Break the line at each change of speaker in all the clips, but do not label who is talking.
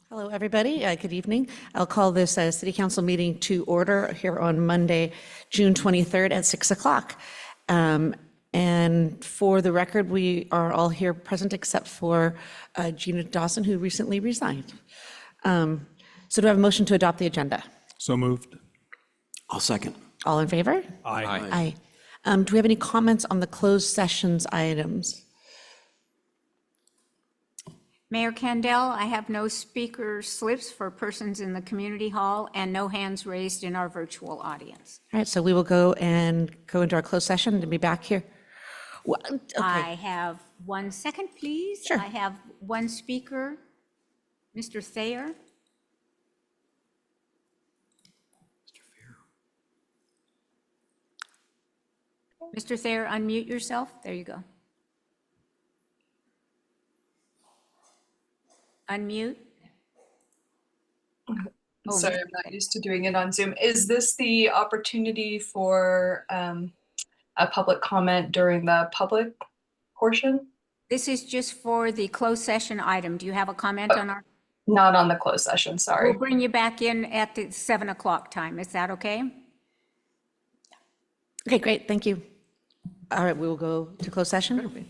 Hello, everybody. Good evening. I'll call this City Council meeting to order here on Monday, June 23rd at 6 o'clock. And for the record, we are all here present except for Gina Dawson, who recently resigned. So do I have a motion to adopt the agenda?
So moved.
I'll second.
All in favor?
Aye.
Aye. Do we have any comments on the closed sessions items?
Mayor Kandel, I have no speaker slips for persons in the community hall and no hands raised in our virtual audience.
All right, so we will go into our closed session and be back here. Okay.
I have 1 second, please.
Sure.
I have one speaker, Mr. Thayer. Mr. Thayer, unmute yourself. There you go. Unmute. Oh,
Sorry, I'm not used to doing it on Zoom. Is this the opportunity for a public comment during the public portion?
This is just for the closed session item. Do you have a comment on our?
Not on the closed session, sorry.
We'll bring you back in at the 7 o'clock time. Is that okay?
Okay, great, thank you. All right, we will go to closed session.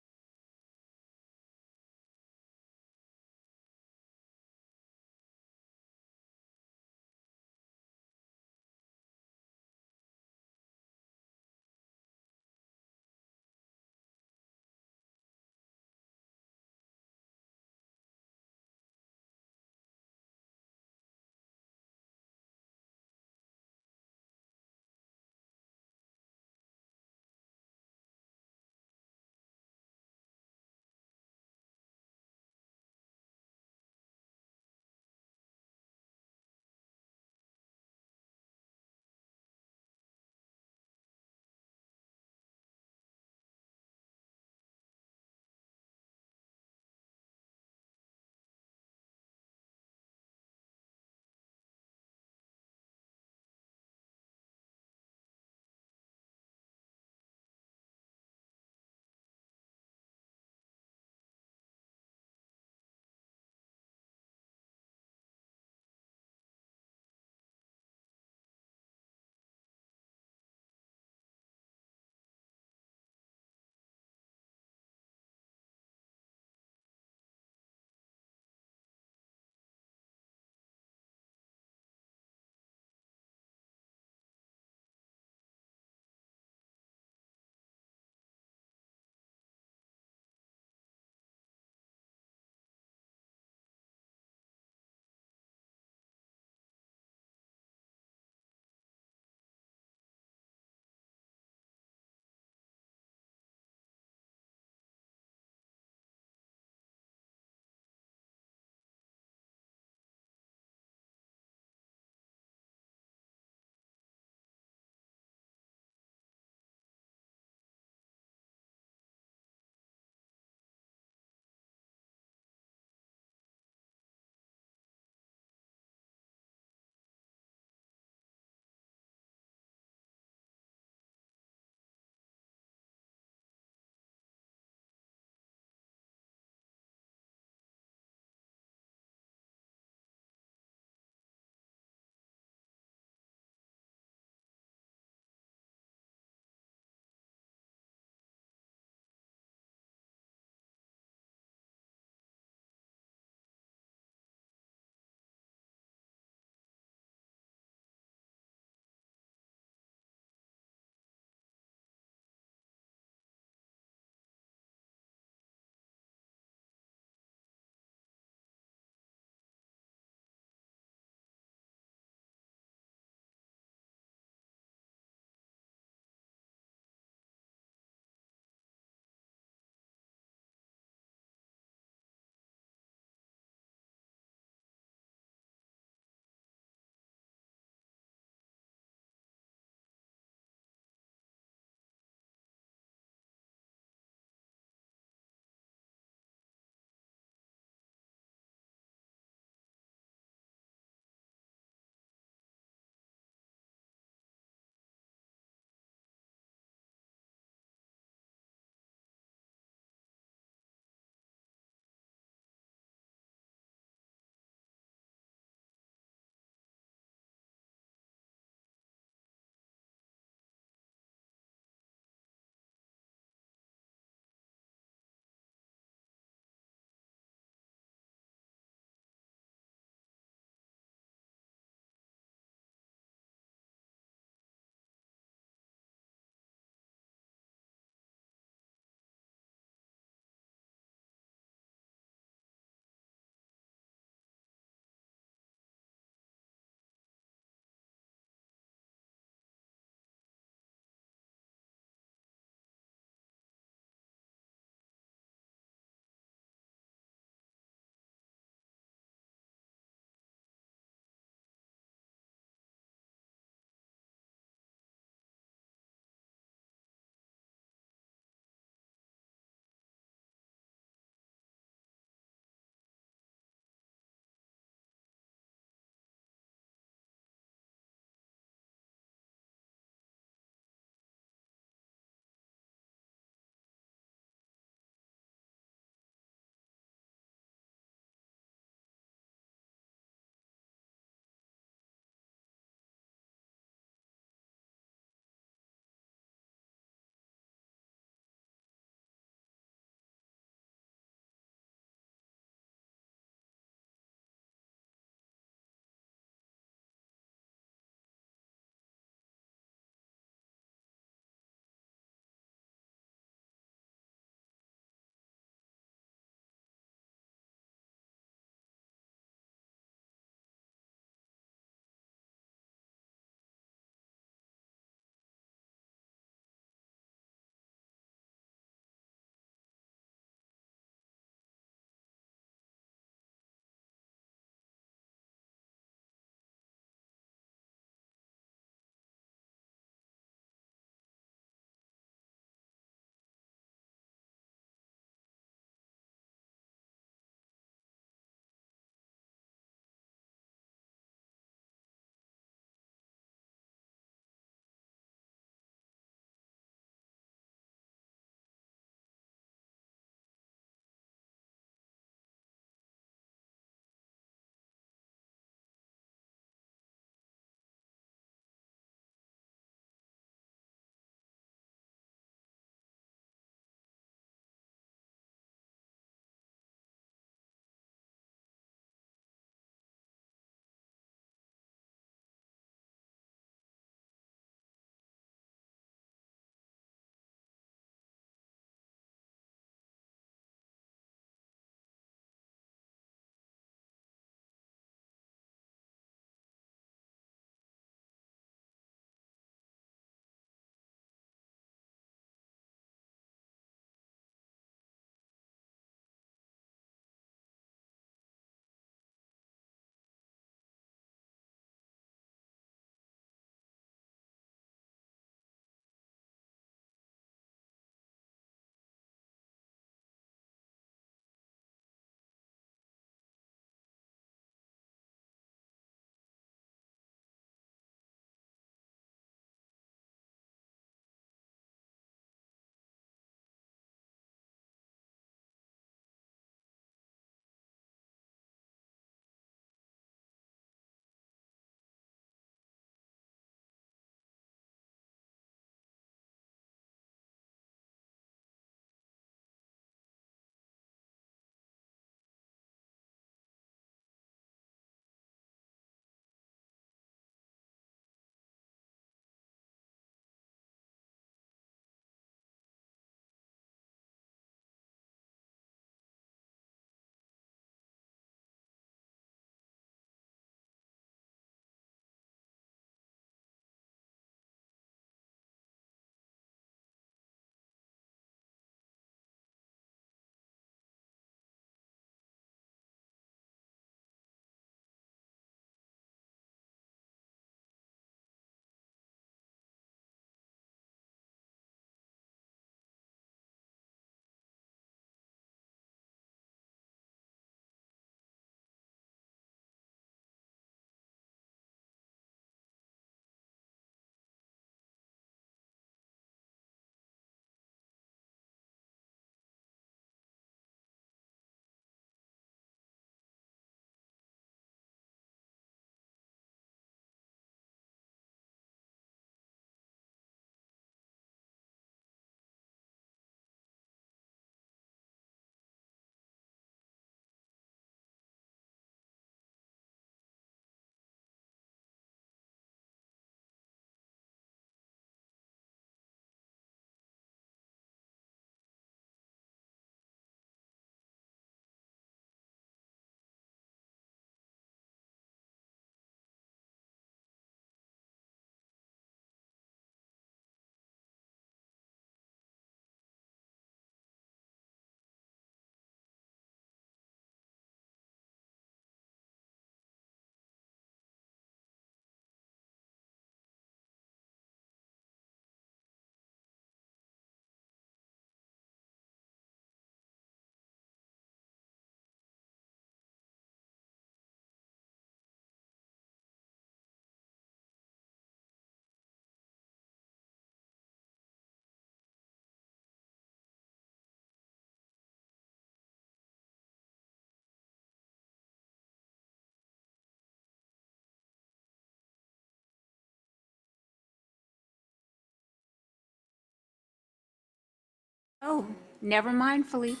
Oh, never mind, Philippe.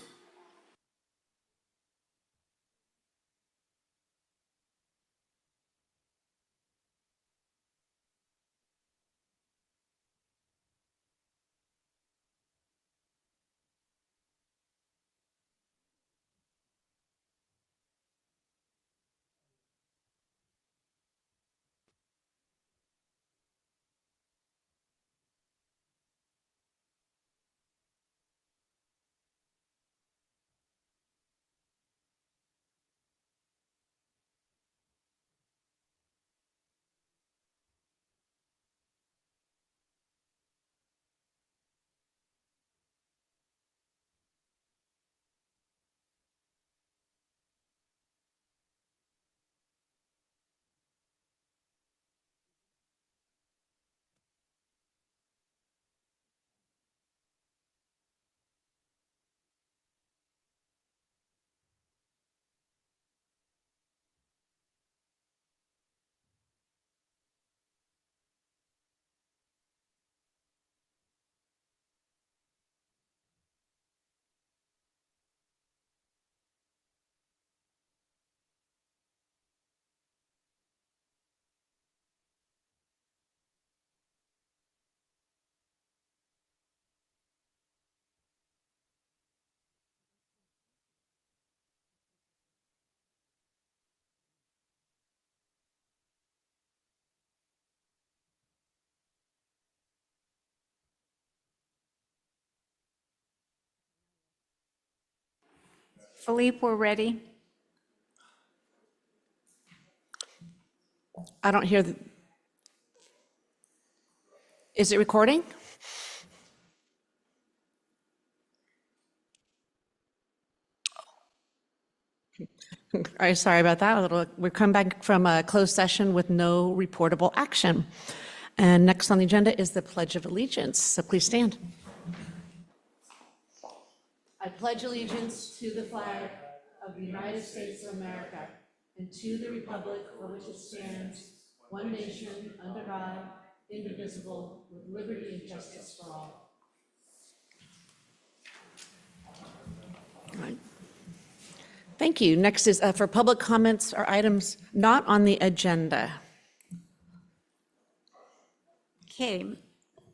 Philippe, we're ready.
I don't hear, is it recording? All right, sorry about that. We're come back from a closed session with no reportable action. And next on the agenda is the Pledge of Allegiance. So please stand. I pledge allegiance to the flag of the United States of America and to the republic for which it stands, one nation, under God, indivisible, with liberty and justice for all. All right. Thank you. Next is for public comments or items not on the agenda.
Okay,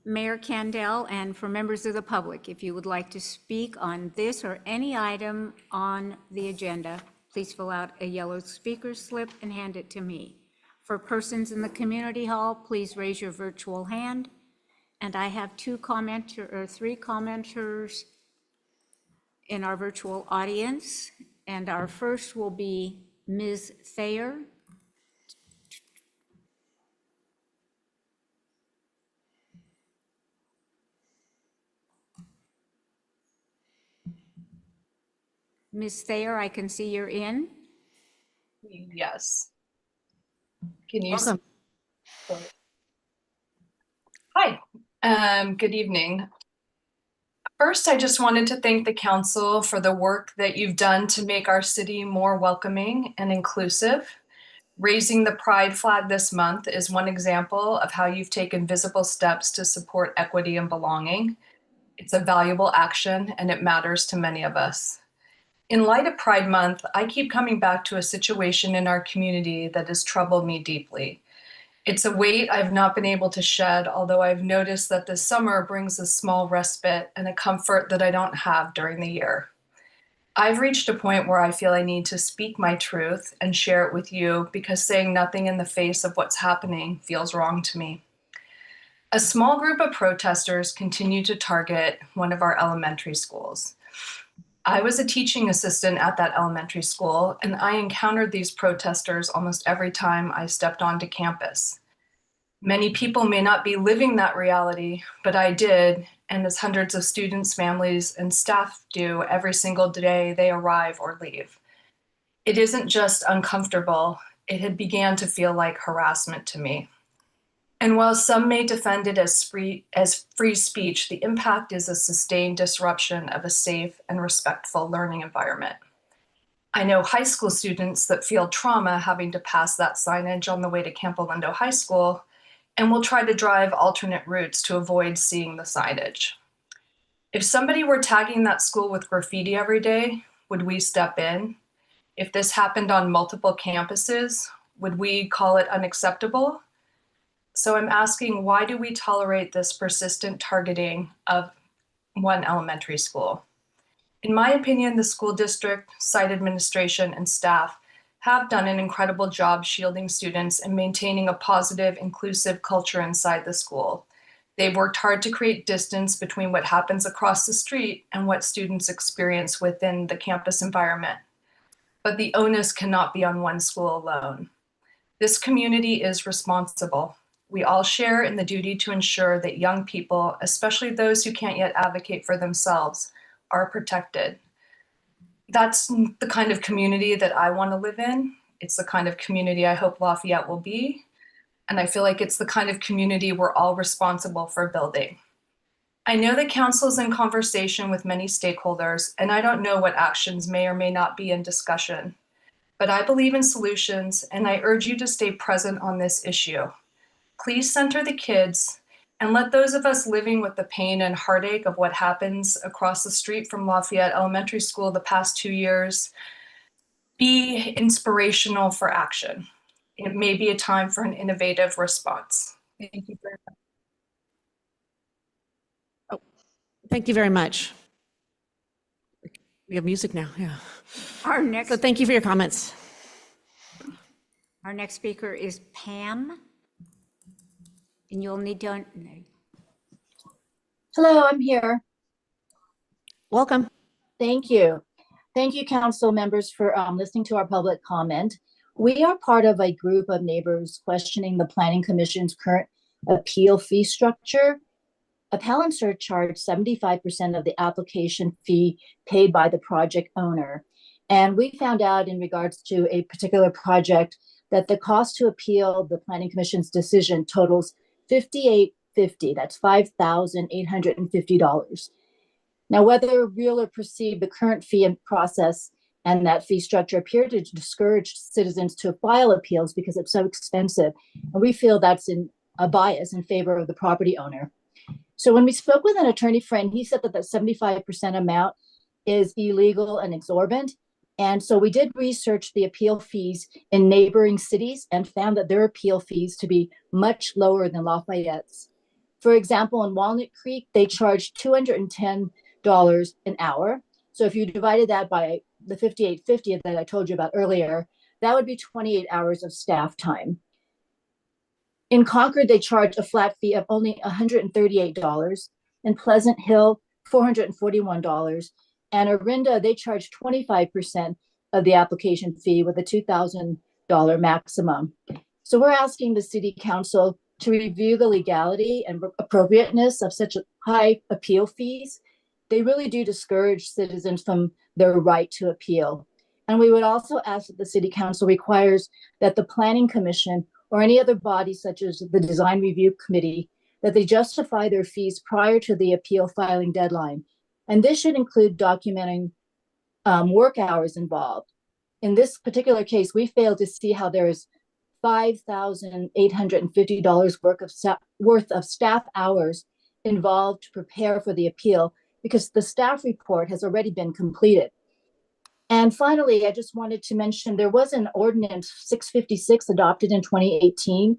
Mayor Candell, and for members of the public, if you would like to speak on this or any item on the agenda, please fill out a yellow speaker slip and hand it to me. For persons in the community hall, please raise your virtual hand. And I have three commenters in our virtual audience. And our first will be Ms. Thayer. Ms. Thayer, I can see you're in.
Yes. Can you?
Welcome.
Hi, good evening. First, I just wanted to thank the council for the work that you've done to make our city more welcoming and inclusive. Raising the Pride flag this month is one example of how you've taken visible steps to support equity and belonging. It's a valuable action and it matters to many of us. In light of Pride Month, I keep coming back to a situation in our community that has troubled me deeply. It's a weight I've not been able to shed, although I've noticed that this summer brings a small respite and a comfort that I don't have during the year. I've reached a point where I feel I need to speak my truth and share it with you because saying nothing in the face of what's happening feels wrong to me. A small group of protesters continue to target one of our elementary schools. I was a teaching assistant at that elementary school, and I encountered these protesters almost every time I stepped onto campus. Many people may not be living that reality, but I did, and as hundreds of students, families, and staff do every single day they arrive or leave. It isn't just uncomfortable, it had began to feel like harassment to me. And while some may defend it as free speech, the impact is a sustained disruption of a safe and respectful learning environment. I know high school students that feel trauma having to pass that signage on the way to Camp Alindo High School and will try to drive alternate routes to avoid seeing the signage. If somebody were tagging that school with graffiti every day, would we step in? If this happened on multiple campuses, would we call it unacceptable? So I'm asking, why do we tolerate this persistent targeting of one elementary school? In my opinion, the school district, site administration, and staff have done an incredible job shielding students and maintaining a positive, inclusive culture inside the school. They've worked hard to create distance between what happens across the street and what students experience within the campus environment. But the onus cannot be on one school alone. This community is responsible. We all share in the duty to ensure that young people, especially those who can't yet advocate for themselves, are protected. That's the kind of community that I want to live in. It's the kind of community I hope Lafayette will be. And I feel like it's the kind of community we're all responsible for building. I know that council is in conversation with many stakeholders, and I don't know what actions may or may not be in discussion. But I believe in solutions, and I urge you to stay present on this issue. Please center the kids and let those of us living with the pain and heartache of what happens across the street from Lafayette Elementary School the past 2 years be inspirational for action. It may be a time for an innovative response. Thank you very much.
Thank you very much. We have music now, yeah.
Our
So thank you for your comments.
next speaker is Pam. And you'll need to,
Hello, I'm here.
Welcome.
Thank you. Thank you, council members, for listening to our public comment. We are part of a group of neighbors questioning the Planning Commission's current appeal fee structure. Appellants are charged 75% of the application fee paid by the project owner. And we found out in regards to a particular project that the cost to appeal the Planning Commission's decision totals $58.50. That's $5,850. Now, whether real or perceived, the current fee and process and that fee structure appear to discourage citizens to file appeals because it's so expensive. And we feel that's a bias in favor of the property owner. So when we spoke with an attorney friend, he said that the 75% amount is illegal and exorbitant. And so we did research the appeal fees in neighboring cities and found that their appeal fees to be much lower than Lafayette's. For example, in Walnut Creek, they charge $210 an hour. So if you divided that by the $58.50 that I told you about earlier, that would be 28 hours of staff time. In Concord, they charge a flat fee of only $138. In Pleasant Hill, $441. And Orinda, they charge 25% of the application fee with a $2,000 maximum. So we're asking the City Council to review the legality and appropriateness of such high appeal fees. They really do discourage citizens from their right to appeal. And we would also ask that the City Council requires that the Planning Commission or any other body such as the Design Review Committee, that they justify their fees prior to the appeal filing deadline. And this should include documenting work hours involved. In this particular case, we failed to see how there is $5,850 worth of staff hours involved to prepare for the appeal because the staff report has already been completed. And finally, I just wanted to mention there was an ordinance 656 adopted in 2018,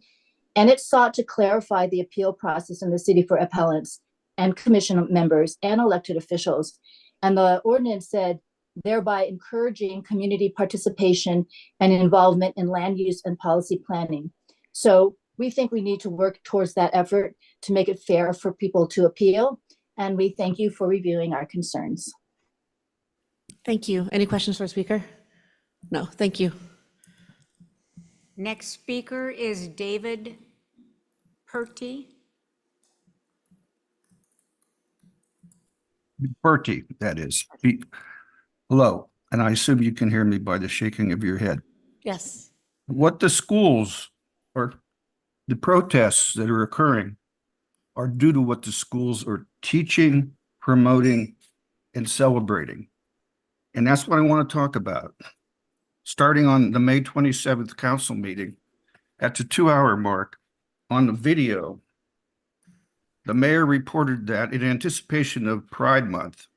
and it sought to clarify the appeal process in the city for appellants and commission members and elected officials. And the ordinance said, thereby encouraging community participation and involvement in land use and policy planning. So we think we need to work towards that effort to make it fair for people to appeal. And we thank you for reviewing our concerns.
Thank you. Any questions for the speaker? No, thank you.
next speaker is David Purty.
Bertie, that is. Hello, and I assume you can hear me by the shaking of your head.
Yes.
What the schools or the protests that are occurring are due to what the schools are teaching, promoting, and celebrating. And that's what I want to talk about. Starting on the May 27th council meeting, at the 2-hour mark on the video, the mayor reported that in anticipation of Pride Month,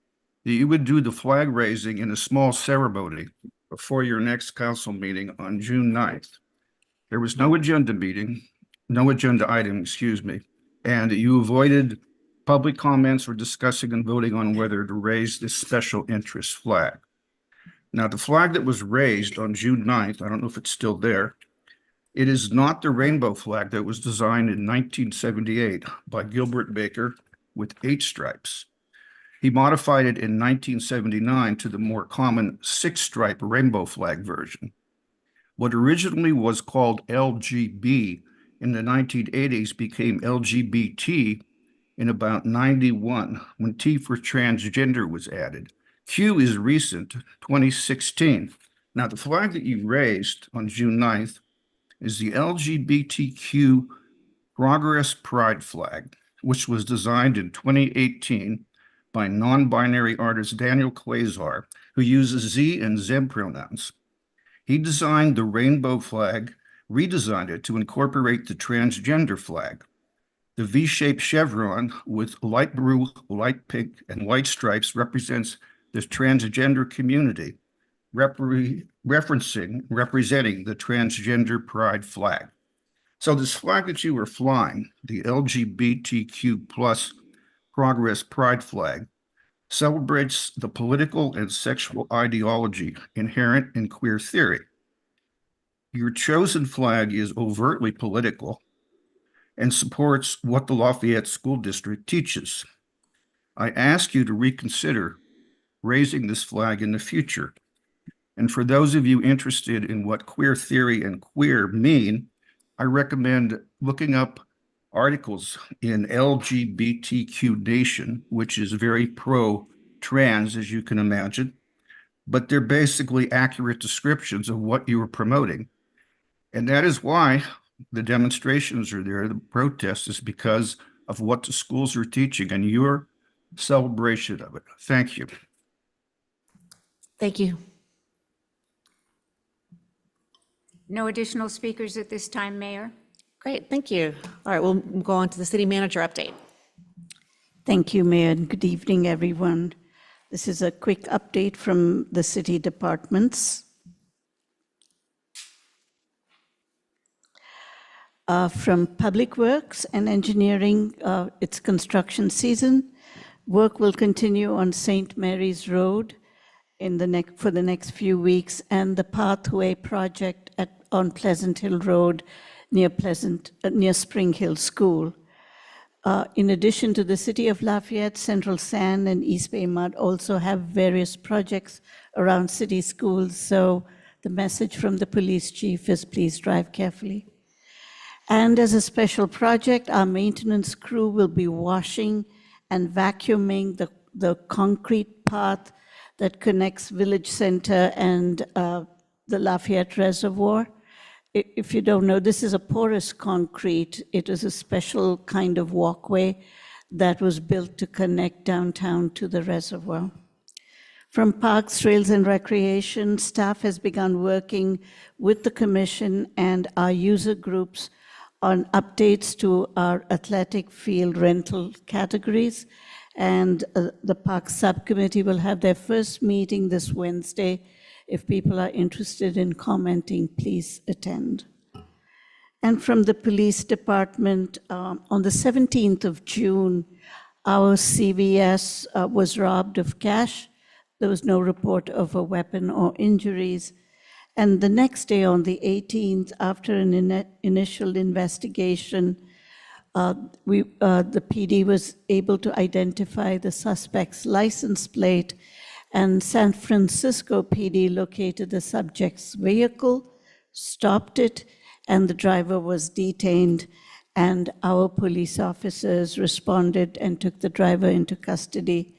that you would do the flag raising in a small ceremony before your next council meeting on June 9th. There was no agenda item, and you avoided public comments or discussing and voting on whether to raise this special interest flag. Now, the flag that was raised on June 9th, I don't know if it's still there, it is not the rainbow flag that was designed in 1978 by Gilbert Baker with 8 stripes. He modified it in 1979 to the more common 6-stripe rainbow flag version. What originally was called LGB in the 1980s became LGBT in about 91, when T for transgender was added. Q is recent, 2016. Now, the flag that you raised on June 9th is the LGBTQ Progress Pride flag, which was designed in 2018 by non-binary artist Daniel Quasar, who uses Z and them pronouns. He designed the rainbow flag, redesigned it to incorporate the transgender flag. The V-shaped chevron with light blue, light pink, and white stripes represents the transgender community, representing the transgender pride flag. So this flag that you were flying, the LGBTQ plus Progress Pride flag, celebrates the political and sexual ideology inherent in queer theory. Your chosen flag is overtly political and supports what the Lafayette School District teaches. I ask you to reconsider raising this flag in the future. And for those of you interested in what queer theory and queer mean, I recommend looking up articles in LGBTQ Nation, which is very pro-trans, as you can imagine, but they're basically accurate descriptions of what you are promoting. And that is why the demonstrations are there, the protests is because of what the schools are teaching and your celebration of it. Thank you.
Thank you.
No additional speakers at this time, Mayor.
Great, thank you. All right, we'll go on to the city manager update.
Thank you, Mayor, and good evening, everyone. This is a quick update from the city departments. From Public Works and Engineering, it's construction season. Work will continue on St. Mary's Road for the next few weeks, and the Pathway project on Pleasant Hill Road near Spring Hill School. In addition to the City of Lafayette, Central Sand and East Bay Mud also have various projects around city schools, so the message from the police chief is please drive carefully. And as a special project, our maintenance crew will be washing and vacuuming the concrete path that connects Village Center and the Lafayette Reservoir. If you don't know, this is a porous concrete. It is a special kind of walkway that was built to connect downtown to the reservoir. From Parks, Trails, and Recreation, staff has begun working with the commission and our user groups on updates to our athletic field rental categories. And the Parks Subcommittee will have their first meeting this Wednesday. If people are interested in commenting, please attend. And from the police department, on the 17th of June, our CVS was robbed of cash. There was no report of a weapon or injuries. And the next day, on the 18th, after an initial investigation, the PD was able to identify the suspect's license plate, and San Francisco PD located the subject's vehicle, stopped it, and the driver was detained, and our police officers responded and took the driver into custody.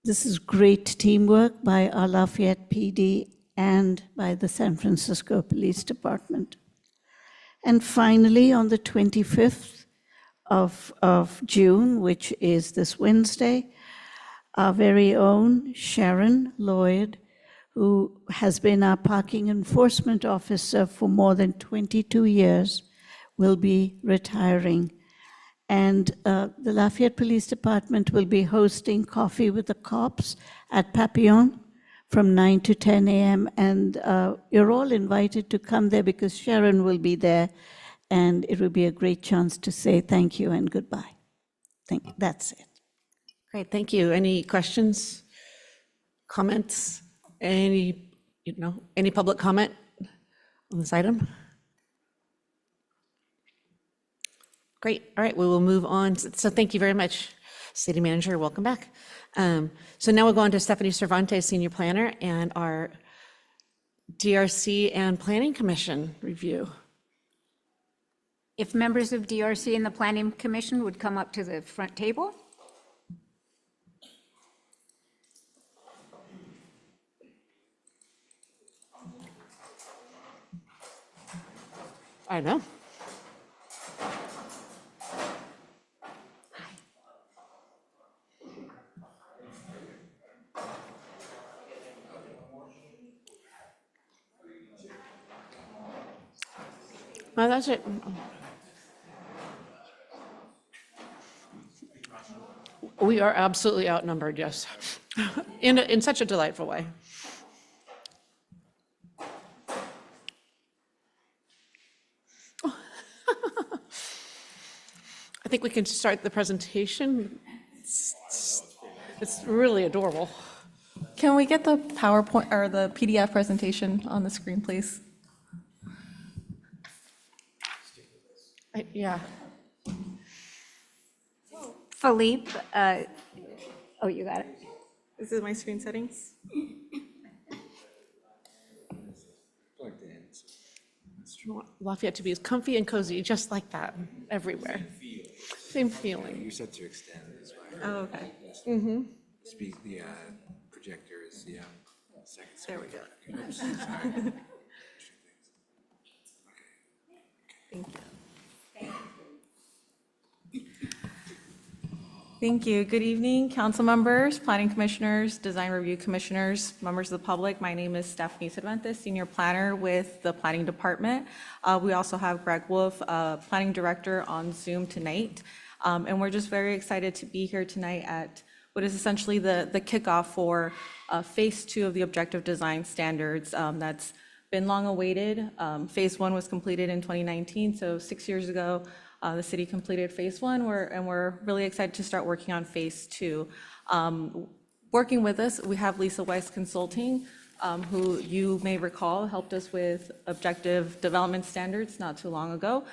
This is great teamwork by our Lafayette PD and by the San Francisco Police Department. And finally, on the 25th of June, which is this Wednesday, our very own Sharon Lloyd, who has been our parking enforcement officer for more than 22 years, will be retiring. And the Lafayette Police Department will be hosting Coffee with the Cops at Papillon from 9 to 10 a.m. And you're all invited to come there because Sharon will be there, and it will be a great chance to say thank you and goodbye. That's it.
Great, thank you. Any questions, comments? Any public comment on this item? Great, all right, we will move on. So thank you very much, City Manager, welcome back. So now we'll go on to Stephanie Cervantes, Senior Planner, and our DRC and Planning Commission review.
If members of DRC and the Planning Commission would come up to the front table.
I know. Oh, that's it. We are absolutely outnumbered, yes, in such a delightful way. I think we can start the presentation. It's really adorable.
Can we get the PowerPoint or the PDF presentation on the screen, please?
Yeah.
Philippe, oh, you got it.
This is my screen settings.
Lafayette to be as comfy and cozy, just like that, everywhere. Same feeling.
You said to extend as well.
Oh, okay.
Speak, the projector is, yeah. Second
There we go.
Sorry.
Thank you. Thank you. Good evening, council members, planning commissioners, design review commissioners, members of the public. My name is Stephanie Cervantes, senior planner with the planning department. We also have Greg Wolf, planning director, on Zoom tonight. And we're just very excited to be here tonight at what is essentially the kickoff for phase 2 of the objective design standards. That's been long awaited. Phase 1 was completed in 2019, so 6 years ago. The city completed phase 1, and we're really excited to start working on phase 2. Working with us, we have Lisa Weiss Consulting, who you may recall helped us with objective development standards not too long ago.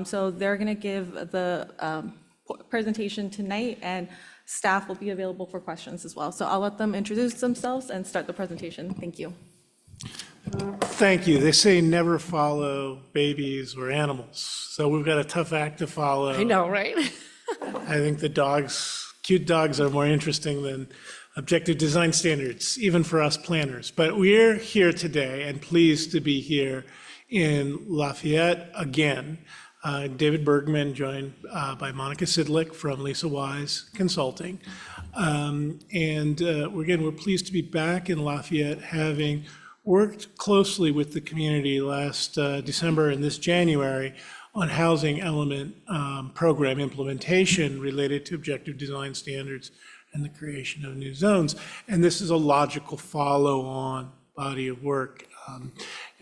So they're going to give the presentation tonight, and staff will be available for questions as well. So I'll let them introduce themselves and start the presentation. Thank you.
Thank you. They say never follow babies or animals. So we've got a tough act to follow.
I know, right?
I think the dogs, cute dogs, are more interesting than objective design standards, even for us planners. But we're here today and pleased to be here in Lafayette again. David Bergman, joined by Monica Sidlick from Lisa Wise Consulting. We're pleased to be back in Lafayette, having worked closely with the community last December and this January on housing element program implementation related to objective design standards and the creation of new zones. And this is a logical follow-on body of work. And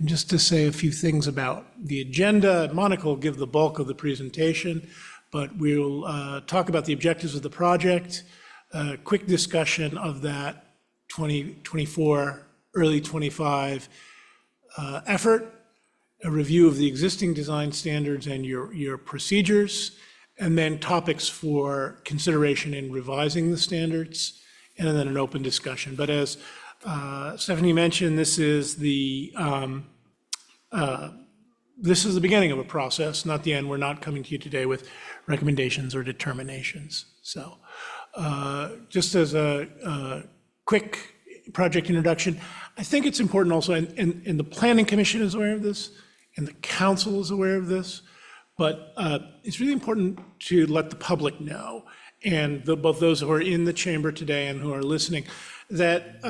just to say a few things about the agenda, Monica will give the bulk of the presentation, but we'll talk about the objectives of the project, a quick discussion of that 2024, early 25 effort, a review of the existing design standards and your procedures, and then topics for consideration in revising the standards, and then an open discussion. But as Stephanie mentioned, this is the beginning of a process, not the end. We're not coming to you today with recommendations or determinations. So just as a quick project introduction, I think it's important also, and the Planning Commission is aware of this, and the council is aware of this, but it's really important to let the public know, and both those who are in the chamber today and who are listening, that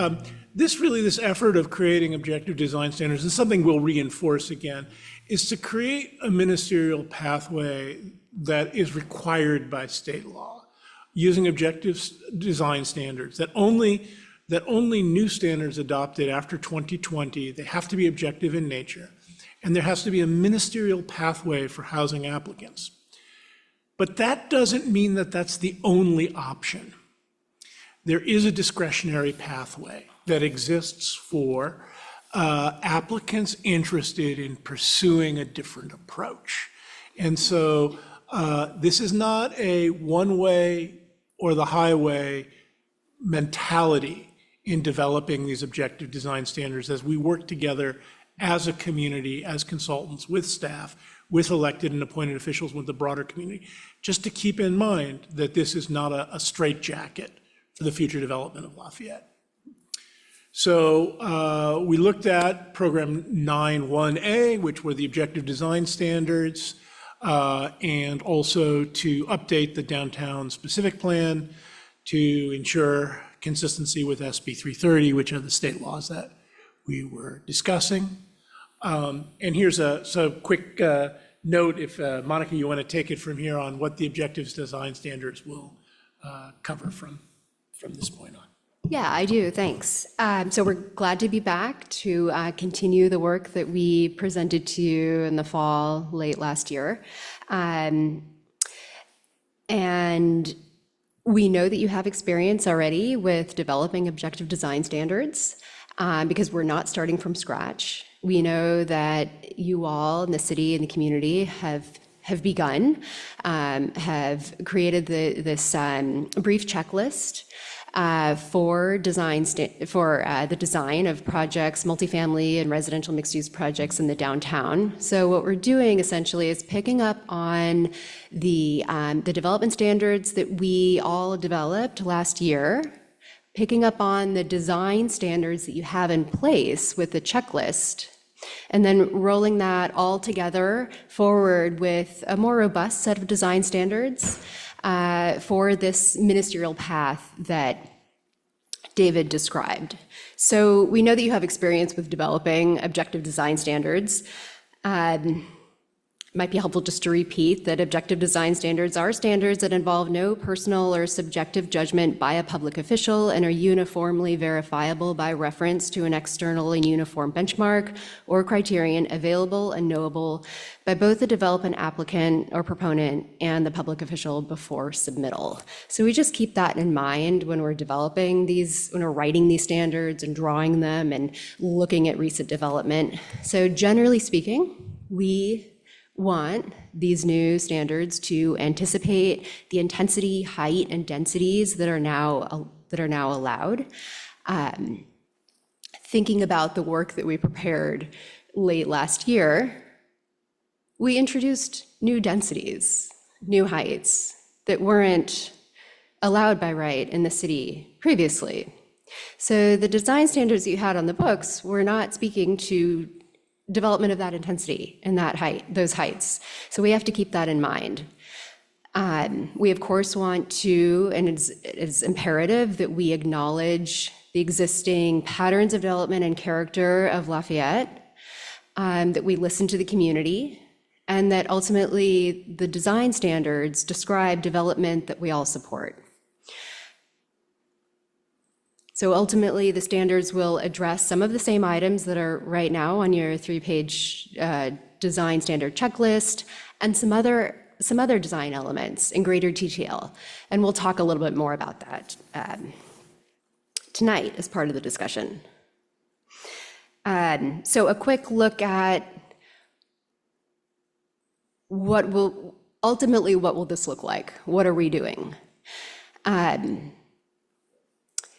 this effort of creating objective design standards, and something we'll reinforce again, is to create a ministerial pathway that is required by state law, using objective design standards that only new standards adopted after 2020, they have to be objective in nature, and there has to be a ministerial pathway for housing applicants. But that doesn't mean that that's the only option. There is a discretionary pathway that exists for applicants interested in pursuing a different approach. And so this is not a one-way or the highway mentality in developing these objective design standards as we work together as a community, as consultants, with staff, with elected and appointed officials, with the broader community, just to keep in mind that this is not a straitjacket for the future development of Lafayette. So we looked at program 9.1A, which were the objective design standards, and also to update the downtown specific plan to ensure consistency with SB 330, which are the state laws that we were discussing. And here's a quick note, if Monica, you want to take it from here on what the objectives design standards will cover from this point on.
Yeah, I do, thanks. So we're glad to be back to continue the work that we presented to you in the fall, late last year. And we know that you have experience already with developing objective design standards because we're not starting from scratch. We know that you all in the city and the community have begun, have created this brief checklist for the design of projects, multifamily and residential mixed-use projects in the downtown. So what we're doing essentially is picking up on the development standards that we all developed last year, picking up on the design standards that you have in place with the checklist, and then rolling that all together forward with a more robust set of design standards for this ministerial path that David described. So we know that you have experience with developing objective design standards. Might be helpful just to repeat that objective design standards are standards that involve no personal or subjective judgment by a public official and are uniformly verifiable by reference to an external and uniform benchmark or criterion available and knowable by both the development applicant or proponent and the public official before submittal. So we just keep that in mind when we're developing these, when we're writing these standards and drawing them and looking at recent development. So generally speaking, we want these new standards to anticipate the intensity, height, and densities that are now allowed. Thinking about the work that we prepared late last year, we introduced new densities, new heights that weren't allowed by right in the city previously. So the design standards that you had on the books were not speaking to development of that intensity and that height, those heights. So we have to keep that in mind. We of course want to, and it's imperative that we acknowledge the existing patterns of development and character of Lafayette, that we listen to the community, and that ultimately the design standards describe development that we all support. So ultimately, the standards will address some of the same items that are right now on your 3-page design standard checklist and some other design elements in greater detail. And we'll talk a little bit more about that tonight as part of the discussion. So a quick look at what will this look like? What are we doing?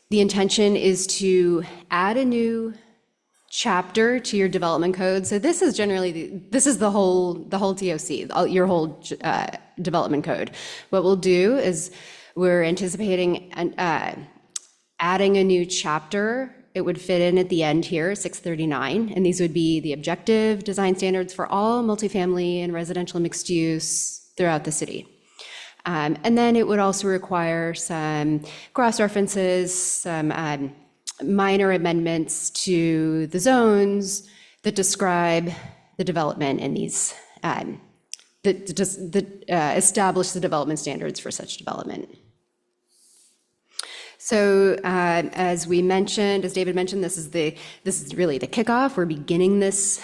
The intention is to add a new chapter to your development code. So this is generally the whole TOC, your whole development code. What we'll do is we're anticipating adding a new chapter. It would fit in at the end here, 639, and these would be the objective design standards for all multifamily and residential mixed use throughout the city. And then it would also require some cross-references, some minor amendments to the zones that describe the development in these, that establish the development standards for such development. So as we mentioned, as David mentioned, this is really the kickoff. We're beginning this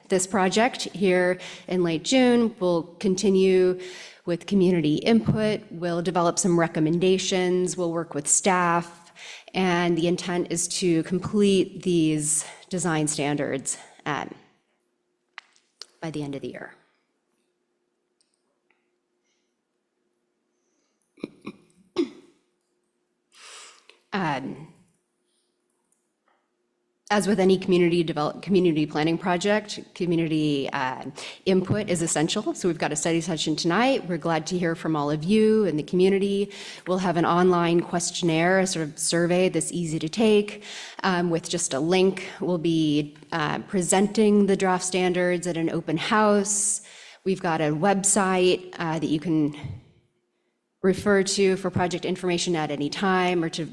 this project here in late June. We'll continue with community input. We'll develop some recommendations. We'll work with staff. And the intent is to complete these design standards by the end of the year. As with any community planning project, community input is essential. So we've got a study session tonight. We're glad to hear from all of you in the community. We'll have an online questionnaire, a sort of survey that's easy to take with just a link. We'll be presenting the draft standards at an open house. We've got a website that you can refer to for project information at any time or to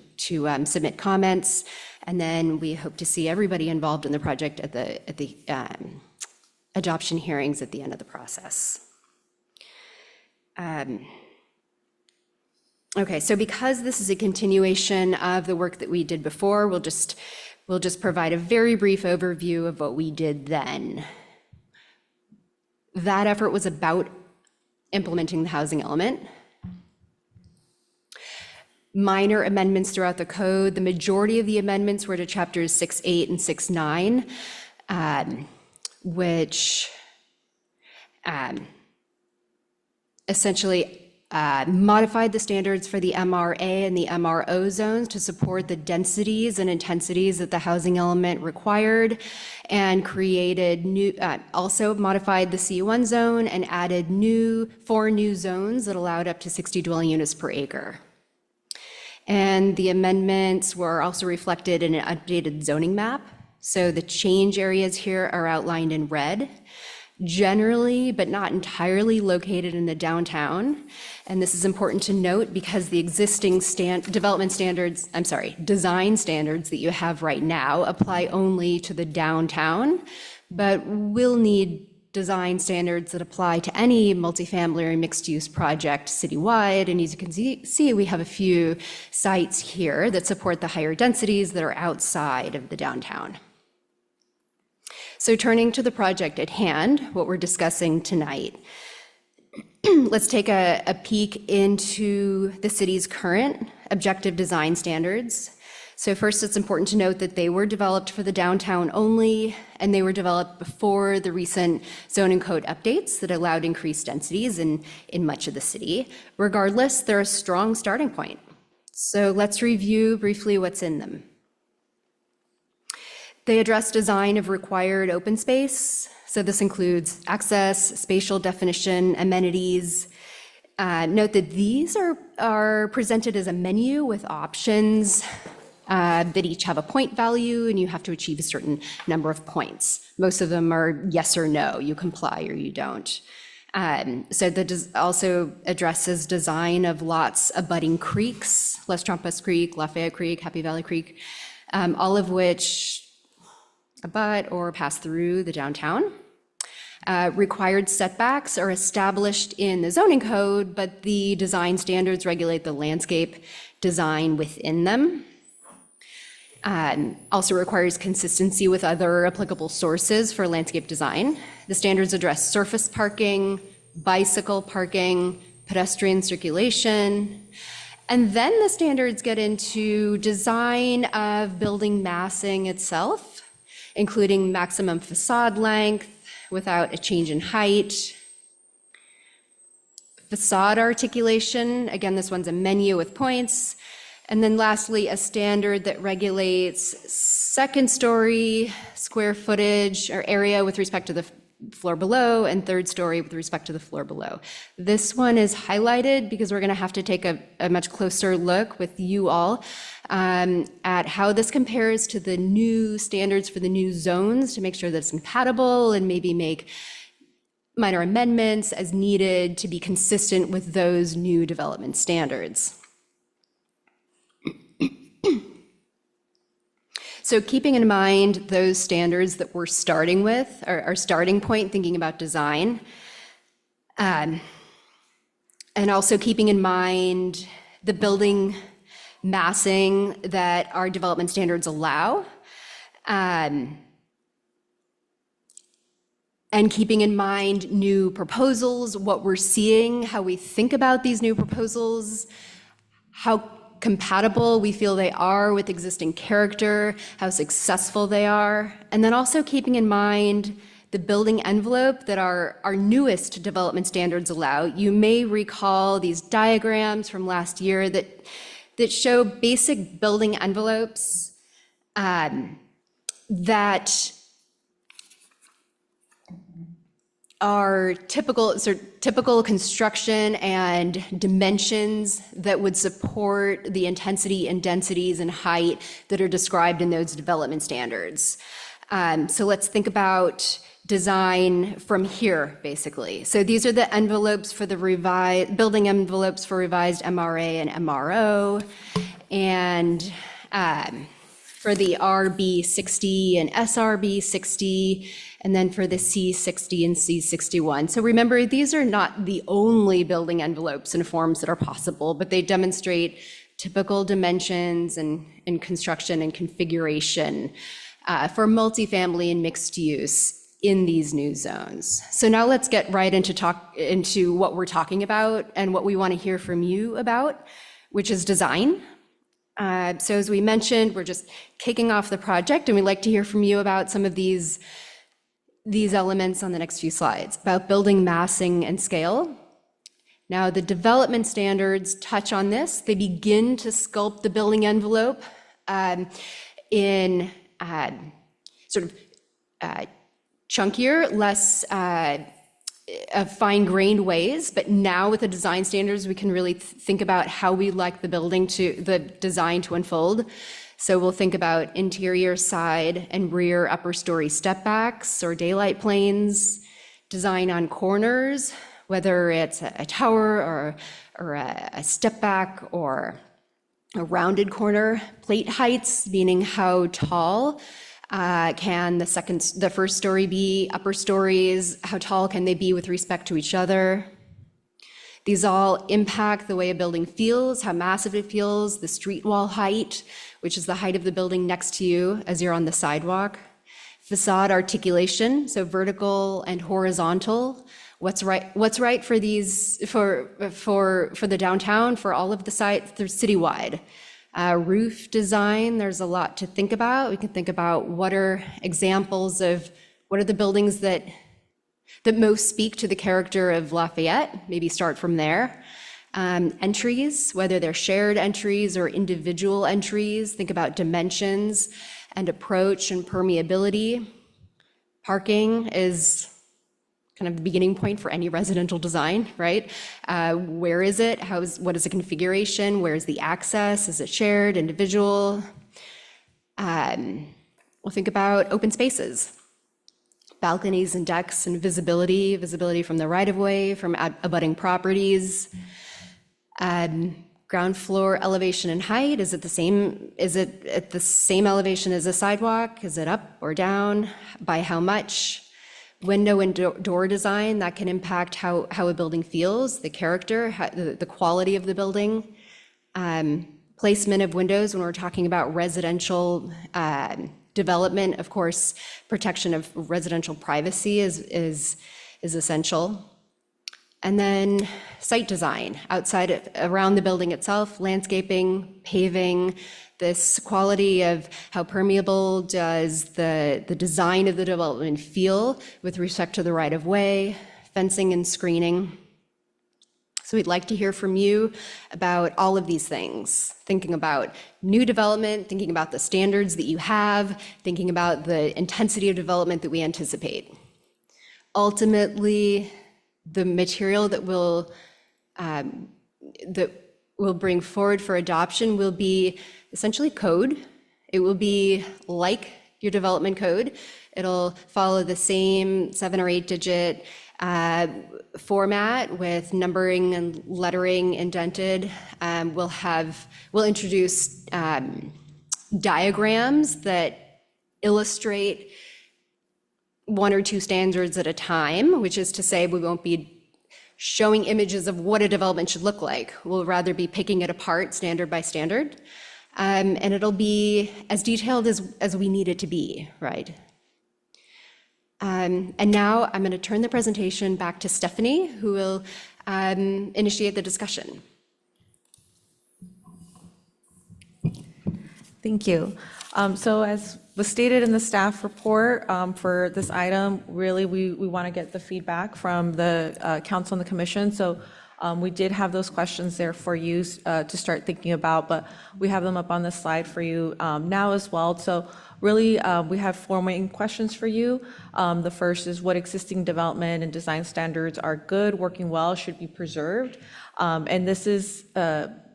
submit comments. And then we hope to see everybody involved in the project at the adoption hearings at the end of the process. Okay, so because this is a continuation of the work that we did before, we'll just provide a very brief overview of what we did then. That effort was about implementing the housing element. Minor amendments throughout the code. The majority of the amendments were to chapters 6.8 and 6.9, which essentially modified the standards for the MRA and the MRO zones to support the densities and intensities that the housing element required, and created new, also modified the C1 zone and added 4 new zones that allowed up to 60 dwelling units per acre. And the amendments were also reflected in an updated zoning map. So the change areas here are outlined in red, generally, but not entirely located in the downtown. And this is important to note because the existing design standards that you have right now apply only to the downtown, but will need design standards that apply to any multifamily or mixed-use project citywide. And as you can see, we have a few sites here that support the higher densities that are outside of the downtown. So turning to the project at hand, what we're discussing tonight, let's take a peek into the city's current objective design standards. So first, it's important to note that they were developed for the downtown only, and they were developed before the recent zoning code updates that allowed increased densities in much of the city. Regardless, they're a strong starting point. So let's review briefly what's in them. They address design of required open space. So this includes access, spatial definition, amenities. Note that these are presented as a menu with options that each have a point value, and you have to achieve a certain number of points. Most of them are yes or no, you comply or you don't. So that also addresses design of lots abutting creeks, Les Trompas Creek, Lafayette Creek, Happy Valley Creek, all of which abut or pass through the downtown. Required setbacks are established in the zoning code, but the design standards regulate the landscape design within them. Also requires consistency with other applicable sources for landscape design. The standards address surface parking, bicycle parking, pedestrian circulation, and then the standards get into design of building massing itself, including maximum facade length without a change in height. Facade articulation, again, this one's a menu with points. And then lastly, a standard that regulates second story square footage or area with respect to the floor below and third story with respect to the floor below. This one is highlighted because we're going to have to take a much closer look with you all at how this compares to the new standards for the new zones to make sure that it's compatible and maybe make minor amendments as needed to be consistent with those new development standards. So keeping in mind those standards that we're starting with, our starting point, thinking about design, and also keeping in mind the building massing that our development standards allow, and keeping in mind new proposals, what we're seeing, how we think about these new proposals, how compatible we feel they are with existing character, how successful they are, and then also keeping in mind the building envelope that our newest development standards allow. You may recall these diagrams from last year that show basic building envelopes that are typical construction and dimensions that would support the intensity and densities and height that are described in those development standards. So let's think about design from here, basically. So these are the envelopes for the building envelopes for revised MRA and MRO, and for the RB 60 and SRB 60, and then for the C60 and C61. So remember, these are not the only building envelopes and forms that are possible, but they demonstrate typical dimensions and construction and configuration for multifamily and mixed use in these new zones. So now let's get right into what we're talking about and what we want to hear from you about, which is design. So as we mentioned, we're just kicking off the project, and we'd like to hear from you about some of these elements on the next few slides, about building massing and scale. Now, the development standards touch on this. They begin to sculpt the building envelope in sort of chunkier, less fine-grained ways, but now with the design standards, we can really think about how we like the design to unfold. So we'll think about interior, side, and rear upper story step backs or daylight planes, design on corners, whether it's a tower or a step back or a rounded corner, plate heights, meaning how tall can the first story be, upper stories, how tall can they be with respect to each other? These all impact the way a building feels, how massive it feels, the street wall height, which is the height of the building next to you as you're on the sidewalk. Facade articulation, so vertical and horizontal. What's right for these, for the downtown, for all of the sites, they're citywide. Roof design, there's a lot to think about. We can think about what are the buildings that most speak to the character of Lafayette, maybe start from there. Entries, whether they're shared entries or individual entries, think about dimensions and approach and permeability. Parking is kind of the beginning point for any residential design, right? Where is it? What is the configuration? Where is the access? Is it shared, individual? We'll think about open spaces, balconies and decks and visibility from the right-of-way, from abutting properties. Ground floor elevation and height, is it at the same elevation as a sidewalk? Is it up or down? By how much? Window and door design, that can impact how a building feels, the character, the quality of the building. Placement of windows, when we're talking about residential development, of course, protection of residential privacy is essential. And then site design, around the building itself, landscaping, paving, this quality of how permeable does the design of the development feel with respect to the right-of-way, fencing and screening. So we'd like to hear from you about all of these things, thinking about new development, thinking about the standards that you have, thinking about the intensity of development that we anticipate. Ultimately, the material that we'll bring forward for adoption will be essentially code. It will be like your development code. It'll follow the same 7 or 8 digit format with numbering and lettering indented. We'll introduce diagrams that illustrate one or two standards at a time, which is to say we won't be showing images of what a development should look like. We'll rather be picking it apart standard by standard. And it'll be as detailed as we need it to be, right? And now I'm going to turn the presentation back to Stephanie, who will initiate the discussion.
Thank you. So as was stated in the staff report for this item, really we want to get the feedback from the council and the commission. So we did have those questions there for you to start thinking about, but we have them up on the slide for you now as well. So really, we have 4 main questions for you. The first is what existing development and design standards are good, working well, should be preserved. And this is,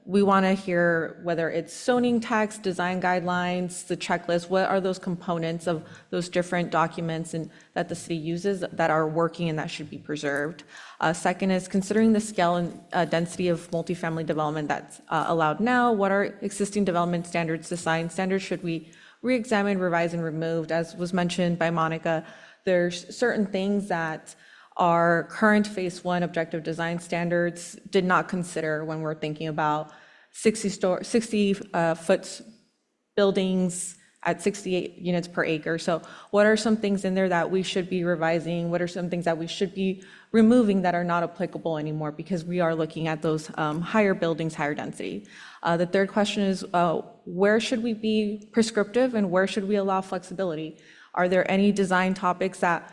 we want to hear whether it's zoning tax, design guidelines, the checklist, what are those components of those different documents and that the city uses that are working and that should be preserved. Second is considering the scale and density of multifamily development that's allowed now. What are existing development standards, design standards should we re-examine, revise, and removed? As was mentioned by Monica, there's certain things that our current phase 1 objective design standards did not consider when we're thinking about 60-foot buildings at 68 units per acre. So what are some things in there that we should be revising? What are some things that we should be removing that are not applicable anymore because we are looking at those higher buildings, higher density? The third question is where should we be prescriptive and where should we allow flexibility? Are there any design topics that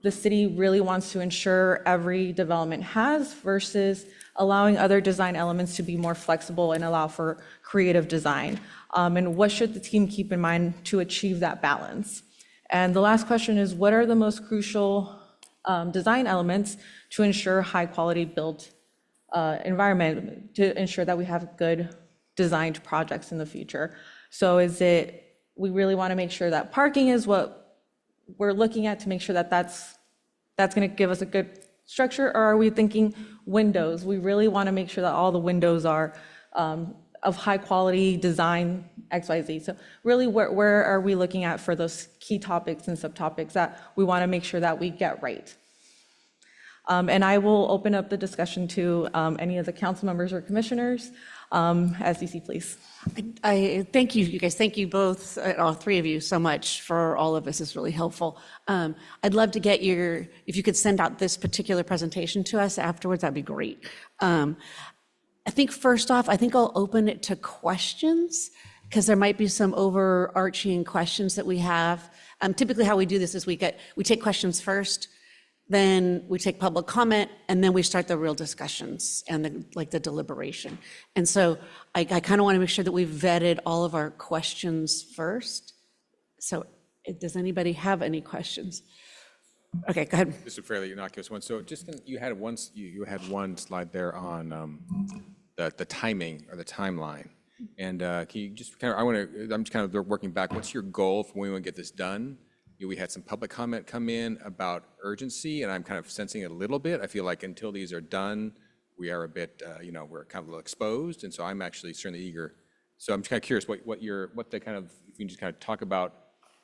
the city really wants to ensure every development has versus allowing other design elements to be more flexible and allow for creative design? And what should the team keep in mind to achieve that balance? And the last question is, what are the most crucial design elements to ensure high quality built environment, to ensure that we have good designed projects in the future? So is it, we really want to make sure that parking is what we're looking at to make sure that that's going to give us a good structure, or are we thinking windows? We really want to make sure that all the windows are of high quality design, XYZ. So really, where are we looking at for those key topics and subtopics that we want to make sure that we get right? And I will open up the discussion to any of the council members or commissioners. As you see, please.
I thank you, you guys. Thank you both, all 3 of you, so much for all of this. It's really helpful. I'd love to get if you could send out this particular presentation to us afterwards, that'd be great. I think first off, I think I'll open it to questions because there might be some overarching questions that we have. Typically how we do this is we take questions first, then we take public comment, and then we start the real discussions and the deliberation. And so I kind of want to make sure that we've vetted all of our questions first. So does anybody have any questions? Okay, go ahead.
This is a fairly innocuous one. So just, you had one slide there on the timing or the timeline. And can you just kind of, I'm just kind of working back. What's your goal for when we want to get this done? We had some public comment come in about urgency, and I'm kind of sensing it a little bit. I feel like until these are done, we are a bit, we're kind of a little exposed, and so I'm actually certainly eager. So I'm just kind of curious what the kind of, if you can just kind of talk about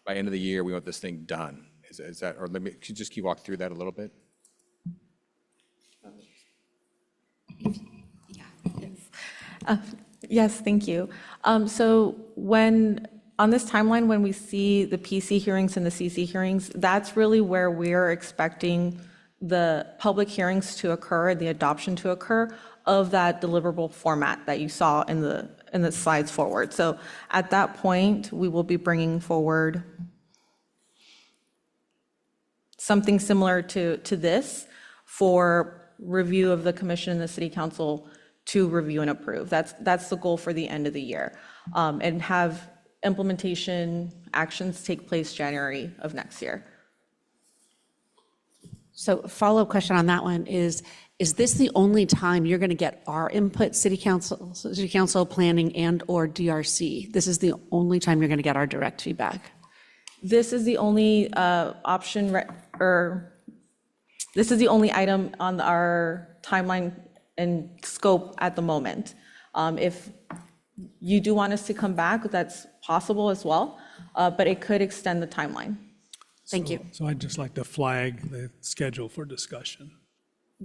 by end of the year, we want this thing done. Is that, or could you just keep walk through that a little bit?
Yes, thank you. So on this timeline, when we see the PC hearings and the CC hearings, that's really where we're expecting the public hearings to occur and the adoption to occur of that deliverable format that you saw in the slides forward. So at that point, we will be bringing forward something similar to this for review of the commission and the city council to review and approve. That's the goal for the end of the year, and have implementation actions take place January of next year.
So follow-up question on that one is this the only time you're going to get our input, city council planning and/or DRC? This is the only time you're going to get our direct feedback?
This is the only option, or this is the only item on our timeline and scope at the moment. If you do want us to come back, that's possible as well, but it could extend the timeline.
Thank you.
So I'd just like to flag the schedule for discussion.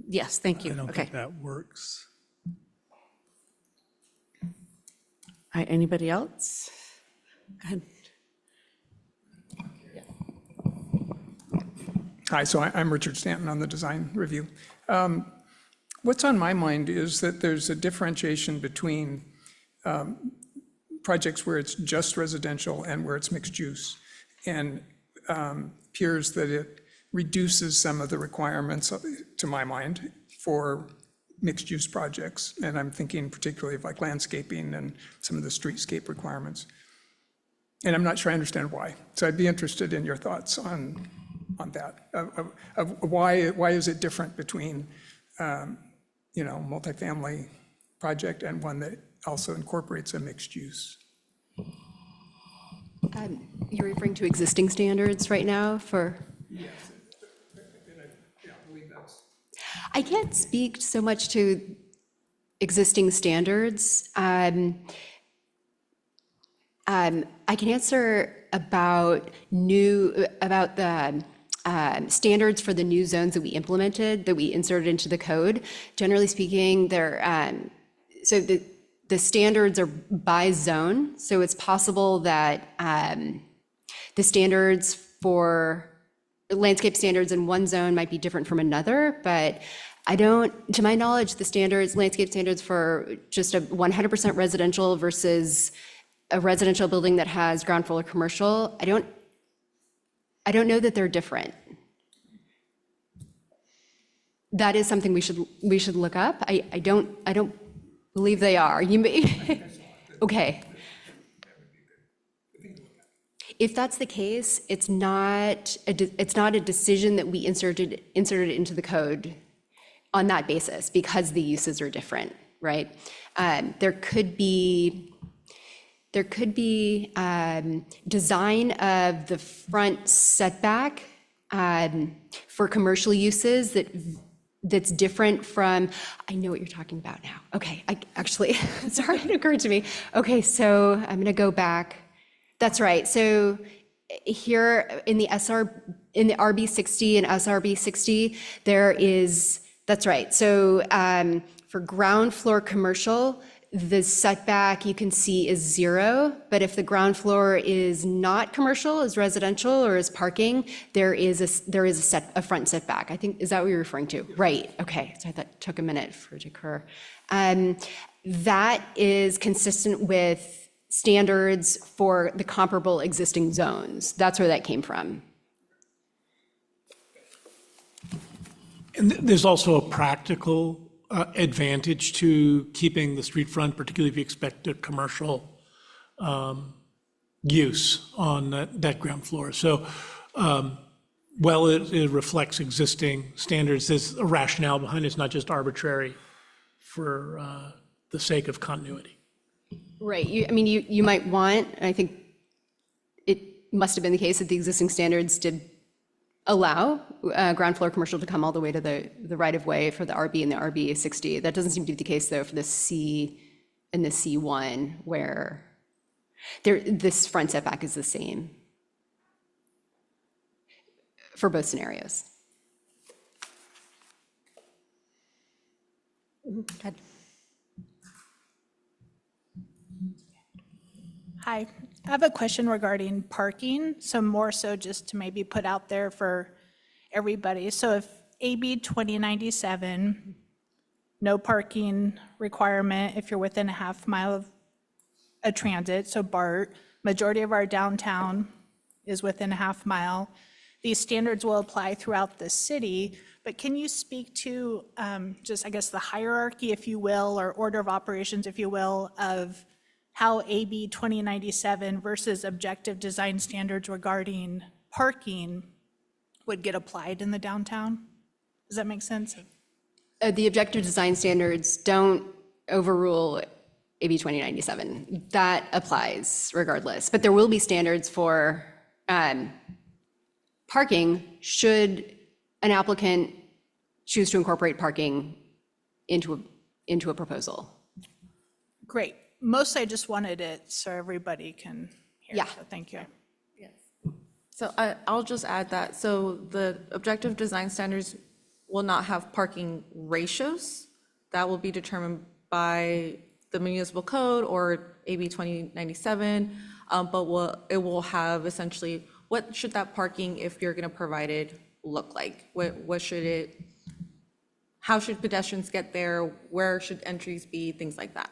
Yes, thank
I
you.
don't
Okay.
think that works.
All right, anybody else? Go ahead.
Hi, so I'm Richard Stanton on the design review. What's on my mind is that there's a differentiation between projects where it's just residential and where it's mixed use. And appears that it reduces some of the requirements, to my mind, for mixed use projects. And I'm thinking particularly of like landscaping and some of the streetscape requirements. And I'm not sure I understand why. So I'd be interested in your thoughts on that. Of why is it different between, multifamily project and one that also incorporates a mixed use?
You're referring to existing standards right now for?
Yes. Yeah, I believe that's.
I can't speak so much to existing standards. I can answer about the standards for the new zones that we implemented, that we inserted into the code. Generally speaking, so the standards are by zone. So it's possible that the standards for landscape standards in one zone might be different from another, but to my knowledge, landscape standards for just a 100% residential versus a residential building that has ground floor commercial, I don't know that they're different. That is something we should look up. I don't believe they are. You may, okay. If that's the case, it's not a decision that we inserted into the code on that basis because the uses are different, right? There could be design of the front setback for commercial uses that's different from, I know what you're talking about now. Okay, sorry, it occurred to me. Okay, so I'm gonna go back. That's right, so here in the RB60 and SRB60, that's right. So for ground floor commercial, the setback you can see is 0, but if the ground floor is not commercial, is residential or is parking, there is a front setback. I think, is that what you're referring to? Right, okay, so that took a minute for it to occur. That is consistent with standards for the comparable existing zones. That's where that came from.
And there's also a practical advantage to keeping the street front, particularly if you expect a commercial use on that ground floor. So while it reflects existing standards, there's a rationale behind it. It's not just arbitrary for the sake of continuity.
Right, you might want, and I think it must have been the case that the existing standards did allow ground floor commercial to come all the way to the right of way for the RB and the RB60. That doesn't seem to be the case though for the C and the C1 where this front setback is the same for both scenarios.
Good.
Hi, I have a question regarding parking, so more so just to maybe put out there for everybody. So if AB 2097, no parking requirement if you're within a half mile of a transit, so BART, majority of our downtown is within a half mile. These standards will apply throughout the city, but can you speak to just, I guess, the hierarchy, if you will, or order of operations, if you will, of how AB 2097 versus objective design standards regarding parking would get applied in the downtown? Does that make sense?
The objective design standards don't overrule AB 2097. That applies regardless, but there will be standards for parking should an applicant choose to incorporate parking into a proposal.
Great. mostly I just wanted it so everybody can hear.
Yeah.
So thank you.
So I'll just add that, so the objective design standards will not have parking ratios. That will be determined by the municipal code or AB 2097, but it will have essentially, what should that parking, if you're gonna provide it, look like? What should it, how should pedestrians get there? Where should entries be? Things like that.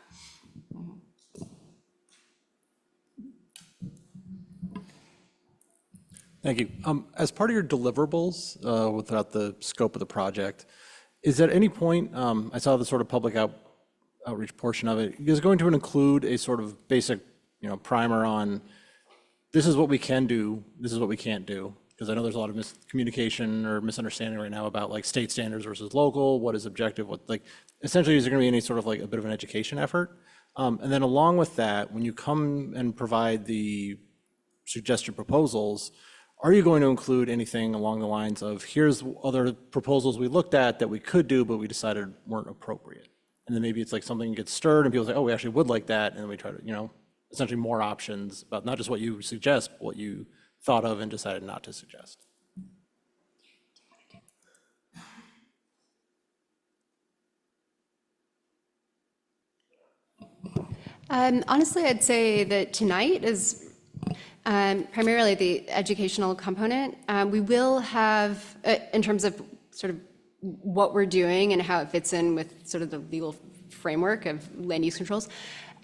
Thank you. As part of your deliverables, without the scope of the project, is at any point, I saw the sort of public outreach portion of it, is going to include a sort of basic, primer on this is what we can do, this is what we can't do? Because I know there's a lot of miscommunication or misunderstanding right now about like state standards versus local, what is objective, what like, essentially is there going to be any sort of like a bit of an education effort? And then along with that, when you come and provide the suggested proposals, are you going to include anything along the lines of, here's other proposals we looked at that we could do, but we decided weren't appropriate? And then maybe it's like something gets stirred and people say, oh, we actually would like that. And then we try to, essentially more options about not just what you suggest, but what you thought of and decided not to suggest.
Honestly, I'd say that tonight is primarily the educational component. We will have, in terms of sort of what we're doing and how it fits in with sort of the legal framework of land use controls,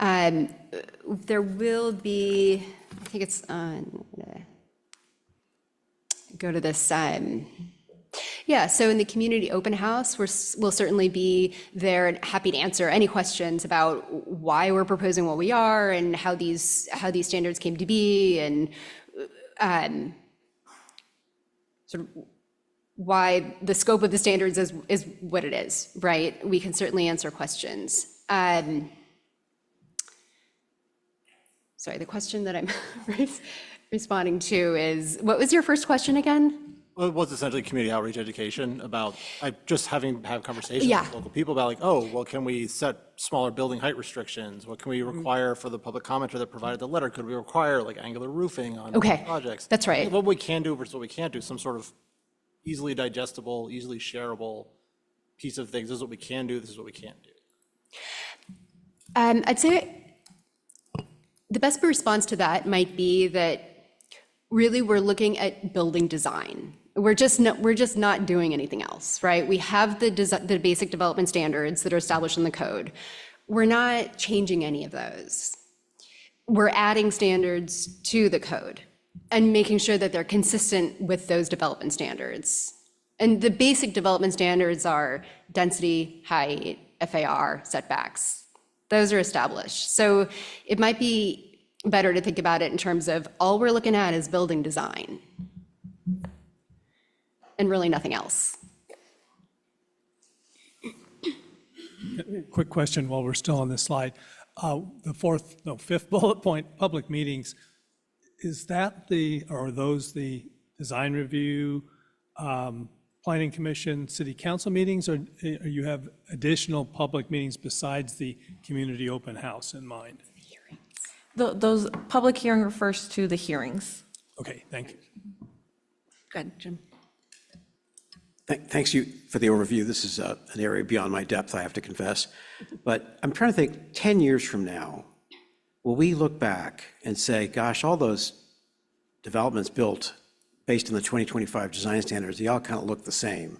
there will be, I think it's on, go to this, yeah, so in the community open house, we'll certainly be there and happy to answer any questions about why we're proposing what we are and how these standards came to be, and sort of why the scope of the standards is what it is, right? We can certainly answer questions. Sorry, the question that I'm responding to is, what was your first question again?
Well, it was essentially community outreach education about just have conversations
Yeah.
with local people about like, oh, well, can we set smaller building height restrictions? What can we require for the public commenter that provided the letter? Could we require like angular roofing on
Okay,
projects?
that's right.
What we can do versus what we can't do, some sort of easily digestible, easily shareable piece of things. This is what we can do, this is what we can't do.
I'd say the best response to that might be that really we're looking at building design. We're just not doing anything else, right? We have the basic development standards that are established in the code. We're not changing any of those. We're adding standards to the code and making sure that they're consistent with those development standards. And the basic development standards are density, height, FAR, setbacks. Those are established. So it might be better to think about it in terms of all we're looking at is building design and really nothing else.
Quick question while we're still on this slide. The fifth bullet point, public meetings, is that are those the design review, planning commission, city council meetings, or you have additional public meetings besides the community open house in mind?
Those public hearing refers to the hearings.
Okay, thank you.
Good, Jim.
Thanks you for the overview. This is an area beyond my depth, I have to confess. But I'm trying to think, 10 years from now, will we look back and say, gosh, all those developments built based on the 2025 design standards, they all kind of look the same.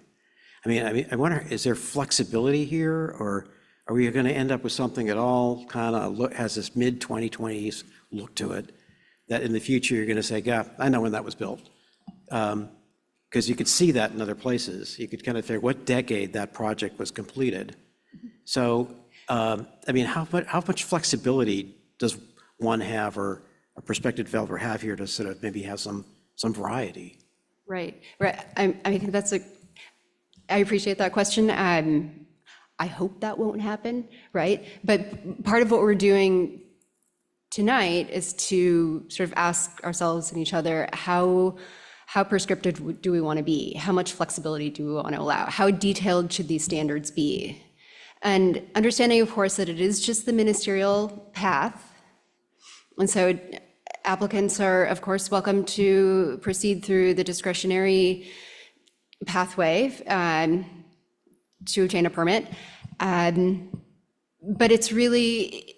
I wonder, is there flexibility here, or are we going to end up with something that all kind of has this mid-2020s look to it, that in the future you're going to say, yeah, I know when that was built? Because you could see that in other places. You could kind of figure what decade that project was completed. So, how much flexibility does one have, or a prospective developer have here to sort of maybe have some variety?
Right. I think I appreciate that question. I hope that won't happen, right? But part of what we're doing tonight is to sort of ask ourselves and each other, how prescriptive do we want to be? How much flexibility do we want to allow? How detailed should these standards be? And understanding, of course, that it is just the ministerial path. And so applicants are, of course, welcome to proceed through the discretionary pathway to obtain a permit. But it's really,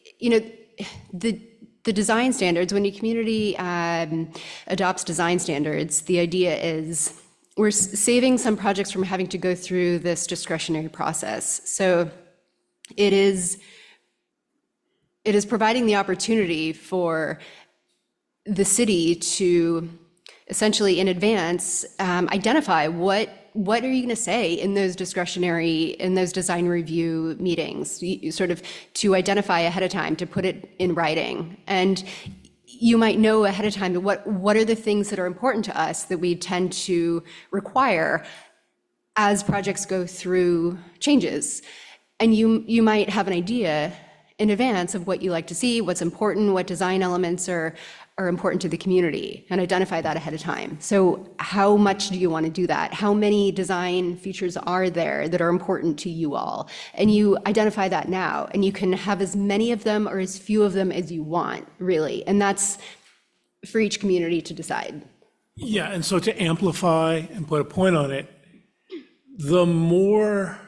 the design standards, when your community adopts design standards, the idea is we're saving some projects from having to go through this discretionary process. So it is providing the opportunity for the city to essentially in advance identify what are you going to say in those design review meetings, sort of to identify ahead of time, to put it in writing. And you might know ahead of time what are the things that are important to us that we tend to require as projects go through changes. And you might have an idea in advance of what you like to see, what's important, what design elements are important to the community, and identify that ahead of time. So how much do you want to do that? How many design features are there that are important to you all? And you identify that now, and you can have as many of them or as few of them as you want, really. And that's for each community to decide.
Yeah, and so to amplify and put a point on it, the more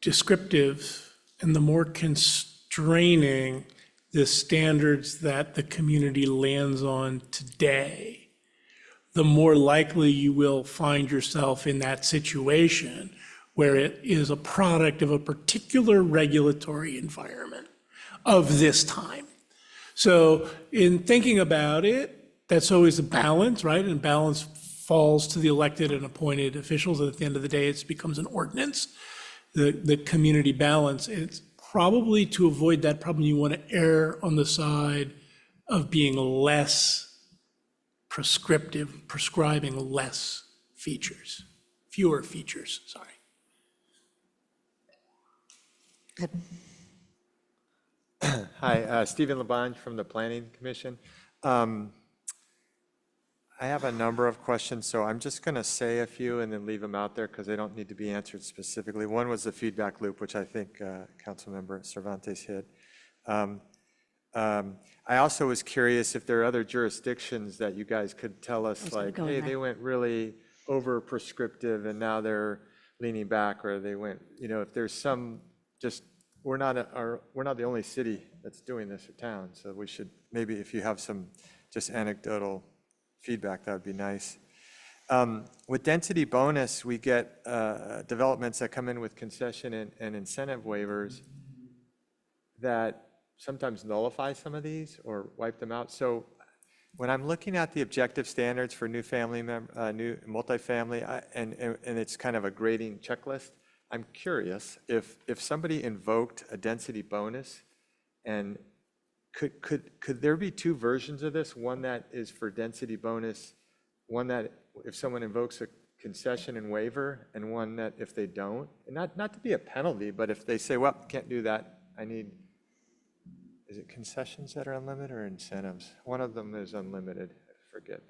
descriptive and the more constraining the standards that the community lands on today, the more likely you will find yourself in that situation where it is a product of a particular regulatory environment of this time. So in thinking about it, that's always a balance, right? And balance falls to the elected and appointed officials. And at the end of the day, it becomes an ordinance, the community balance. It's probably to avoid that problem, you want to err on the side of being less prescriptive, prescribing less features, fewer features, sorry.
Good.
Hi, Stephen Labange from the Planning Commission. I have a number of questions, so I'm just going to say a few and then leave them out there because they don't need to be answered specifically. One was the feedback loop, which I think Councilmember Cervantes hit. I also was curious if there are other jurisdictions that you guys could tell us, like, hey, they went really over prescriptive and now they're leaning back, or they went, if there's some, just we're not the only city that's doing this or town, so we should maybe, if you have some just anecdotal feedback, that would be nice. With density bonus, we get developments that come in with concession and incentive waivers that sometimes nullify some of these or wipe them out. So when I'm looking at the objective standards for new multifamily, and it's kind of a grading checklist, I'm curious if somebody invoked a density bonus, and could there be two versions of this? One that is for density bonus, one that if someone invokes a concession and waiver, and one that if they don't, and not to be a penalty, but if they say, well, can't do that, is it concessions that are unlimited or incentives? One of them is unlimited. I forget,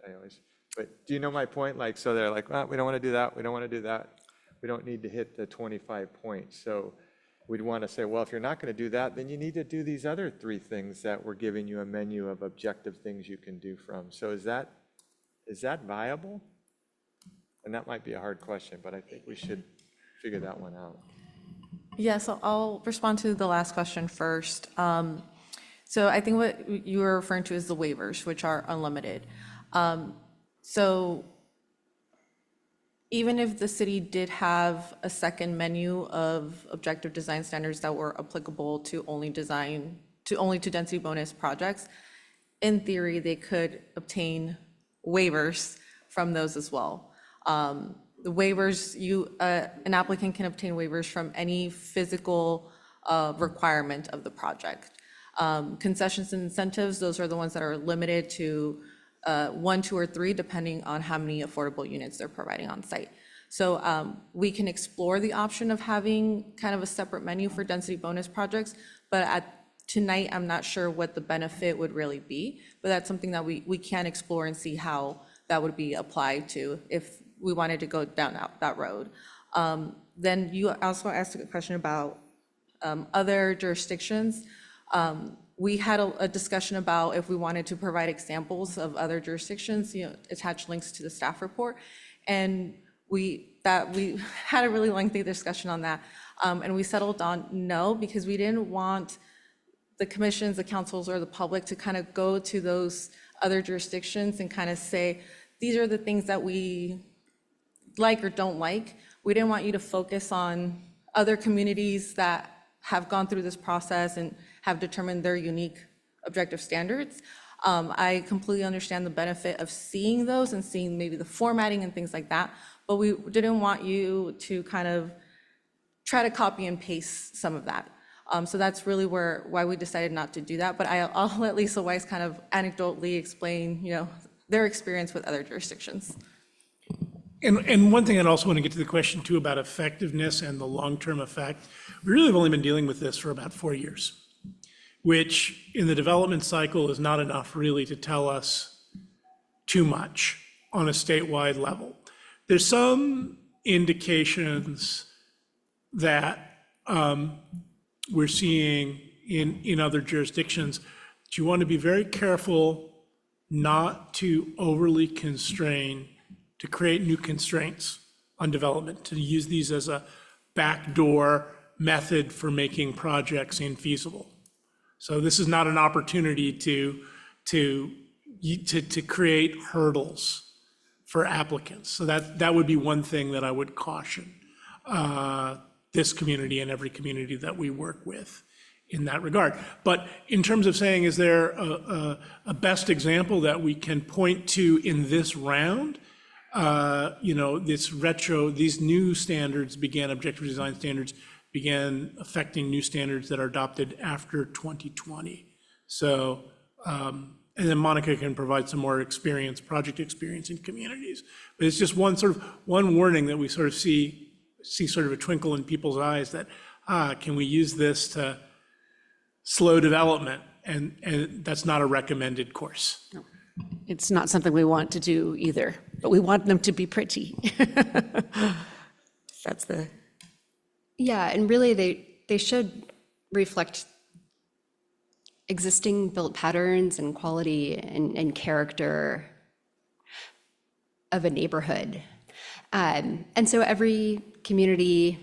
but do you know my point? Like, so they're like, well, we don't want to do that. We don't want to do that. We don't need to hit the 25 points. So we'd want to say, well, if you're not going to do that, then you need to do these other three things that we're giving you a menu of objective things you can do from. So is that viable? And that might be a hard question, but I think we should figure that one out.
Yeah, so I'll respond to the last question first. So I think what you were referring to is the waivers, which are unlimited. So even if the city did have a second menu of objective design standards that were applicable to only to density bonus projects, in theory, they could obtain waivers from those as well. The waivers, an applicant can obtain waivers from any physical requirement of the project. Concessions and incentives, those are the ones that are limited to 1, 2, or 3, depending on how many affordable units they're providing on site. So we can explore the option of having kind of a separate menu for density bonus projects, but tonight, I'm not sure what the benefit would really be, but that's something that we can explore and see how that would be applied to if we wanted to go down that road. Then you also asked a question about other jurisdictions. We had a discussion about if we wanted to provide examples of other jurisdictions, attach links to the staff report. And we had a really lengthy discussion on that. And we settled on no, because we didn't want the commissions, the councils, or the public to kind of go to those other jurisdictions and kind of say, these are the things that we like or don't like. We didn't want you to focus on other communities that have gone through this process and have determined their unique objective standards. I completely understand the benefit of seeing those and seeing maybe the formatting and things like that, but we didn't want you to kind of try to copy and paste some of that. So that's really why we decided not to do that. But I'll let Lisa Weiss kind of anecdotally explain, their experience with other jurisdictions.
And one thing I'd also want to get to the question too about effectiveness and the long-term effect. We really have only been dealing with this for about 4 years, which in the development cycle is not enough really to tell us too much on a statewide level. There's some indications that we're seeing in other jurisdictions. But you want to be very careful not to overly constrain, to create new constraints on development, to use these as a backdoor method for making projects infeasible. So this is not an opportunity to create hurdles for applicants. So that would be one thing that I would caution this community and every community that we work with in that regard. But in terms of saying, is there a best example that we can point to in this round? These new standards objective design standards began affecting new standards that are adopted after 2020. So, and then Monica can provide some more project experience in communities. But it's just one warning that we sort of see sort of a twinkle in people's eyes that, can we use this to slow development? And that's not a recommended course.
No. It's not something we want to do either, but we want them to be pretty. That's the...
Yeah, and really they should reflect existing built patterns and quality and character of a neighborhood. And so every community,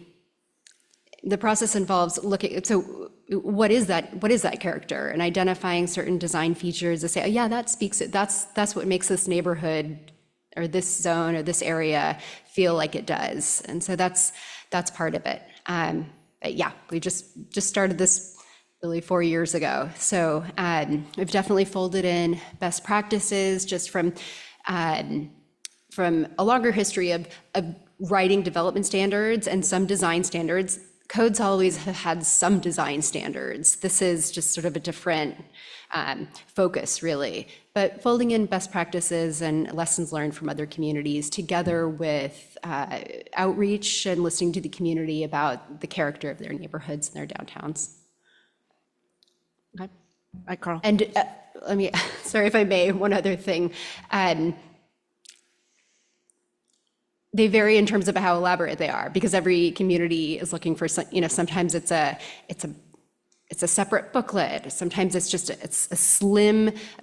the process involves looking, so what is that character, and identifying certain design features to say, oh yeah, that's what makes this neighborhood or this zone or this area feel like it does. And so that's part of it. But yeah, we just started this really 4 years ago. So we've definitely folded in best practices just from a longer history of writing development standards and some design standards. Codes always have had some design standards. This is just sort of a different focus, really. But folding in best practices and lessons learned from other communities together with outreach and listening to the community about the character of their neighborhoods and their downtowns.
Okay. Hi, Carl.
And sorry if I may, one other thing. They vary in terms of how elaborate they are, because every community is looking for, sometimes it's a separate booklet. Sometimes it's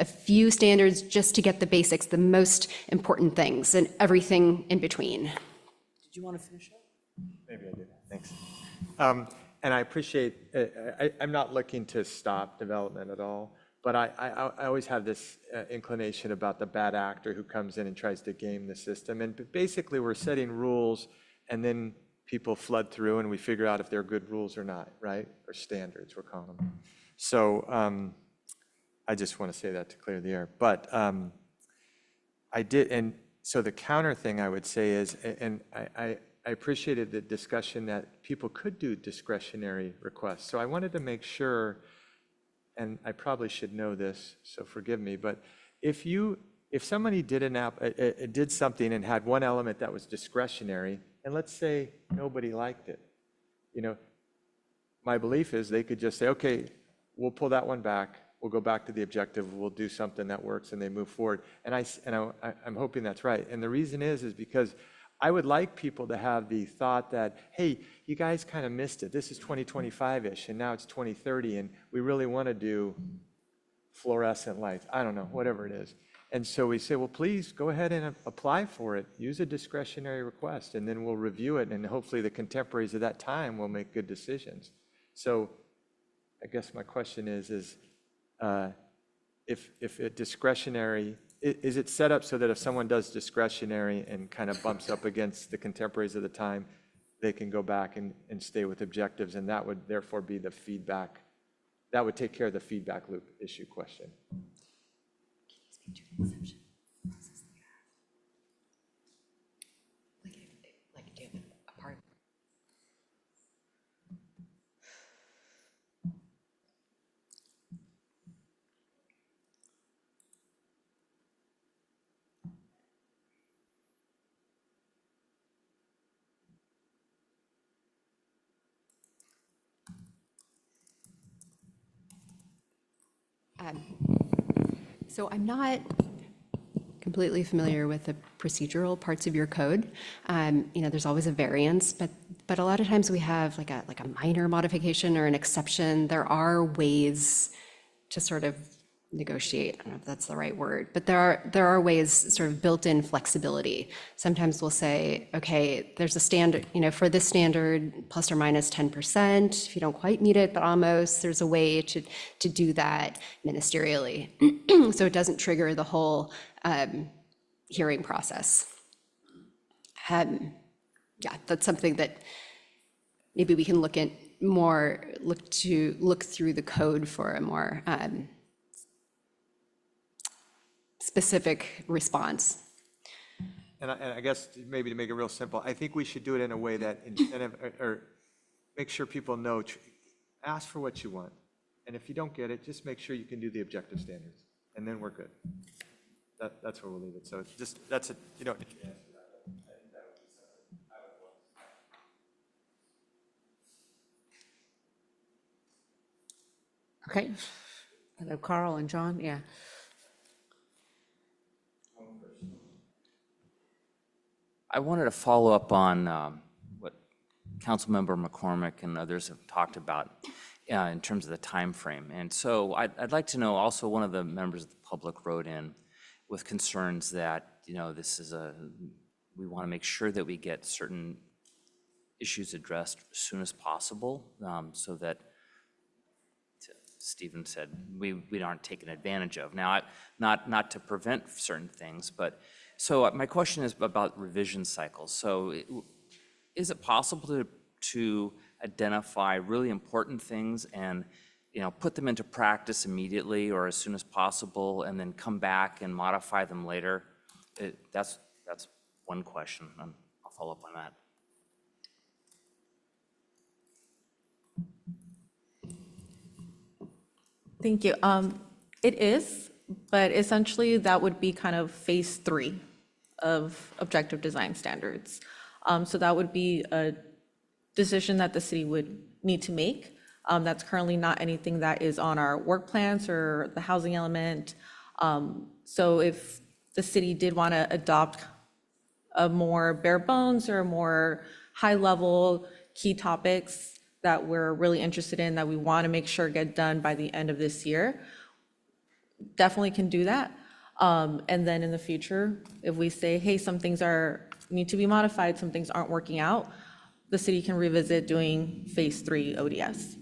a few standards just to get the basics, the most important things, and everything in between.
Did you want to finish up?
Maybe I did. Thanks. And I appreciate, I'm not looking to stop development at all, but I always have this inclination about the bad actor who comes in and tries to game the system. And basically, we're setting rules, and then people flood through, and we figure out if they're good rules or not, right? Or standards, we're calling them. So I just want to say that to clear the air. But I did, and so the counter thing I would say is, and I appreciated the discussion that people could do discretionary requests. So I wanted to make sure, and I probably should know this, so forgive me, but if somebody did something and had one element that was discretionary, and let's say nobody liked it, my belief is they could just say, okay, we'll pull that one back, we'll go back to the objective, we'll do something that works, and they move forward. And I'm hoping that's right. And the reason is because I would like people to have the thought that, hey, you guys kind of missed it. This is 2025-ish, and now it's 2030, and we really want to do fluorescent lights. I don't know, whatever it is. And so we say, well, please go ahead and apply for it. Use a discretionary request, and then we'll review it, and hopefully the contemporaries of that time will make good decisions. So I guess my question is if a discretionary, is it set up so that if someone does discretionary and kind of bumps up against the contemporaries of the time, they can go back and stay with objectives, and that would therefore be the feedback, that would take care of the feedback loop issue question?
So I'm not completely familiar with the procedural parts of your code. There's always a variance, but a lot of times we have like a minor modification or an exception. There are ways to sort of negotiate. I don't know if that's the right word, but there are ways, sort of built-in flexibility. Sometimes we'll say, okay, there's a standard, for this standard, plus or minus 10%. If you don't quite meet it, but almost, there's a way to do that ministerially. So it doesn't trigger the whole hearing process. Yeah, that's something that maybe we can look through the code for a more specific response.
And I guess maybe to make it real simple, I think we should do it in a way that incentive or make sure people know, ask for what you want. And if you don't get it, just make sure you can do the objective standards, and then we're good. That's where we'll leave it. So it's just, that's it, you don't need to answer that.
Okay. Hello, Carl and John, yeah.
I wanted to follow up on what Councilmember McCormick and others have talked about in terms of the time frame. And so I'd like to know also, one of the members of the public wrote in with concerns that, this is we want to make sure that we get certain issues addressed as soon as possible, so that, Stephen said, we aren't taken advantage of. Now, not to prevent certain things, but so my question is about revision cycles. So is it possible to identify really important things and put them into practice immediately or as soon as possible, and then come back and modify them later? That's one question, and I'll follow up on that.
Thank you. It is, but essentially that would be kind of phase 3 of objective design standards. So that would be a decision that the city would need to make. That's currently not anything that is on our work plans or the housing element. So if the city did want to adopt a more bare bones or more high level key topics that we're really interested in, that we want to make sure get done by the end of this year, definitely can do that. And then in the future, if we say, hey, some things need to be modified, some things aren't working out, the city can revisit doing phase 3 ODS.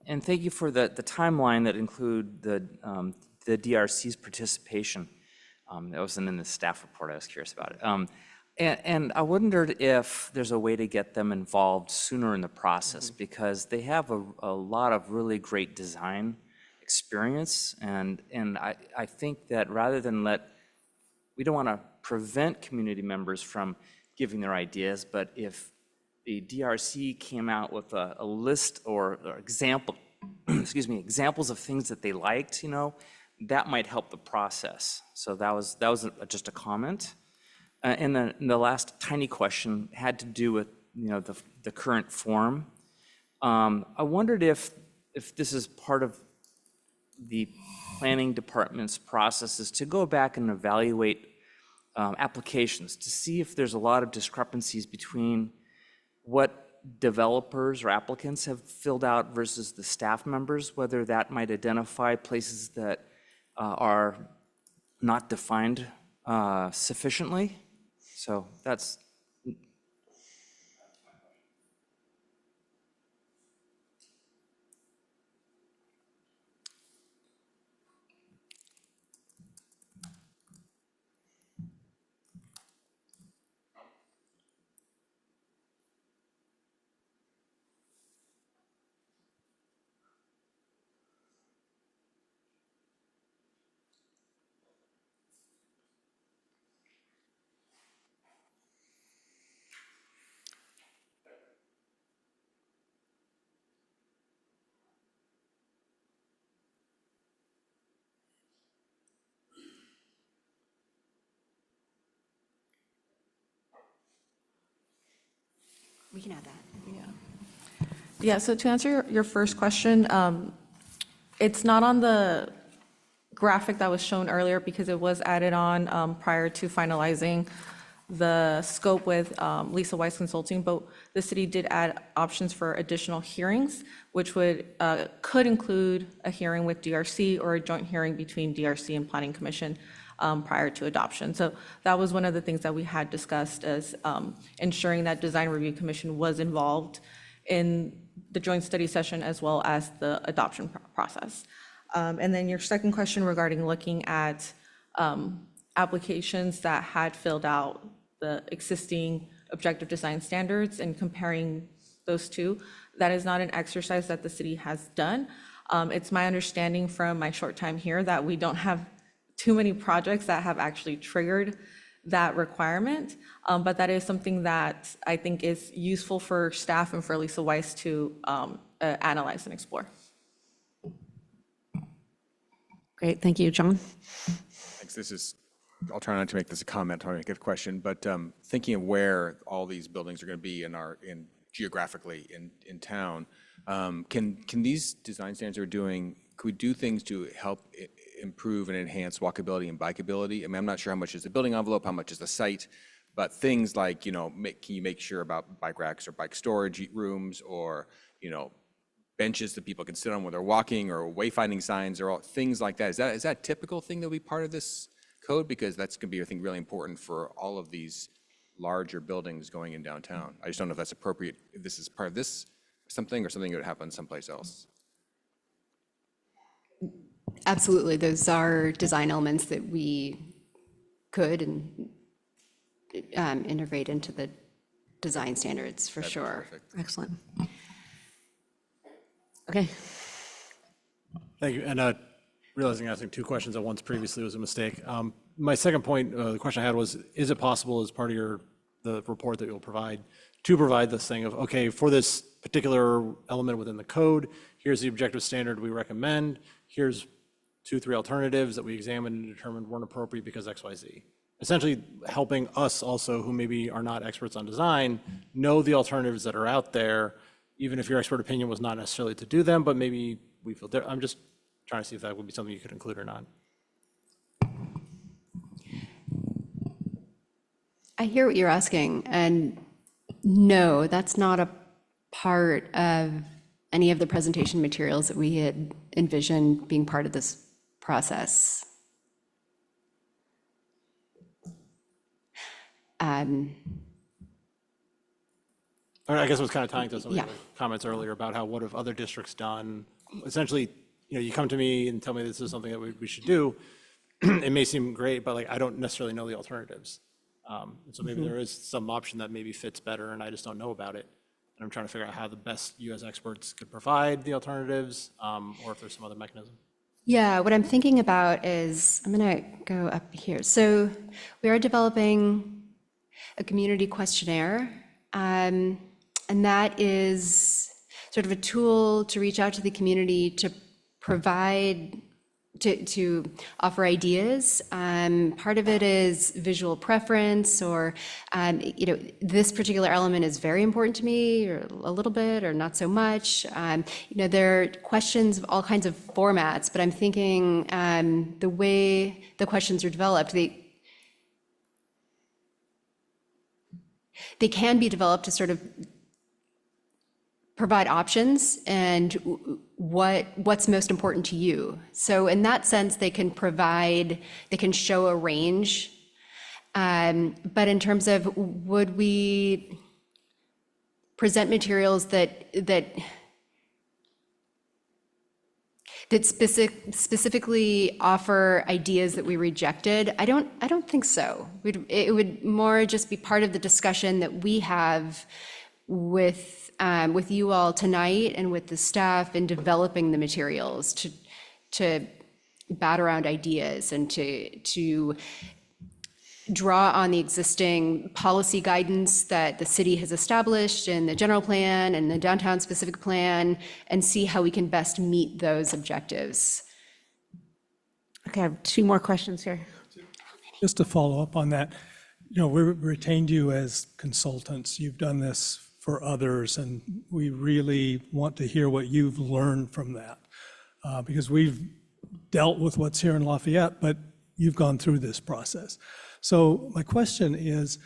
And thank you for the timeline that include the DRC's participation. That wasn't in the staff report. I was curious about it. And I wondered if there's a way to get them involved sooner in the process, because they have a lot of really great design experience. And I think that rather than we don't want to prevent community members from giving their ideas, but if the DRC came out with a list or examples of things that they liked, that might help the process. So that was just a comment. And the last tiny question had to do with the current form. I wondered if this is part of the planning department's processes to go back and evaluate applications to see if there's a lot of discrepancies between what developers or applicants have filled out versus the staff members, whether that might identify places that are not defined sufficiently. So that's.
We can add that.
Yeah, so to answer your first question, it's not on the graphic that was shown earlier because it was added on prior to finalizing the scope with Lisa Weiss Consulting, but the city did add options for additional hearings, which could include a hearing with DRC or a joint hearing between DRC and Planning Commission prior to adoption. So that was one of the things that we had discussed as ensuring that Design Review Commission was involved in the joint study session as well as the adoption process. And then your second question regarding looking at applications that had filled out the existing objective design standards and comparing those two, that is not an exercise that the city has done. It's my understanding from my short time here that we don't have too many projects that have actually triggered that requirement, but that is something that I think is useful for staff and for Lisa Weiss to analyze and explore.
Great, thank you, John.
Thanks. I'll try not to make this a comment, I'll make it a question, but thinking of where all these buildings are going to be geographically in town, can these design standards we're doing, could we do things to help improve and enhance walkability and bikeability? I mean, I'm not sure how much is the building envelope, how much is the site, but things like, can you make sure about bike racks or bike storage rooms or, benches that people can sit on when they're walking or wayfinding signs or things like that? Is that a typical thing that will be part of this code? Because that's going to be, I think, really important for all of these larger buildings going in downtown. I just don't know if that's appropriate, if this is part of this something or something that would happen someplace else.
Absolutely, those are design elements that we could and integrate into the design standards for sure.
Excellent. Okay.
Thank you. And realizing asking two questions at once previously was a mistake. My second point, the question I had was, is it possible as part of the report that you'll provide to provide this thing of, okay, for this particular element within the code, here's the objective standard we recommend, here's 2-3 alternatives that we examined and determined weren't appropriate because X, Y, Z. Essentially helping us also, who maybe are not experts on design, know the alternatives that are out there, even if your expert opinion was not necessarily to do them, but maybe we feel I'm just trying to see if that would be something you could include or not.
I hear what you're asking, and no, that's not a part of any of the presentation materials that we had envisioned being part of this process.
I guess I was kind of tying to some of
Yeah.
the comments earlier about how what have other districts done? Essentially, you come to me and tell me this is something that we should do. It may seem great, but I don't necessarily know the alternatives. And so maybe there is some option that maybe fits better and I just don't know about it. And I'm trying to figure out how the best you as experts could provide the alternatives, or if there's some other mechanism.
Yeah, what I'm thinking about is, I'm gonna go up here. So we are developing a community questionnaire, and that is sort of a tool to reach out to the community to provide, to offer ideas. Part of it is visual preference, or, this particular element is very important to me, or a little bit, or not so much. There are questions of all kinds of formats, but I'm thinking the way the questions are developed, they can be developed to sort of provide options and what's most important to you. So in that sense, they can show a range. But in terms of, would we present materials that specifically offer ideas that we rejected? I don't think so. It would more just be part of the discussion that we have with you all tonight and with the staff in developing the materials to bat around ideas and to draw on the existing policy guidance that the city has established in the general plan and the downtown specific plan, and see how we can best meet those objectives.
Okay, I have 2 more questions here.
Just to follow up on that, we retained you as consultants. You've done this for others, and we really want to hear what you've learned from that. Because we've dealt with what's here in Lafayette, but you've gone through this process. So my question is,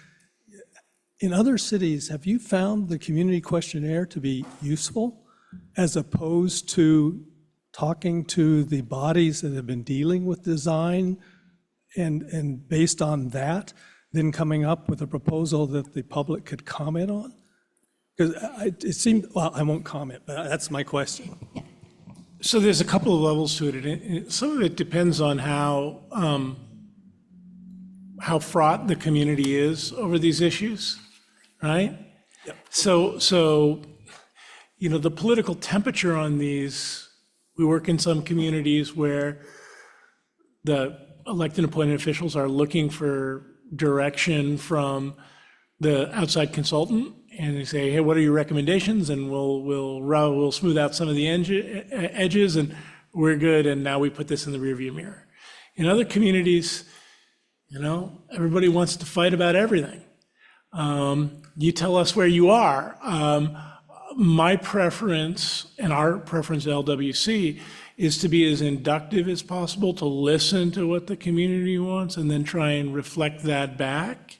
in other cities, have you found the community questionnaire to be useful as opposed to talking to the bodies that have been dealing with design and based on that, then coming up with a proposal that the public could comment on? Because it seemed, well, I won't comment, but that's my question.
So there's a couple of levels to it. Some of it depends on how fraught the community is over these issues, right? Yep. So the political temperature on these, we work in some communities where the elected and appointed officials are looking for direction from the outside consultant, and they say, hey, what are your recommendations? And we'll smooth out some of the edges, and we're good, and now we put this in the rearview mirror. In other communities, everybody wants to fight about everything. You tell us where you are. My preference, and our preference at LWC, is to be as inductive as possible, to listen to what the community wants, and then try and reflect that back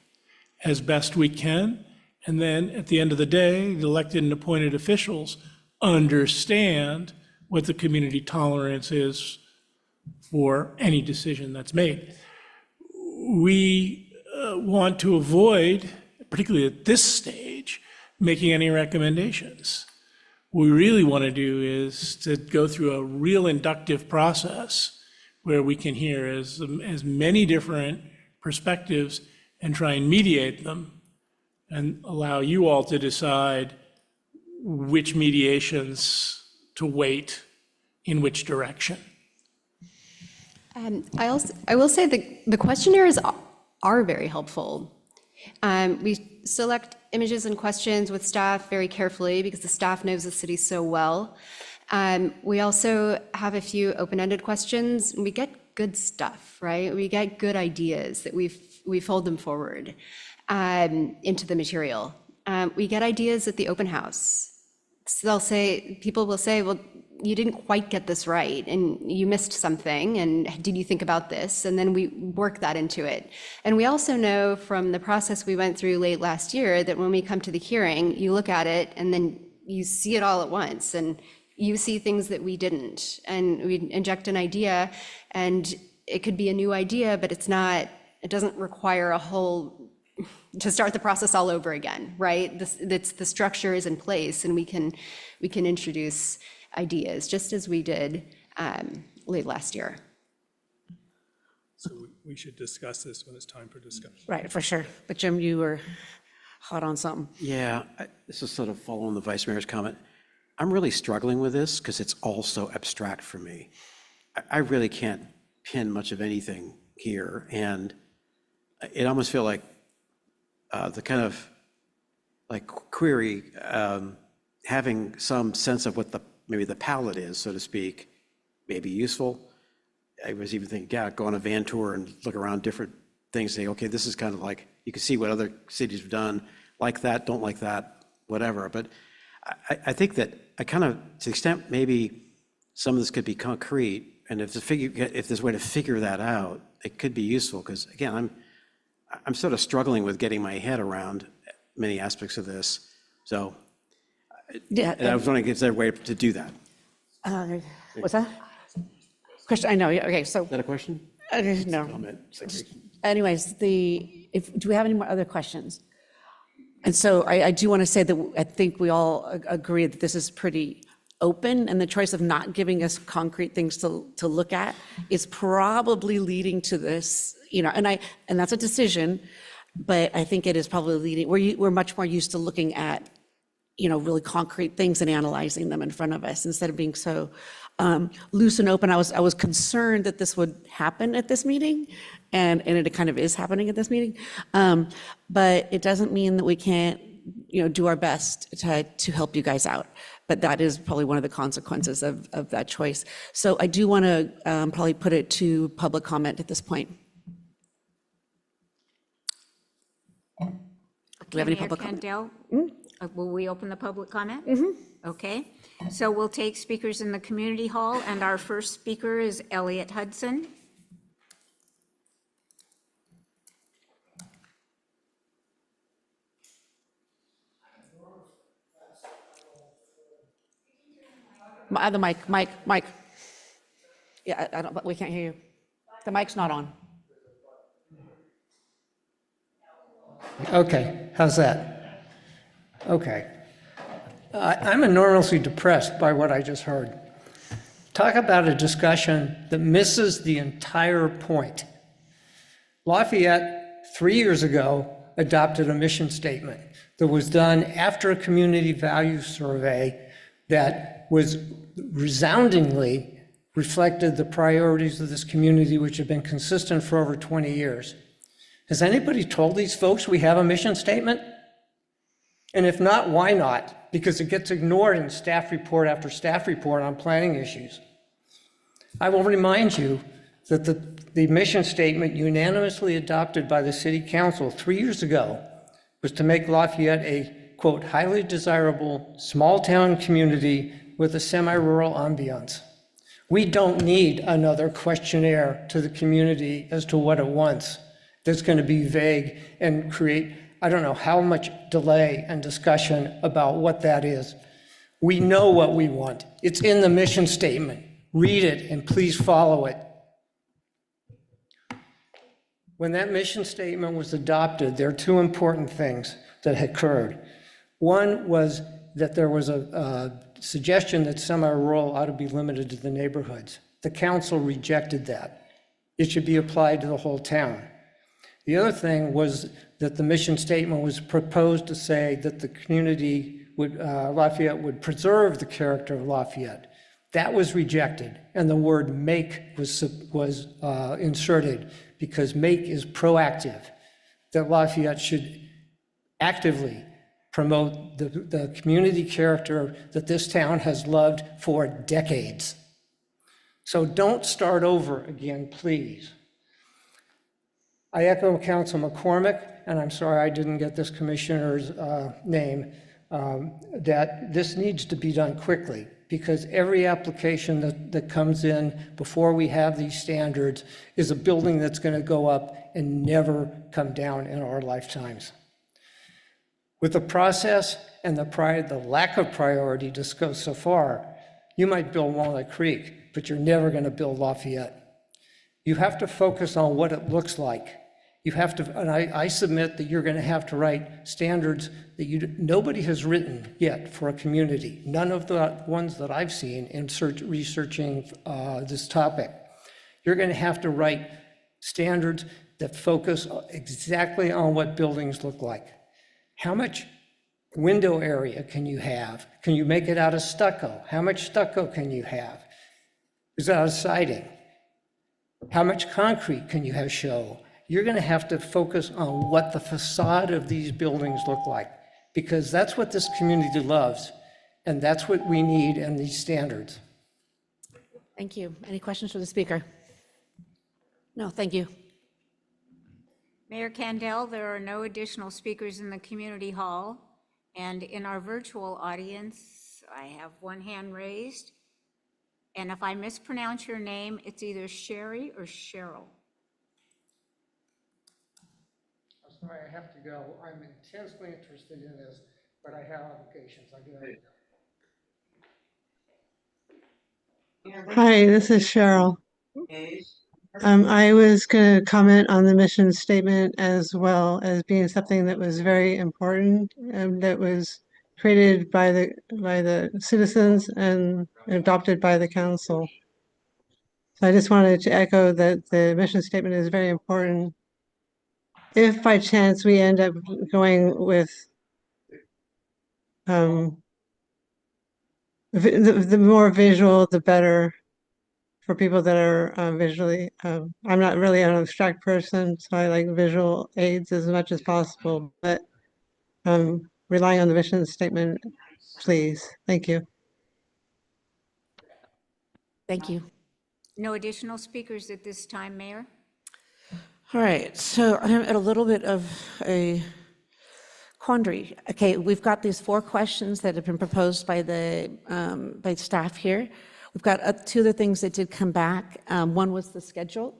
as best we can. And then at the end of the day, the elected and appointed officials understand what the community tolerance is for any decision that's made. We want to avoid, particularly at this stage, making any recommendations. What we really want to do is to go through a real inductive process where we can hear as many different perspectives and try and mediate them and allow you all to decide which mediations to weight in which direction.
I will say the questionnaires are very helpful. We select images and questions with staff very carefully because the staff knows the city so well. We also have a few open-ended questions, and we get good stuff, right? We get good ideas that we fold them forward into the material. We get ideas at the open house. So people will say, well, you didn't quite get this right, and you missed something, and did you think about this? And then we work that into it. And we also know from the process we went through late last year that when we come to the hearing, you look at it and then you see it all at once, and you see things that we didn't. And we inject an idea, and it could be a new idea, but it doesn't require to start the process all over again, right? The structure is in place, and we can introduce ideas, just as we did late last year.
So we should discuss this when it's time for discussion.
Right, for sure. But Jim, you were hot on something.
Yeah, this is sort of following the Vice Mayor's comment. I'm really struggling with this because it's all so abstract for me. I really can't pin much of anything here, and it almost feel like the kind of like query, having some sense of what maybe the palette is, so to speak, may be useful. I was even thinking, yeah, go on a van tour and look around different things, say, okay, this is kind of like, you can see what other cities have done, like that, don't like that, whatever. But I think that I kind of, to the extent maybe some of this could be concrete, and if there's a way to figure that out, it could be useful, because again, I'm sort of struggling with getting my head around many aspects of this. So,
Yeah.
and I was wondering, is there a way to do that?
What's that? Question, I know, yeah, okay, so.
Is that a question?
No.
Comment.
Anyways, do we have any more other questions? And so I do want to say that I think we all agree that this is pretty open, and the choice of not giving us concrete things to look at is probably leading to this, and that's a decision, but I think it is probably leading, we're much more used to looking at, really concrete things and analyzing them in front of us instead of being so loose and open. I was concerned that this would happen at this meeting, and it kind of is happening at this meeting. But it doesn't mean that we can't, do our best to help you guys out. But that is probably one of the consequences of that choice. So I do want to probably put it to public comment at this point. Do we have any
Mayor
public comment?
Candell, will we open the public comment? Okay, so we'll take speakers in the community hall, and our first speaker is Elliot Hudson.
The mic. Yeah, I don't, we can't hear you. The mic's not on.
Okay, how's that? Okay. I'm enormously depressed by what I just heard. Talk about a discussion that misses the entire point. Lafayette, 3 years ago, adopted a mission statement that was done after a community values survey that was resoundingly reflected the priorities of this community, which have been consistent for over 20 years. Has anybody told these folks we have a mission statement? And if not, why not? Because it gets ignored in staff report after staff report on planning issues. I will remind you that the mission statement unanimously adopted by the City Council 3 years ago was to make Lafayette a, quote, highly desirable small-town community with a semi-rural ambiance. We don't need another questionnaire to the community as to what it wants that's going to be vague and create, I don't know how much delay and discussion about what that is. We know what we want. It's in the mission statement. Read it and please follow it. When that mission statement was adopted, there are two important things that occurred. One was that there was a suggestion that semi-rural ought to be limited to the neighborhoods. The council rejected that. It should be applied to the whole town. The other thing was that the mission statement was proposed to say that the community would, Lafayette would preserve the character of Lafayette. That was rejected, and the word make was inserted because make is proactive, that Lafayette should actively promote the community character that this town has loved for decades. So don't start over again, please. I echo Council McCormick, and I'm sorry I didn't get this commissioner's name, that this needs to be done quickly, because every application that comes in before we have these standards is a building that's going to go up and never come down in our lifetimes. With the process and the lack of priority discussed so far, you might build Walnut Creek, but you're never going to build Lafayette. You have to focus on what it looks like. You have to, and I submit that you're going to have to write standards that nobody has written yet for a community. None of the ones that I've seen in researching this topic. You're going to have to write standards that focus exactly on what buildings look like. How much window area can you have? Can you make it out of stucco? How much stucco can you have? Is it out of siding? How much concrete can you have show? You're going to have to focus on what the facade of these buildings look like, because that's what this community loves, and that's what we need in these standards.
Thank you. Any questions for the speaker? No, thank you.
Mayor Candell, there are no additional speakers in the community hall. And in our virtual audience, I have one hand raised. And if I mispronounce your name, it's either Sherry or Cheryl.
sorry, I have to go. I'm intensely interested in this, but I have obligations. I do have to go.
Hi, this is Cheryl. I was going to comment on the mission statement as well as being something that was very important and that was created by the citizens and adopted by the council. So I just wanted to echo that the mission statement is very important. If by chance we end up going with the more visual, the better for people that are visually, I'm not really an abstract person, so I like visual aids as much as possible, but relying on the mission statement, please. Thank you.
Thank you.
No additional speakers at this time, Mayor?
All right, so I'm at a little bit of a quandary. Okay, we've got these 4 questions that have been proposed by by staff here. We've got 2 other things that did come back. One was the schedule,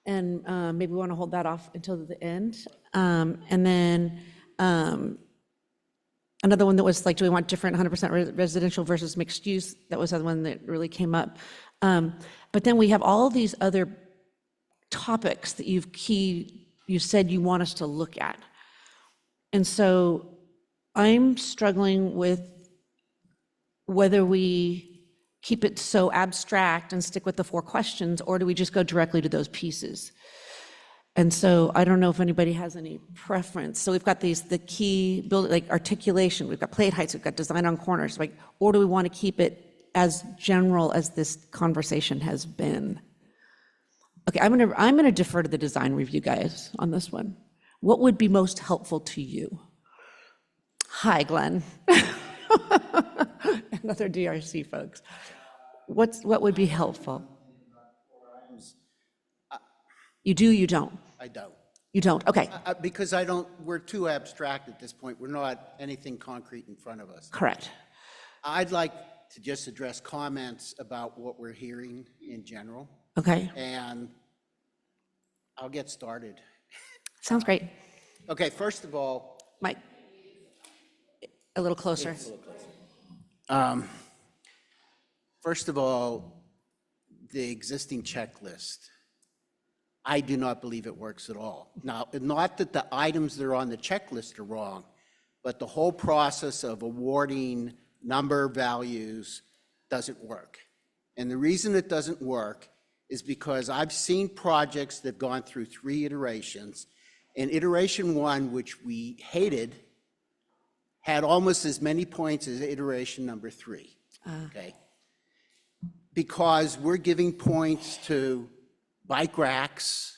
and maybe we want to hold that off until the end. And then another one that was like, do we want different 100% residential versus mixed use? That was the other one that really came up. But then we have all these other topics that you said you want us to look at. And so I'm struggling with whether we keep it so abstract and stick with the 4 questions, or do we just go directly to those pieces? And so I don't know if anybody has any preference. So we've got the key building, like articulation, we've got plate heights, we've got design on corners, like, or do we want to keep it as general as this conversation has been? Okay, I'm gonna defer to the design review guys on this one. What would be most helpful to you? Hi, Glenn. And other DRC folks. What would be helpful? You do, you don't?
I don't.
You don't, okay.
Because we're too abstract at this point. We're not anything concrete in front of us.
Correct.
I'd like to just address comments about what we're hearing in general.
Okay.
And I'll get started.
Sounds great.
Okay, first of all.
Mike, a little closer.
First of all, the existing checklist, I do not believe it works at all. Now, not that the items that are on the checklist are wrong, but the whole process of awarding number values doesn't work. And the reason it doesn't work is because I've seen projects that have gone through 3 iterations, and iteration 1, which we hated, had almost as many points as iteration number 3, okay? Because we're giving points to bike racks,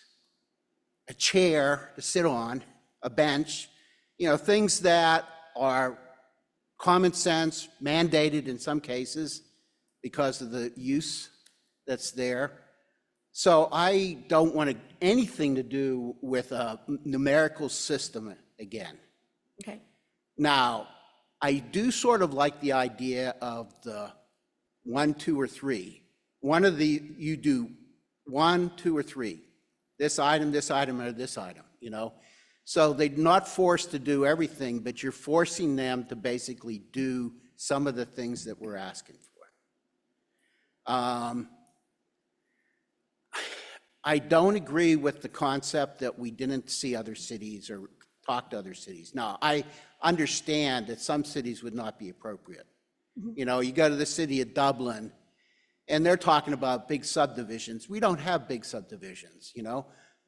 a chair to sit on, a bench, things that are common sense, mandated in some cases because of the use that's there. So I don't want anything to do with a numerical system again.
Okay.
Now, I do sort of like the idea of the 1, 2, or 3. You do 1, 2, or 3. This item, or this item, So they're not forced to do everything, but you're forcing them to basically do some of the things that we're asking for. I don't agree with the concept that we didn't see other cities or talk to other cities. Now, I understand that some cities would not be appropriate. You go to the city of Dublin, and they're talking about big subdivisions. We don't have big subdivisions,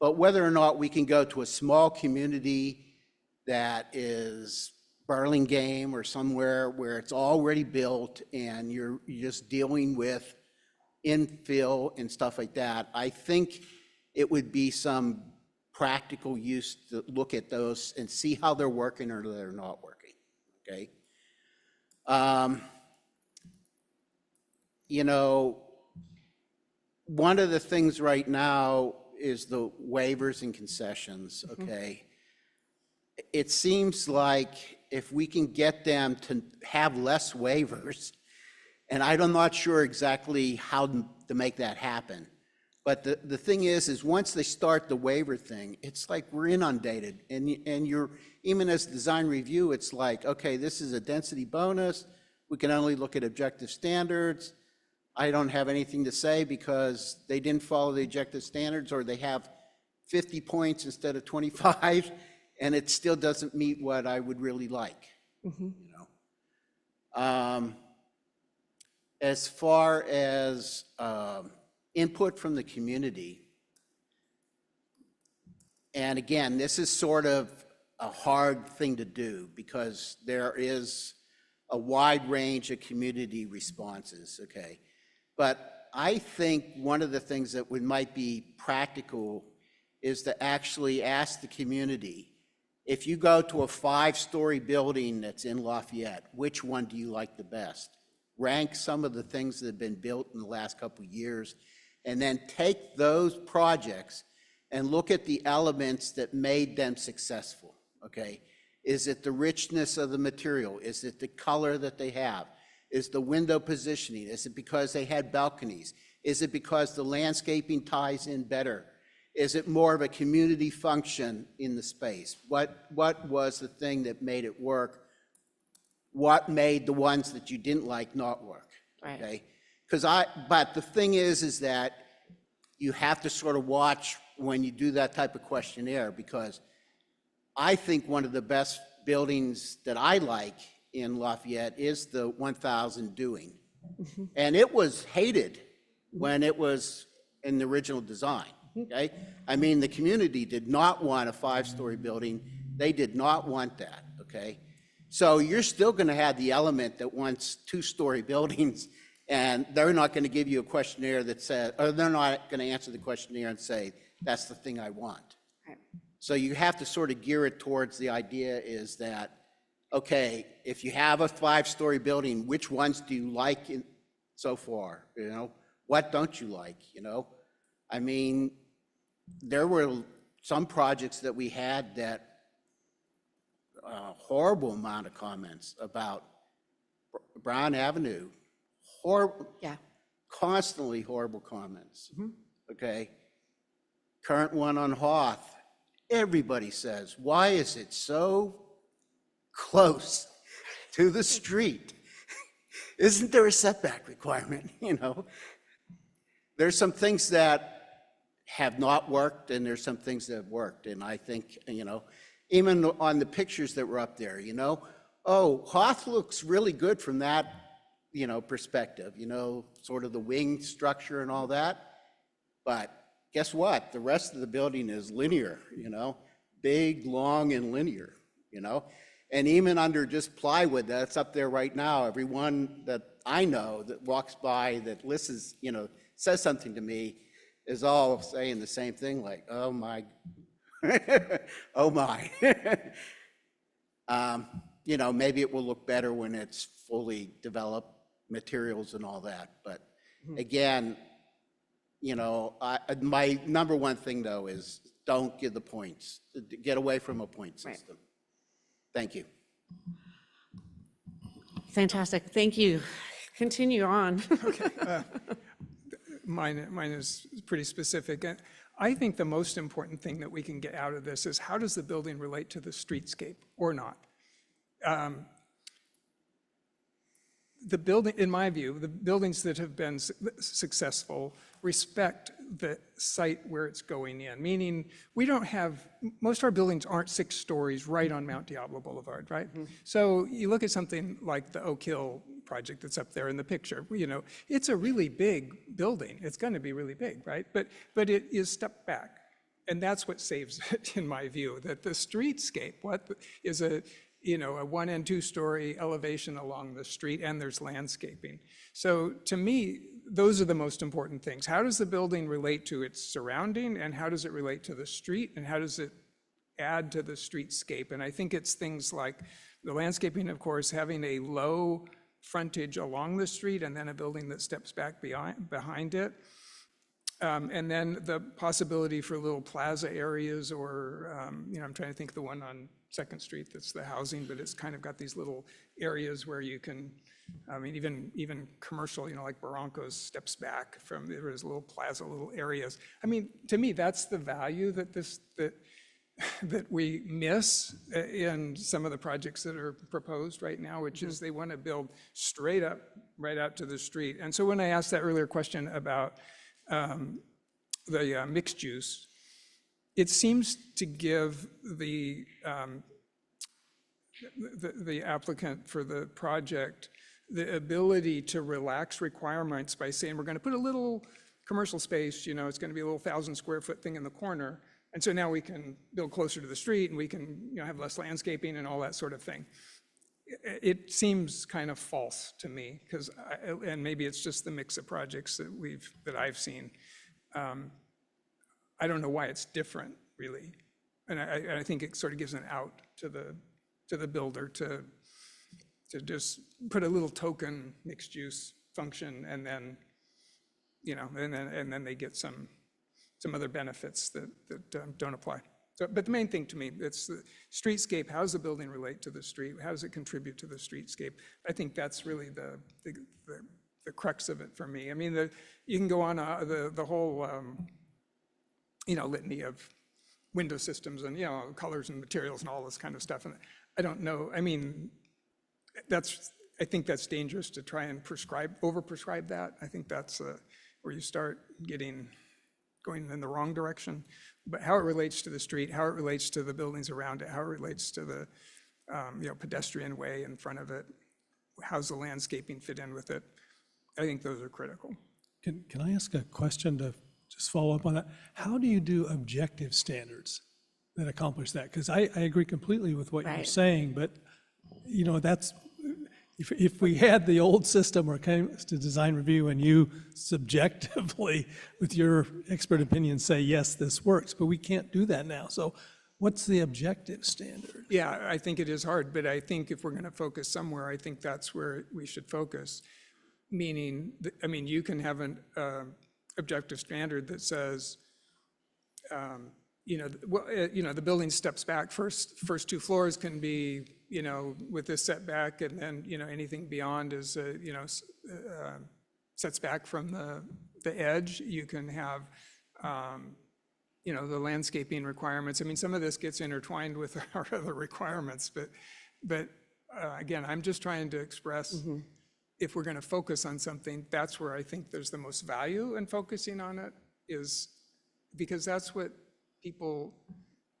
But whether or not we can go to a small community that is Burlingame or somewhere where it's already built and you're just dealing with infill and stuff like that, I think it would be some practical use to look at those and see how they're working or they're not working, okay? One of the things right now is the waivers and concessions, okay? It seems like if we can get them to have less waivers, and I'm not sure exactly how to make that happen, But the thing is once they start the waiver thing, it's like we're inundated. And you're, even as design review, it's like, okay, this is a density bonus. We can only look at objective standards. I don't have anything to say because they didn't follow the objective standards, or they have 50 points instead of 25, and it still doesn't meet what I would really like. You know? As far as input from the community, and again, this is sort of a hard thing to do because there is a wide range of community responses, okay? But I think one of the things that might be practical is to actually ask the community, if you go to a 5-story building that's in Lafayette, which one do you like the best? Rank some of the things that have been built in the last couple of years, and then take those projects and look at the elements that made them successful, okay? Is it the richness of the material? Is it the color that they have? Is the window positioning? Is it because they had balconies? Is it because the landscaping ties in better? Is it more of a community function in the space? What was the thing that made it work? What made the ones that you didn't like not work?
Right.
Okay? But the thing is that you have to sort of watch when you do that type of questionnaire, because I think one of the best buildings that I like in Lafayette is the 1000 Dewing. And it was hated when it was in the original design, okay? I mean, the community did not want a 5-story building. They did not want that, okay? So you're still gonna have the element that wants 2-story buildings, and they're not gonna give you a questionnaire that says, or they're not gonna answer the questionnaire and say, that's the thing I want.
Right.
So you have to sort of gear it towards the idea is that, okay, if you have a 5-story building, which ones do you like so far, you know? What don't you like, you know? I mean, there were some projects that we had that horrible amount of comments about Brown Avenue, horrible,
Yeah.
constantly horrible comments, okay? Current one on Hoth, everybody says, why is it so close to the street? Isn't there a setback requirement, you know? There's some things that have not worked, and there's some things that have worked, and I think, you know, even on the pictures that were up there, you know, oh, Hoth looks really good from that, you know, perspective, you know, sort of the wing structure and all that, but guess what? The rest of the building is linear, you know, big, long, and linear, you know? And even under just plywood that's up there right now, everyone that I know that walks by, that listens, you know, says something to me, is all saying the same thing, like, oh my, oh my. You know, maybe it will look better when it's fully developed materials and all that, but again, you know, my number one thing though is don't give the points. Get away from a point system. Thank you.
Fantastic. Thank you. Continue on.
Mine is pretty specific. And I think the most important thing that we can get out of this is how does the building relate to the streetscape or not? The building, in my view, the buildings that have been successful respect the site where it's going in, meaning we don't have, most of our buildings aren't 6 stories right on Mount Diablo Boulevard, right? So you look at something like the Oak Hill project that's up there in the picture, you know, it's a really big building. It's going to be really big, right? But it is stepped back. And that's what saves it, in my view, that the streetscape, what is a, you know, a 1 and 2 story elevation along the street, and there's landscaping. So to me, those are the most important things. How does the building relate to its surrounding, and how does it relate to the street, and how does it add to the streetscape? And I think it's things like the landscaping, of course, having a low frontage along the street and then a building that steps back behind it. And then the possibility for little plaza areas or, I'm trying to think of the one on Second Street that's the housing, but it's kind of got these little areas where you can, even commercial, like Barranco's steps back from, there is little plaza, little areas. To me, that's the value that we miss in some of the projects that are proposed right now, which is they want to build straight up, right out to the street. And so when I asked that earlier question about the mixed use, it seems to give the applicant for the project the ability to relax requirements by saying, we're going to put a little commercial space, it's going to be a little 1,000-square-foot thing in the corner. And so now we can build closer to the street and we can have less landscaping and all that sort of thing. It seems kind of false to me because, and maybe it's just the mix of projects that I've seen. I don't know why it's different really. And I think it sort of gives an out to the builder to just put a little token mixed use function and then, and then they get some other benefits that don't apply. So, but the main thing to me, it's the streetscape. How does the building relate to the street? How does it contribute to the streetscape? I think that's really the crux of it for me. You can go on the whole, litany of window systems and, colors and materials and all this kind of stuff. And I don't know. I think that's dangerous to try and over-prescribe that. I think that's where you start going in the wrong direction. But how it relates to the street, how it relates to the buildings around it, how it relates to the pedestrian way in front of it, how's the landscaping fit in with it? I think those are critical.
Can I ask a question to just follow up on that? How do you do objective standards that accomplish that? Because I agree completely with what you're saying, but that's, if we had the old system where it came to design review and you subjectively, with your expert opinion, say, yes, this works, but we can't do that now. So what's the objective standard?
Yeah, I think it is hard, but I think if we're going to focus somewhere, I think that's where we should focus. Meaning, you can have an objective standard that says, the building steps back, first 2 floors can be, with this setback, and then, anything beyond is, sets back from the edge. You can have, the landscaping requirements. Some of this gets intertwined with our other requirements, but again, I'm just trying to express, if we're going to focus on something, that's where I think there's the most value in focusing on it, is because that's what people,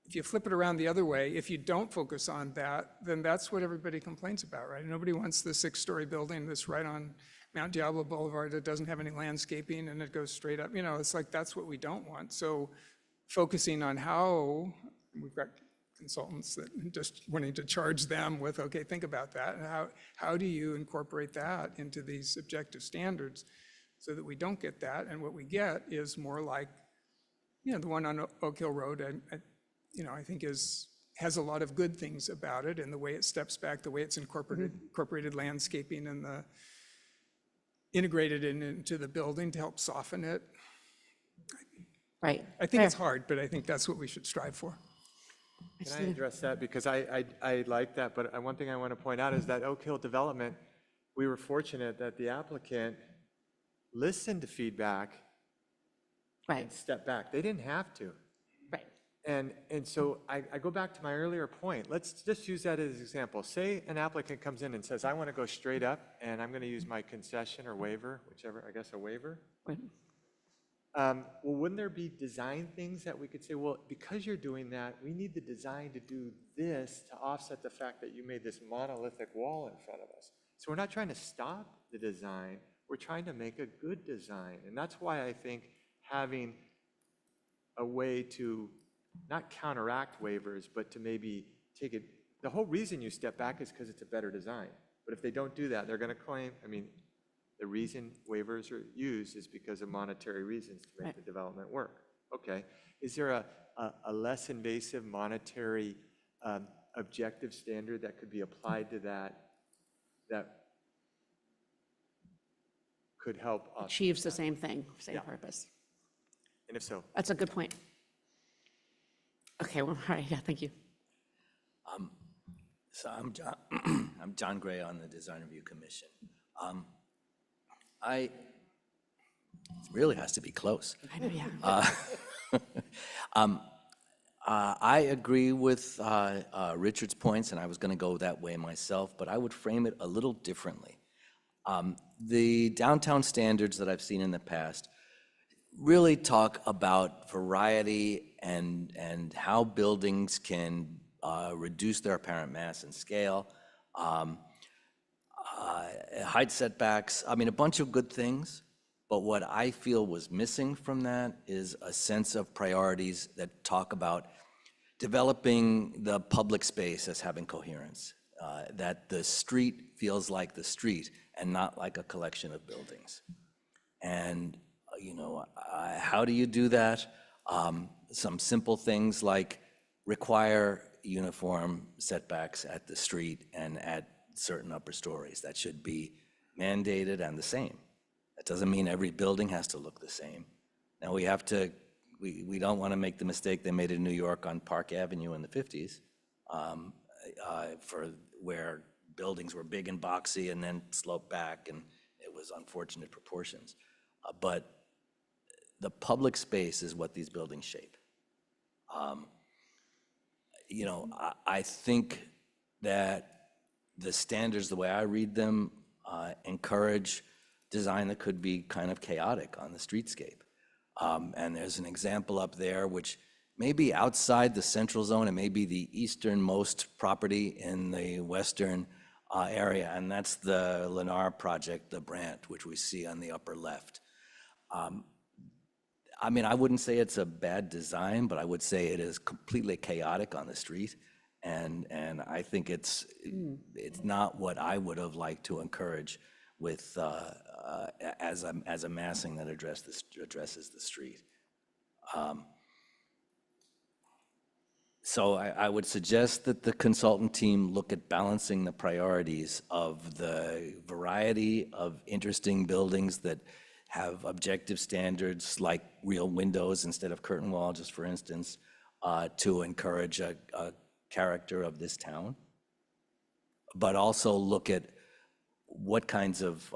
if you flip it around the other way, if you don't focus on that, then that's what everybody complains about, right? Nobody wants the 6-story building that's right on Mount Diablo Boulevard that doesn't have any landscaping and it goes straight up. It's like, that's what we don't want. So focusing on how, we've got consultants that just wanting to charge them with, okay, think about that. And how do you incorporate that into these objective standards so that we don't get that? And what we get is more like, the one on Oak Hill Road, I think has a lot of good things about it, and the way it steps back, the way it's incorporated landscaping and integrated into the building to help soften it.
Right.
I think it's hard, but I think that's what we should strive for.
Can I address that? Because I like that, but one thing I want to point out is that Oak Hill development, we were fortunate that the applicant listened to feedback and stepped back. They didn't have to.
Right.
And so I go back to my earlier point. Let's just use that as an example. Say an applicant comes in and says, I want to go straight up, and I'm going to use my concession or waiver, whichever, I guess a waiver.
Right.
Well, wouldn't there be design things that we could say, well, because you're doing that, we need the design to do this to offset the fact that you made this monolithic wall in front of us. So we're not trying to stop the design, we're trying to make a good design. And that's why I think having a way to not counteract waivers, but to maybe take it, the whole reason you step back is because it's a better design. But if they don't do that, they're going to claim, the reason waivers are used is because of monetary reasons to make the development work. Okay, is there a less invasive monetary objective standard that could be applied to that could help us?
Achieves the same thing, same purpose.
And if so,
That's a good point. Okay, well, all right, yeah, thank you.
So I'm John, I'm John Gray on the Design Review Commission. It really has to be close.
I know, yeah.
I agree with Richard's points, and I was going to go that way myself, but I would frame it a little differently. The downtown standards that I've seen in the past really talk about variety and how buildings can reduce their apparent mass and scale, height setbacks, I mean, a bunch of good things. But what I feel was missing from that is a sense of priorities that talk about developing the public space as having coherence, that the street feels like the street and not like a collection of buildings. And, how do you do that? Some simple things like require uniform setbacks at the street and at certain upper stories. That should be mandated and the same. That doesn't mean every building has to look the same. Now we don't want to make the mistake they made in New York on Park Avenue in the 50s, where buildings were big and boxy and then sloped back, and it was unfortunate proportions. But the public space is what these buildings shape. I think that the standards, the way I read them, encourage design that could be kind of chaotic on the streetscape. And there's an example up there which may be outside the central zone. It may be the easternmost property in the western area, and that's the Lennar project, the Brandt, which we see on the upper left. I mean, I wouldn't say it's a bad design, but I would say it is completely chaotic on the street. And I think it's not what I would have liked to encourage with as a massing that addresses the street. So I would suggest that the consultant team look at balancing the priorities of the variety of interesting buildings that have objective standards like real windows instead of curtain wall, just for instance, to encourage a character of this town, but also look at what kinds of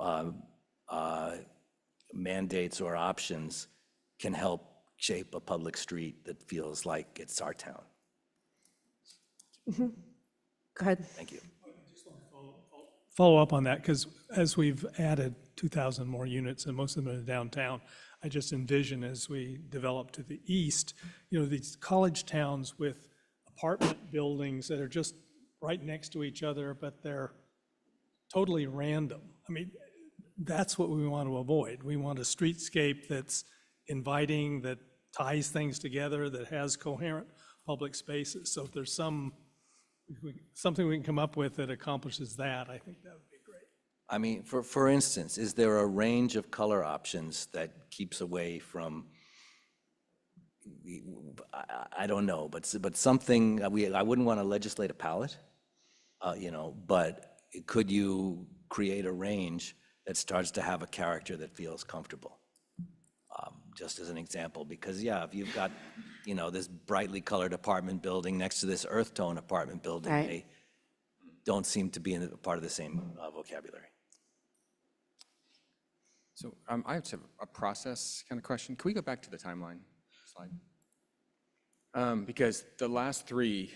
mandates or options can help shape a public street that feels like it's our town.
Go ahead.
Thank you.
Follow up on that, because as we've added 2,000 more units, and most of them are downtown, I just envision as we develop to the east, these college towns with apartment buildings that are just right next to each other, but they're totally random. I mean, that's what we want to avoid. We want a streetscape that's inviting, that ties things together, that has coherent public spaces. So if there's something we can come up with that accomplishes that, I think that would be great.
I mean, for instance, is there a range of color options that keeps away from, I don't know, but something, I wouldn't want to legislate a palette, but could you create a range that starts to have a character that feels comfortable? Just as an example, because if you've got, this brightly colored apartment building next to this earth tone apartment building,
Right.
they don't seem to be in a part of the same vocabulary.
So I have a process kind of question. Can we go back to the timeline slide? Because the last three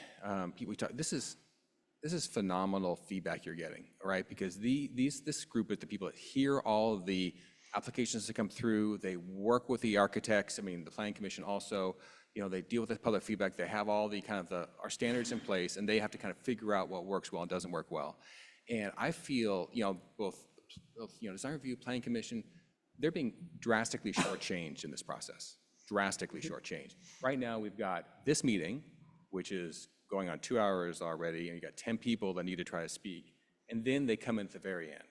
people we talked, this is phenomenal feedback you're getting, all right? Because this group of the people that hear all of the applications that come through, they work with the architects. I mean, the Planning Commission also, they deal with the public feedback. They have all the our standards in place, and they have to kind of figure out what works well and doesn't work well. And I feel, both Design Review, Planning Commission, they're being drastically shortchanged in this process. Drastically shortchanged. Right now, we've got this meeting, which is going on 2 hours already, and you got 10 people that need to try to speak, and then they come in at the very end.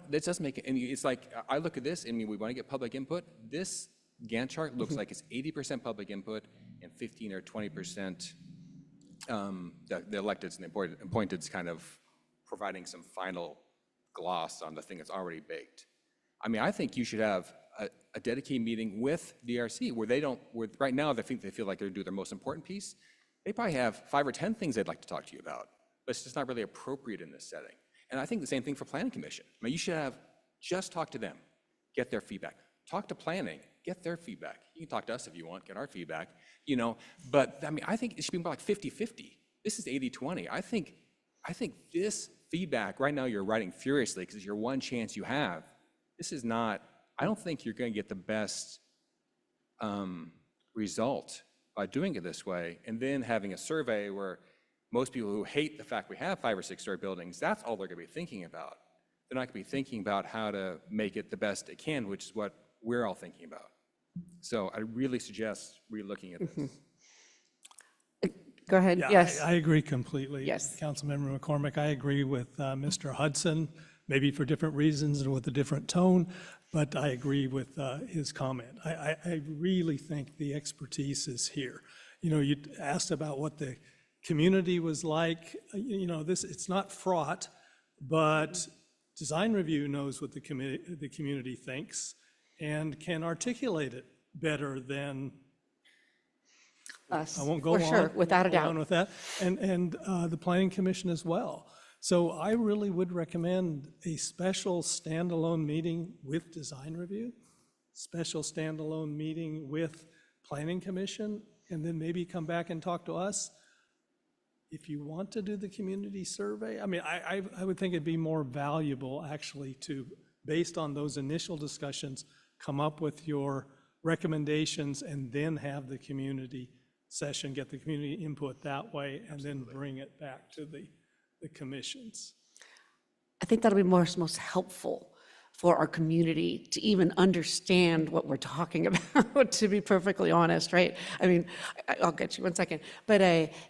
That doesn't make it, I mean, it's like, I look at this, we want to get public input. This Gantt chart looks like it's 80% public input and 15 or 20% the electeds and the appointeds kind of providing some final gloss on the thing that's already baked. I mean, I think you should have a dedicated meeting with DRC where they don't, where right now they feel like they're doing their most important piece. They probably have 5 or 10 things they'd like to talk to you about, but it's just not really appropriate in this setting. And I think the same thing for Planning Commission. I mean, you should have, just talk to them, get their feedback. Talk to planning, get their feedback. You can talk to us if you want, get our feedback, you know, but I mean, I think it should be more like 50-50. This is 80-20. I think this feedback, right now you're writing furiously because it's your one chance you have. This is not, I don't think you're going to get the best result by doing it this way, and then having a survey where most people who hate the fact we have 5 or 6-story buildings, that's all they're going to be thinking about. They're not going to be thinking about how to make it the best it can, which is what we're all thinking about. So I really suggest re-looking at this.
Go ahead,
Yeah,
yes.
I agree completely.
Yes.
Councilmember McCormick, I agree with Mr. Hudson, maybe for different reasons and with a different tone, but I agree with his comment. I really think the expertise is here. You know, you asked about what the community was like. You know, it's not fraught, but design review knows what the community thinks and can articulate it better than
Us,
I won't go
for
on.
sure, without a
Go
doubt.
on with that, and the Planning Commission as well. So I really would recommend a special standalone meeting with design review, special standalone meeting with Planning Commission, and then maybe come back and talk to us. If you want to do the community survey, I mean, I would think it'd be more valuable actually to, based on those initial discussions, come up with your recommendations and then have the community session, get the community input that way, and then bring it back to the commissions.
I think that'll be most helpful for our community to even understand what we're talking about, to be perfectly honest, right? I mean, I'll get you one second. But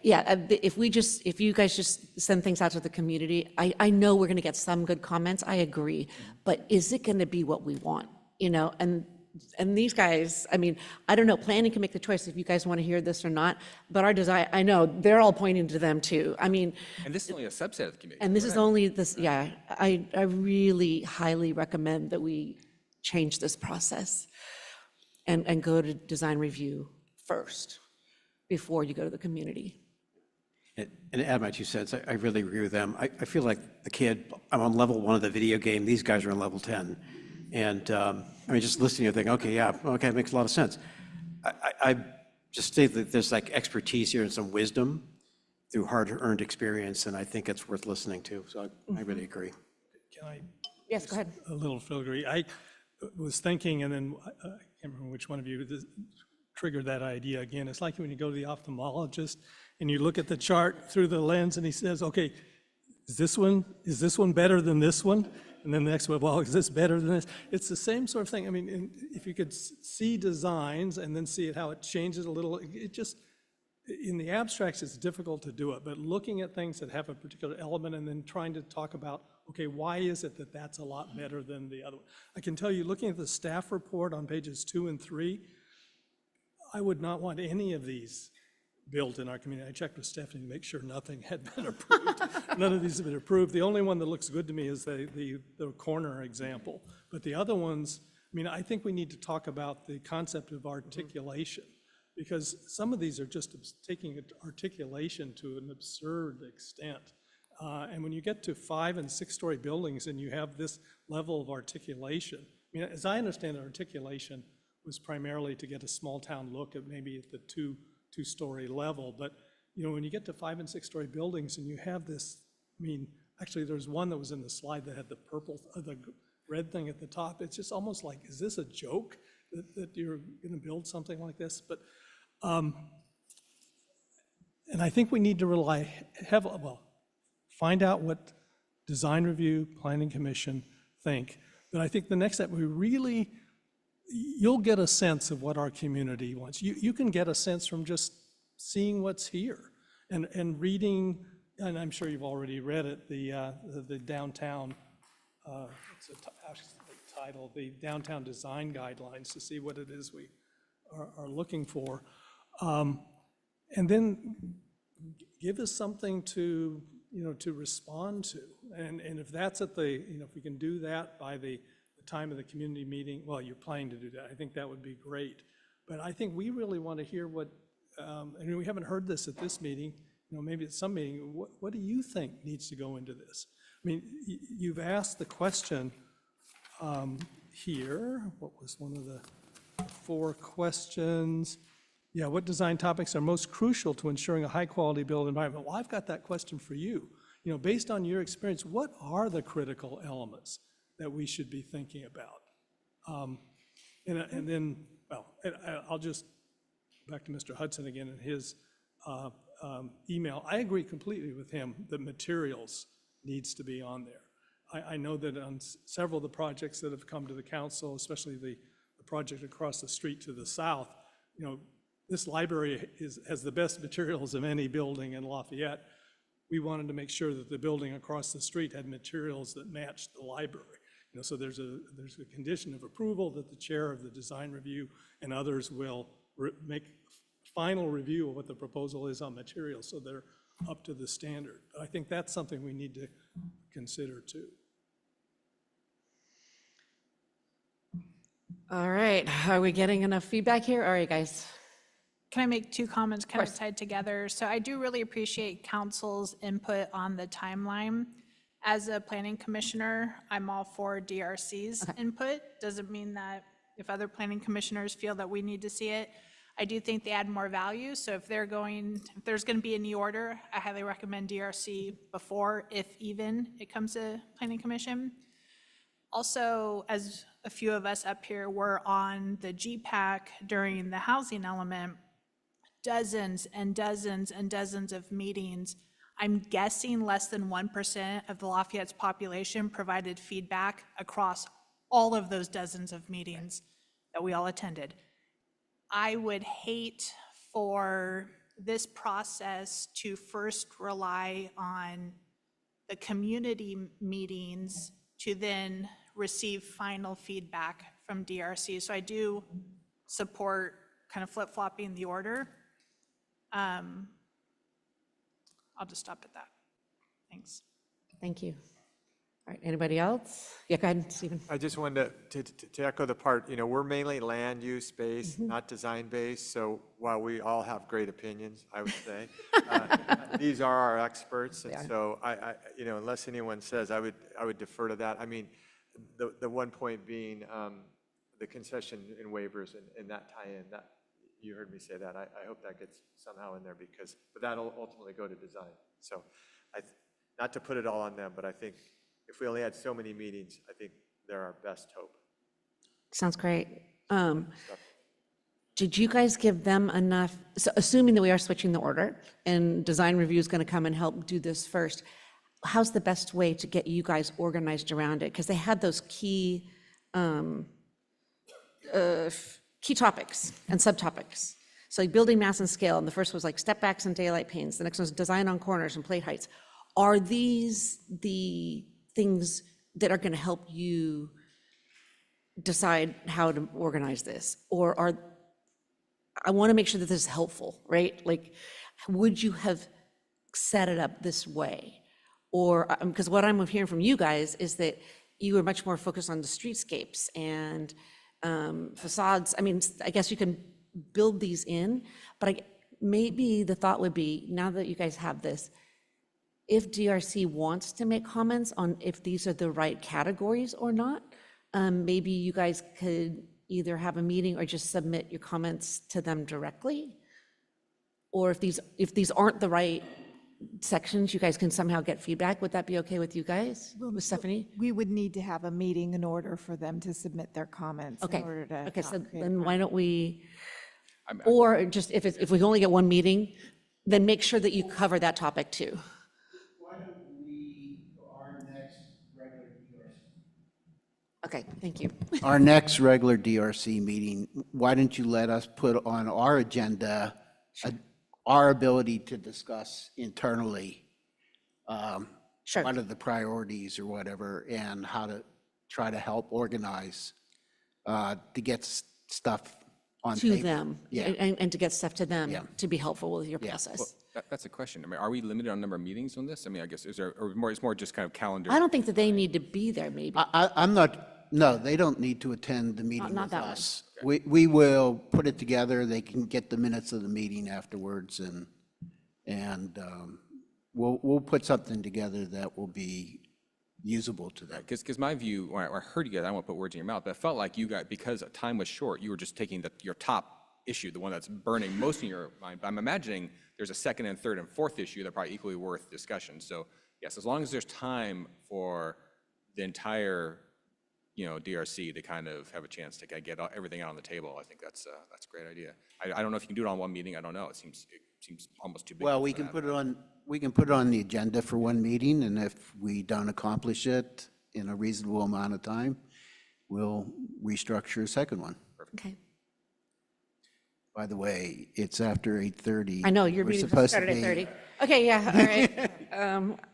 yeah, if you guys just send things out to the community, I know we're gonna get some good comments, I agree. But is it gonna be what we want, you know? And these guys, I mean, I don't know, planning can make the choice if you guys want to hear this or not, but our design, I know, they're all pointing to them too. I mean.
And this is only a subset of the community.
And this is only this, yeah, I really highly recommend that we change this process and go to design review first before you go to the community.
And add my 2 cents, I really agree with them. I feel like the kid, I'm on level 1 of the video game, these guys are on level 10. And I mean, just listening, you think, okay, yeah, okay, it makes a lot of sense. I just think that there's like expertise here and some wisdom through hard-earned experience, and I think it's worth listening to. So I really agree.
Can I?
Yes, go ahead.
A little filigree. I was thinking, and then I can't remember which one of you triggered that idea again. It's like when you go to the ophthalmologist and you look at the chart through the lens and he says, okay, is this one better than this one? And then the next one, well, is this better than this? It's the same sort of thing. I mean, if you could see designs and then see how it changes a little, it just, in the abstracts, it's difficult to do it. But looking at things that have a particular element and then trying to talk about, okay, why is it that that's a lot better than the other one? I can tell you, looking at the staff report on pages 2 and 3, I would not want any of these built in our community. I checked with Stephanie to make sure nothing had been approved. None of these have been approved. The only one that looks good to me is the corner example. But the other ones, I mean, I think we need to talk about the concept of articulation, because some of these are just taking articulation to an absurd extent. And when you get to 5- and 6-story buildings and you have this level of articulation, I mean, as I understand it, articulation was primarily to get a small town look at maybe at the two-story level. But, you know, when you get to 5- and 6-story buildings and you have this, I mean, actually there's one that was in the slide that had the the red thing at the top. It's just almost like, is this a joke that you're going to build something like this? But, and I think we need to rely heavily, well, find out what design review, planning commission think. But I think the next step, you'll get a sense of what our community wants. You can get a sense from just seeing what's here and reading, and I'm sure you've already read it, the downtown, what's the title, the downtown design guidelines, to see what it is we are looking for. And then give us something to, to respond to. And if that's if we can do that by the time of the community meeting, well, you're planning to do that, I think that would be great. But I think we really want to hear what, and we haven't heard this at this meeting, maybe at some meeting, what do you think needs to go into this? I mean, you've asked the question here, what was one of the 4 questions? Yeah, what design topics are most crucial to ensuring a high-quality built environment? Well, I've got that question for you. Based on your experience, what are the critical elements that we should be thinking about? And then, well, I'll just, back to Mr. Hudson again and his email. I agree completely with him that materials needs to be on there. I know that on several of the projects that have come to the council, especially the project across the street to the south, this library has the best materials of any building in Lafayette. We wanted to make sure that the building across the street had materials that matched the library. So there's a condition of approval that the chair of the design review and others will make final review of what the proposal is on materials, so they're up to the standard. But I think that's something we need to consider too.
All right, are we getting enough feedback here? All right, guys.
Can I make 2 comments kind of tied together? So I do really appreciate council's input on the timeline. As a planning commissioner, I'm all for DRC's input. Doesn't mean that if other planning commissioners feel that we need to see it, I do think they add more value. So if there's going to be a new order, I highly recommend DRC before, if even, it comes to planning commission. Also, as a few of us up here were on the GPAC during the housing element, dozens and dozens and dozens of meetings. I'm guessing less than 1% of the Lafayette's population provided feedback across all of those dozens of meetings that we all attended. I would hate for this process to first rely on the community meetings to then receive final feedback from DRC. So I do support kind of flip-flopping the order. I'll just stop at that. Thanks.
Thank you. All right, anybody else? Yeah, go ahead, Stephen.
I just wanted to echo the part, we're mainly land use based, not design based. So while we all have great opinions, I would say, these are our experts. And so I unless anyone says, I would defer to that. I mean, the one point being the concession and waivers and that tie-in, that you heard me say that. I hope that gets somehow in there but that'll ultimately go to design. So not to put it all on them, but I think if we only had so many meetings, I think they're our best hope.
Sounds great. Did you guys give them enough, so assuming that we are switching the order and design review is going to come and help do this first, how's the best way to get you guys organized around it? Because they had those key topics and subtopics. So like building mass and scale, and the first was like step backs and daylight panes. The next one was design on corners and plate heights. Are these the things that are going to help you decide how to organize this? Or I want to make sure that this is helpful, right? Like, would you have set it up this way? Or, because what I'm hearing from you guys is that you were much more focused on the streetscapes and facades. I mean, I guess you can build these in, but maybe the thought would be, now that you guys have this, if DRC wants to make comments on if these are the right categories or not, maybe you guys could either have a meeting or just submit your comments to them directly. Or if these aren't the right sections, you guys can somehow get feedback. Would that be okay with you guys, with Stephanie?
We would need to have a meeting in order for them to submit their comments.
Okay.
In order to
Okay, so
create
then why don't we, or just if we only get one meeting, then make sure that you cover that topic too.
Why don't we, our next regular DRC?
Okay, thank you.
Our next regular DRC meeting, why don't you let us put on our agenda our ability to discuss internally what are the priorities or whatever, and how to try to help organize to get stuff on
To
paper.
them,
Yeah.
and to get stuff to them to be helpful with your process.
That's a question. I mean, are we limited on number of meetings on this? I mean, I guess, is there, or more, it's more just kind of calendar?
I don't think that they need to be there, maybe.
I'm not No, they don't need to attend the meeting
not
with
that one.
us. We will put it together. They can get the minutes of the meeting afterwards, and we'll put something together that will be usable to them.
Because my view, when I heard you guys, I don't want to put words in your mouth, but it felt like you got, because time was short, you were just taking your top issue, the one that's burning most in your mind. But I'm imagining there's a second and third and fourth issue that are probably equally worth discussion. So yes, as long as there's time for the entire, DRC to kind of have a chance to get everything out on the table, I think that's a great idea. I don't know if you can do it on one meeting. I don't know. It seems almost too big.
Well, we can put it on the agenda for one meeting, and if we don't accomplish it in a reasonable amount of time, we'll restructure a second one.
Okay.
By the way, it's after 8:30.
I know, your
We're
meeting's
supposed to
started at
be-
8:30. Okay, yeah,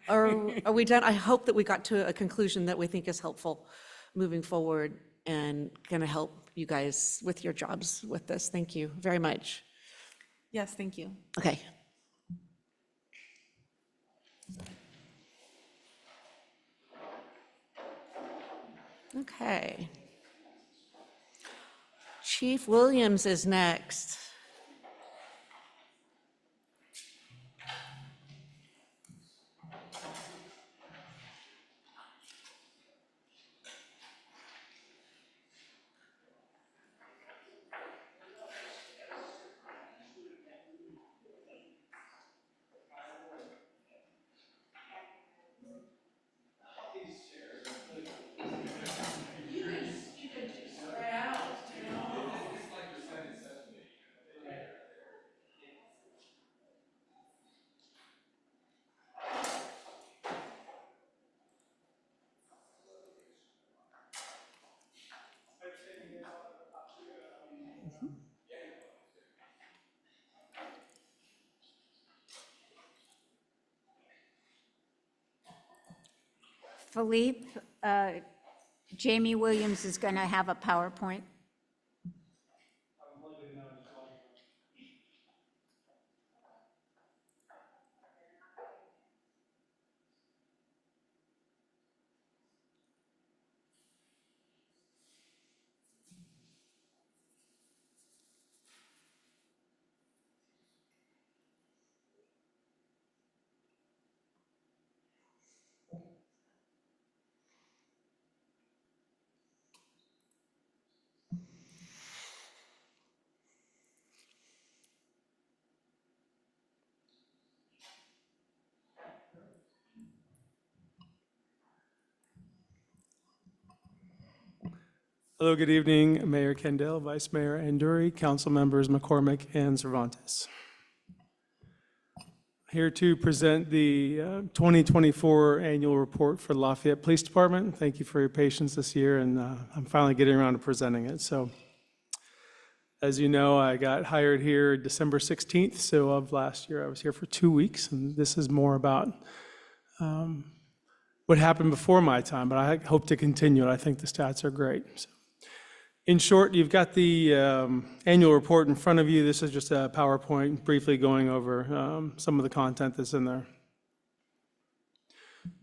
all right. Are we done? I hope that we got to a conclusion that we think is helpful moving forward and going to help you guys with your jobs with this. Thank you very much.
Yes, thank you.
Okay. Okay. Chief Williams is next.
Philippe, Jamie Williams is going to have a PowerPoint.
Hello, good evening, Mayor Kendall, Vice Mayor Anduri, council members McCormick and Cervantes. Here to present the 2024 annual report for the Lafayette Police Department. Thank you for your patience this year, and I'm finally getting around to presenting it. So, as you know, I got hired here December 16th, so of last year I was here for 2 weeks, and this is more about what happened before my time, but I hope to continue it. I think the stats are great. So, in short, you've got the annual report in front of you. This is just a PowerPoint briefly going over some of the content that's in there.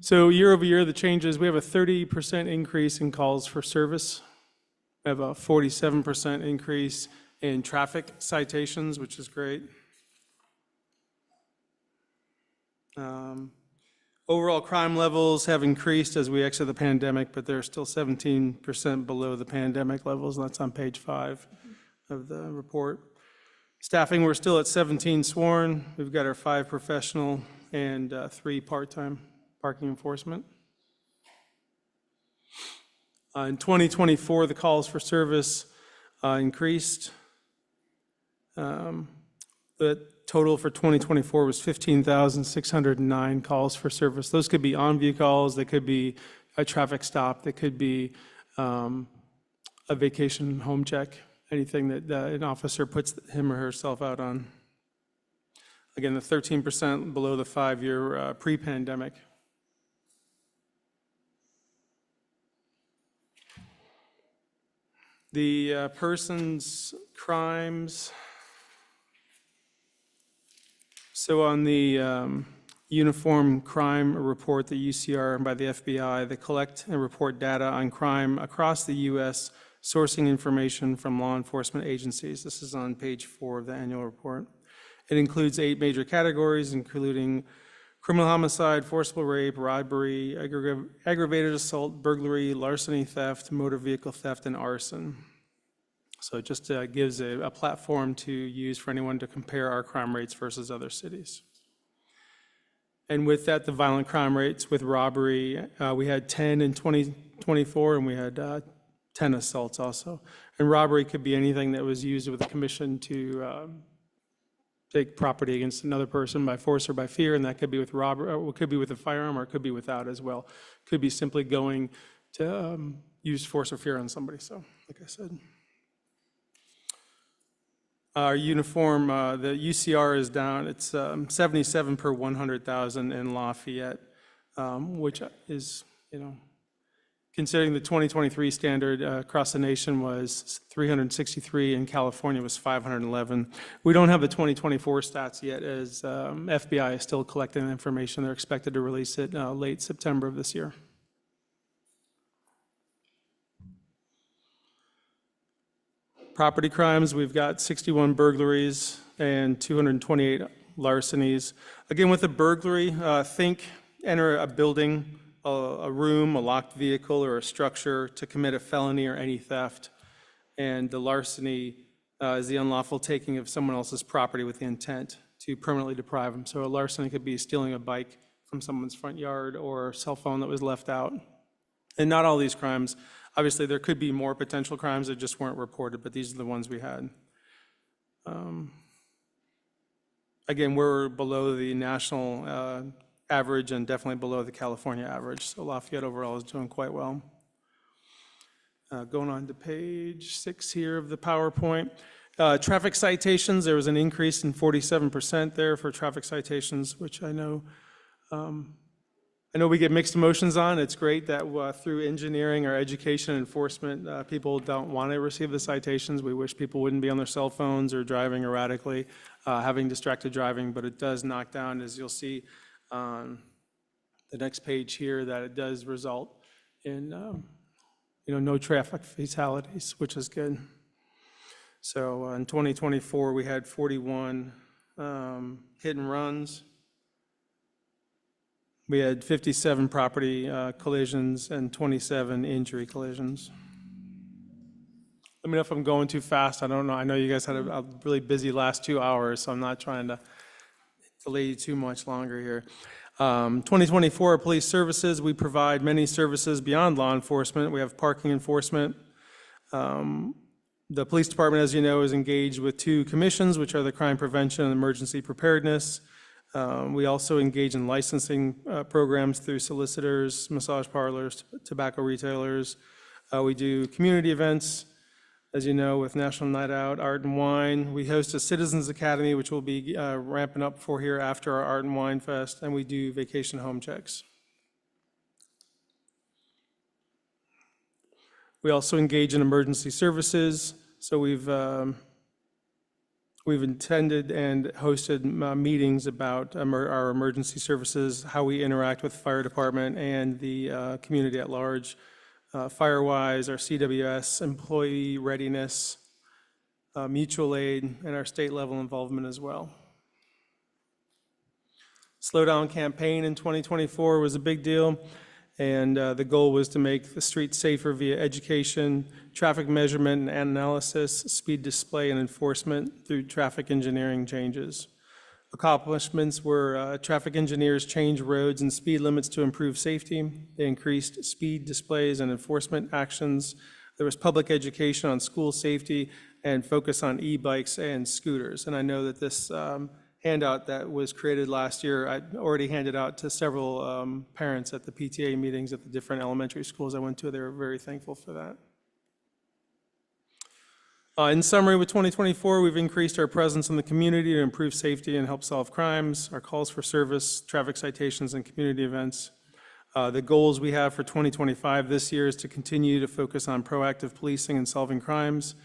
So year over year, the changes, we have a 30% increase in calls for service. We have a 47% increase in traffic citations, which is great. Overall crime levels have increased as we exit the pandemic, but they're still 17% below the pandemic levels, and that's on page 5 of the report. Staffing, we're still at 17 sworn. We've got our 5 professional and 3 part-time parking enforcement. In 2024, the calls for service increased. The total for 2024 was 15,609 calls for service. Those could be on-view calls, they could be a traffic stop, they could be a vacation home check, anything that an officer puts him or herself out on. Again, the 13% below the 5-year pre-pandemic. The persons crimes. So on the
uniform crime report, the UCR by the FBI. They collect and report data on crime across the U.S., sourcing information from law enforcement agencies. This is on page 4 of the annual report. It includes 8 major categories, including criminal homicide, forcible rape, robbery, aggravated assault, burglary, larceny, theft, motor vehicle theft, and arson. So it just gives a platform to use for anyone to compare our crime rates versus other cities. And with that, the violent crime rates with robbery, we had 10 in 2024, and we had 10 assaults also. And robbery could be anything that was used with a commission to take property against another person by force or by fear, and that could be with robbery, or it could be with a firearm, or it could be without as well. Could be simply going to use force or fear on somebody. So, like I said. Our uniform, the UCR is down. It's 77 per 100,000 in Lafayette, which is, considering the 2023 standard across the nation was 363, and California was 511. We don't have the 2024 stats yet, as FBI is still collecting the information. They're expected to release it late September of this year. Property crimes, we've got 61 burglaries and 228 larcenies. Again, with a burglary, enter a building, a room, a locked vehicle, or a structure to commit a felony or any theft. And the larceny is the unlawful taking of someone else's property with the intent to permanently deprive them. So a larceny could be stealing a bike from someone's front yard or a cell phone that was left out. And not all these crimes. Obviously, there could be more potential crimes that just weren't reported, but these are the ones we had. Again, we're below the national average and definitely below the California average. So Lafayette overall is doing quite well. Going on to page 6 here of the PowerPoint. Traffic citations, there was an increase in 47% there for traffic citations, which I know we get mixed emotions on. It's great that through engineering or education enforcement, people don't want to receive the citations. We wish people wouldn't be on their cell phones or driving erratically, having distracted driving, but it does knock down, as you'll see on the next page here, that it does result in no traffic fatalities, which is good. So in 2024, we had 41 hit and runs. We had 57 property collisions and 27 injury collisions. Let me know if I'm going too fast. I don't know. I know you guys had a really busy last 2 hours, so I'm not trying to delay you too much longer here. 2024 police services, we provide many services beyond law enforcement. We have parking enforcement. The police department, as you know, is engaged with 2 commissions, which are the Crime Prevention and Emergency Preparedness. We also engage in licensing programs through solicitors, massage parlors, tobacco retailers. We do community events, as you know, with National Night Out, Art and Wine. We host a Citizens Academy, which we'll be ramping up for here after our Art and Wine Fest, and we do vacation home checks. We also engage in emergency services. So we've attended and hosted meetings about our emergency services, how we interact with the fire department and the community at large. Firewise, our CWS, employee readiness, mutual aid, and our state level involvement as well. Slowdown campaign in 2024 was a big deal. And the goal was to make the streets safer via education, traffic measurement and analysis, speed display and enforcement through traffic engineering changes. Accomplishments were traffic engineers changed roads and speed limits to improve safety. They increased speed displays and enforcement actions. There was public education on school safety and focus on e-bikes and scooters. And I know that this handout that was created last year, I already handed out to several parents at the PTA meetings at the different elementary schools I went to. They were very thankful for that. In summary, with 2024, we've increased our presence in the community to improve safety and help solve crimes, our calls for service, traffic citations, and community events. The goals we have for 2025 this year is to continue to focus on proactive policing and solving crimes,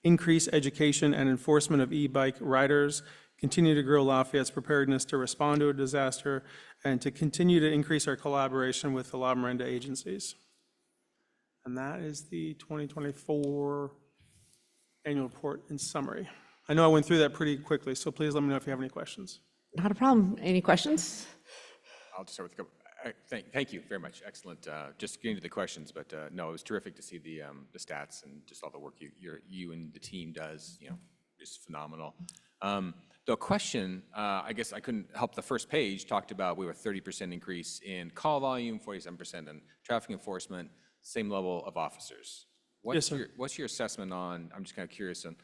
increase education and enforcement of e-bike riders, continue to grow Lafayette's preparedness to respond to a disaster, and to continue to increase our collaboration with the La Miranda agencies. And that is the 2024 annual report in summary. I know I went through that pretty quickly, so please let me know if you have any questions.
Not a problem. Any questions?
I'll just start with a couple. Thank you very much. Excellent. Just getting to the questions, but no, it was terrific to see the stats and just all the work you and the team does. Just phenomenal. The question, I guess I couldn't help. The first page talked about we were 30% increase in call volume, 47% in traffic enforcement, same level of officers.
Yes, sir.
What's your assessment on? I'm just kind of curious on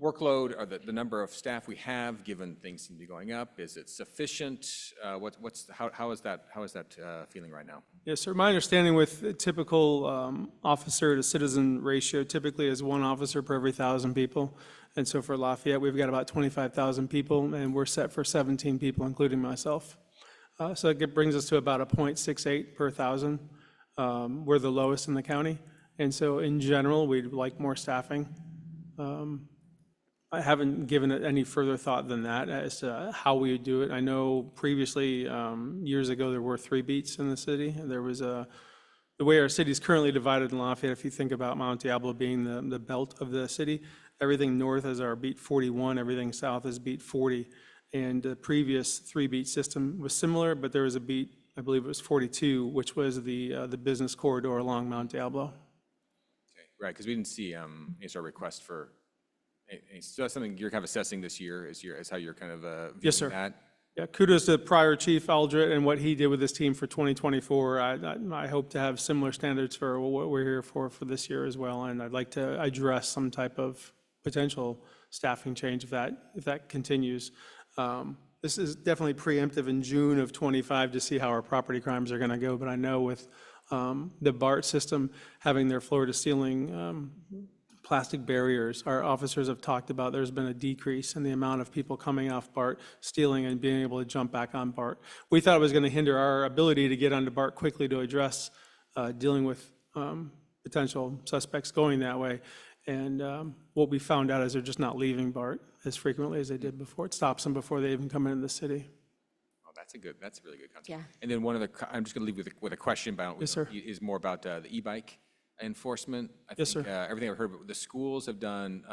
workload or the number of staff we have, given things seem to be going up. Is it sufficient? How is that feeling right now?
Yes, sir. My understanding with the typical officer to citizen ratio typically is 1 officer per every 1,000 people. And so for Lafayette, we've got about 25,000 people, and we're set for 17 people, including myself. So it brings us to about a 0.68 per 1,000. We're the lowest in the county. And so in general, we'd like more staffing. I haven't given it any further thought than that as to how we would do it. I know previously, years ago, there were 3 beats in the city. There was the way our city is currently divided in Lafayette, if you think about Mount Diablo being the belt of the city, everything north is our beat 41, everything south is beat 40. And the previous 3-beat system was similar, but there was a beat, I believe it was 42, which was the business corridor along Mount Diablo.
Okay, right, because we didn't see any sort of request for. So that's something you're kind of assessing this year as how you're kind of viewing
Yes, sir.
that?
Yeah, kudos to prior Chief Aldrett and what he did with his team for 2024. I hope to have similar standards for what we're here for this year as well. And I'd like to address some type of potential staffing change if that continues. This is definitely preemptive in June of 25 to see how our property crimes are going to go. But I know with the BART system having their floor to ceiling plastic barriers, our officers have talked about there's been a decrease in the amount of people coming off BART, stealing, and being able to jump back on BART. We thought it was going to hinder our ability to get onto BART quickly to address dealing with potential suspects going that way. And what we found out is they're just not leaving BART as frequently as they did before. It stops them before they even come into the city.
Oh, that's a really good concept.
Yeah.
And then I'm just going to leave with a question about.
Yes, sir.
Is more about the e-bike enforcement.
Yes,
think,
sir.
Everything I've heard, the schools have done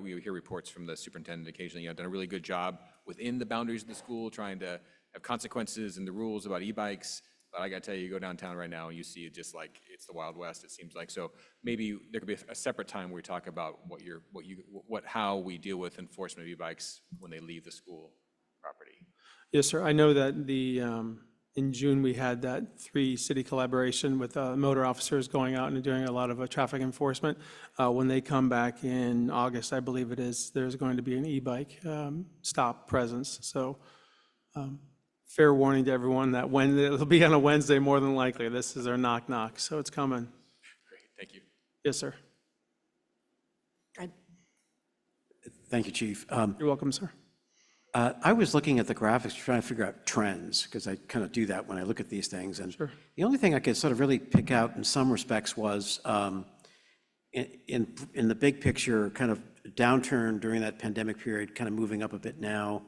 we hear reports from the superintendent occasionally, done a really good job within the boundaries of the school, trying to have consequences and the rules about e-bikes. But I got to tell you, you go downtown right now and you see it just like it's the Wild West, it seems like. So maybe there could be a separate time where we talk about how we deal with enforcement of e-bikes when they leave the school property.
Yes, sir. I know that in June, we had that 3-city collaboration with motor officers going out and doing a lot of traffic enforcement. When they come back in August, I believe it is, there's going to be an e-bike stop presence. So fair warning to everyone that it'll be on a Wednesday more than likely. This is our knock-knock, so it's coming.
Great, thank you.
Yes, sir.
Thank you, Chief.
You're welcome, sir.
I was looking at the graphics, trying to figure out trends, because I kind of do that when I look at these things. And
Sure.
the only thing I could sort of really pick out in some respects was in the big picture, kind of downturn during that pandemic period, kind of moving up a bit now.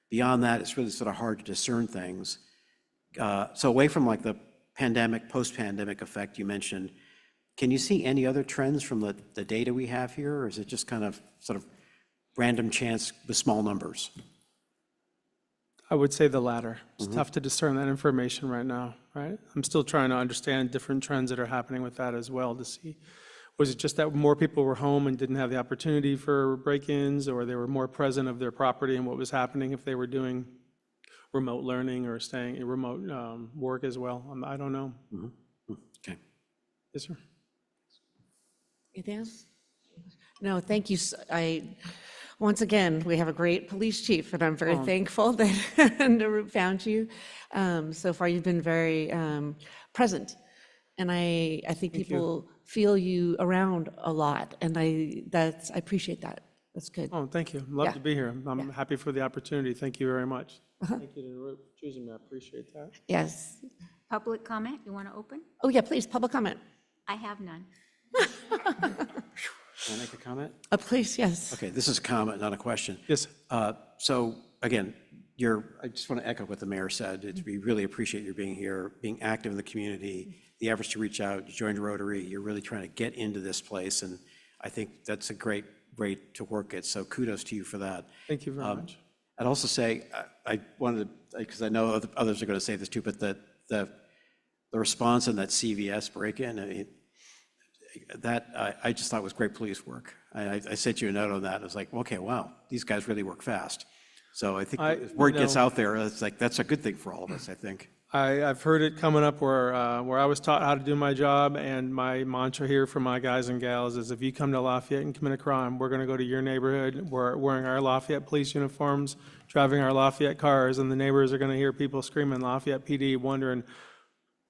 Beyond that, it's really sort of hard to discern things. So away from like the pandemic, post-pandemic effect you mentioned, can you see any other trends from the data we have here, or is it just kind of sort of random chance with small numbers?
I would say the latter. It's tough to discern that information right now, right? I'm still trying to understand different trends that are happening with that as well to see, was it just that more people were home and didn't have the opportunity for break-ins, or they were more present of their property and what was happening if they were doing remote learning or staying in remote work as well? I don't know.
Okay.
Yes, sir.
Anything else? No, thank you. Once again, we have a great police chief, and I'm very thankful that Narup found you. So far, you've been very present, and I think people feel you around a lot, and I appreciate that. That's good.
Oh, thank you. Love
Yeah.
to be here. I'm happy for the opportunity. Thank you very much. Thank you to Narup for choosing me. I appreciate that.
Yes.
Public comment, you want to open?
Oh, yeah, please, public comment.
I have none.
Can I make a comment?
Please, yes.
Okay, this is a comment, not a question.
Yes.
So again, I just want to echo what the mayor said. We really appreciate your being here, being active in the community, the efforts to reach out, you joined Rotary, you're really trying to get into this place, and I think that's a great rate to work at, so kudos to you for that.
Thank you very much.
I'd also say, I wanted to, because I know others are going to say this too, but the response on that CVS break-in, I mean, that I just thought was great police work. I sent you a note on that. I was like, okay, wow, these guys really work fast. So I think if word gets out there, it's like, that's a good thing for all of us, I think.
I've heard it coming up where I was taught how to do my job, and my mantra here for my guys and gals is if you come to Lafayette and commit a crime, we're going to go to your neighborhood, we're wearing our Lafayette police uniforms, driving our Lafayette cars, and the neighbors are going to hear people screaming Lafayette PD, wondering,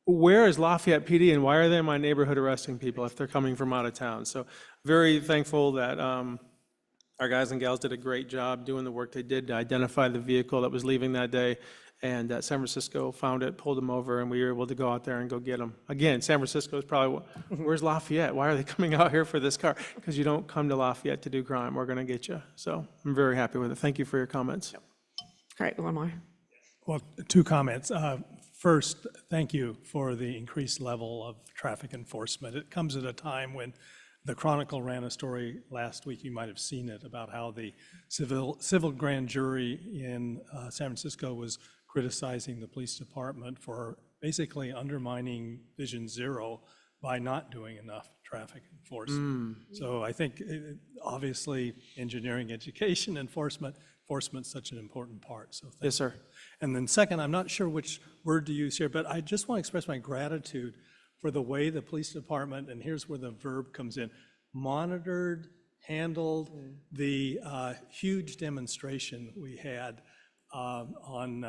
where is Lafayette PD and why are they in my neighborhood arresting people if they're coming from out of town? So very thankful that our guys and gals did a great job doing the work they did to identify the vehicle that was leaving that day. And San Francisco found it, pulled them over, and we were able to go out there and go get them. Again, San Francisco is probably, where's Lafayette? Why are they coming out here for this car? Because you don't come to Lafayette to do crime. We're going to get you. So I'm very happy with it. Thank you for your comments.
All right, one more.
Well, two comments. First, thank you for the increased level of traffic enforcement. It comes at a time when the Chronicle ran a story last week, you might have seen it, about how the civil grand jury in San Francisco was criticizing the police department for basically undermining Vision Zero by not doing enough traffic enforcement. So I think, obviously, engineering, education, enforcement's such an important part, so thank you.
Yes, sir.
And then second, I'm not sure which word to use here, but I just want to express my gratitude for the way the police department, and here's where the verb comes in, monitored, handled the huge demonstration we had on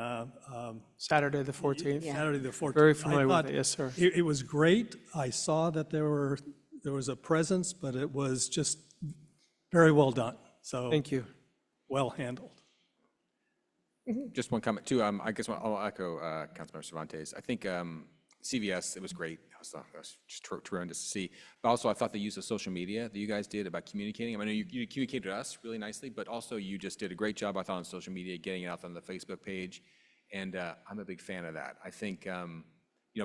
Saturday the 14th.
Saturday the 14th.
Very familiar
I
with
thought
it, yes, sir.
It was great. I saw that there was a presence, but it was just very well done. So
Thank you.
well handled.
Just one comment too. I guess I'll echo Councilmember Cervantes. I think CVS, it was great. That was just tremendous to see. But also, I thought the use of social media that you guys did about communicating. I mean, you communicated to us really nicely, but also you just did a great job, I thought, on social media, getting it out on the Facebook page. And I'm a big fan of that. I think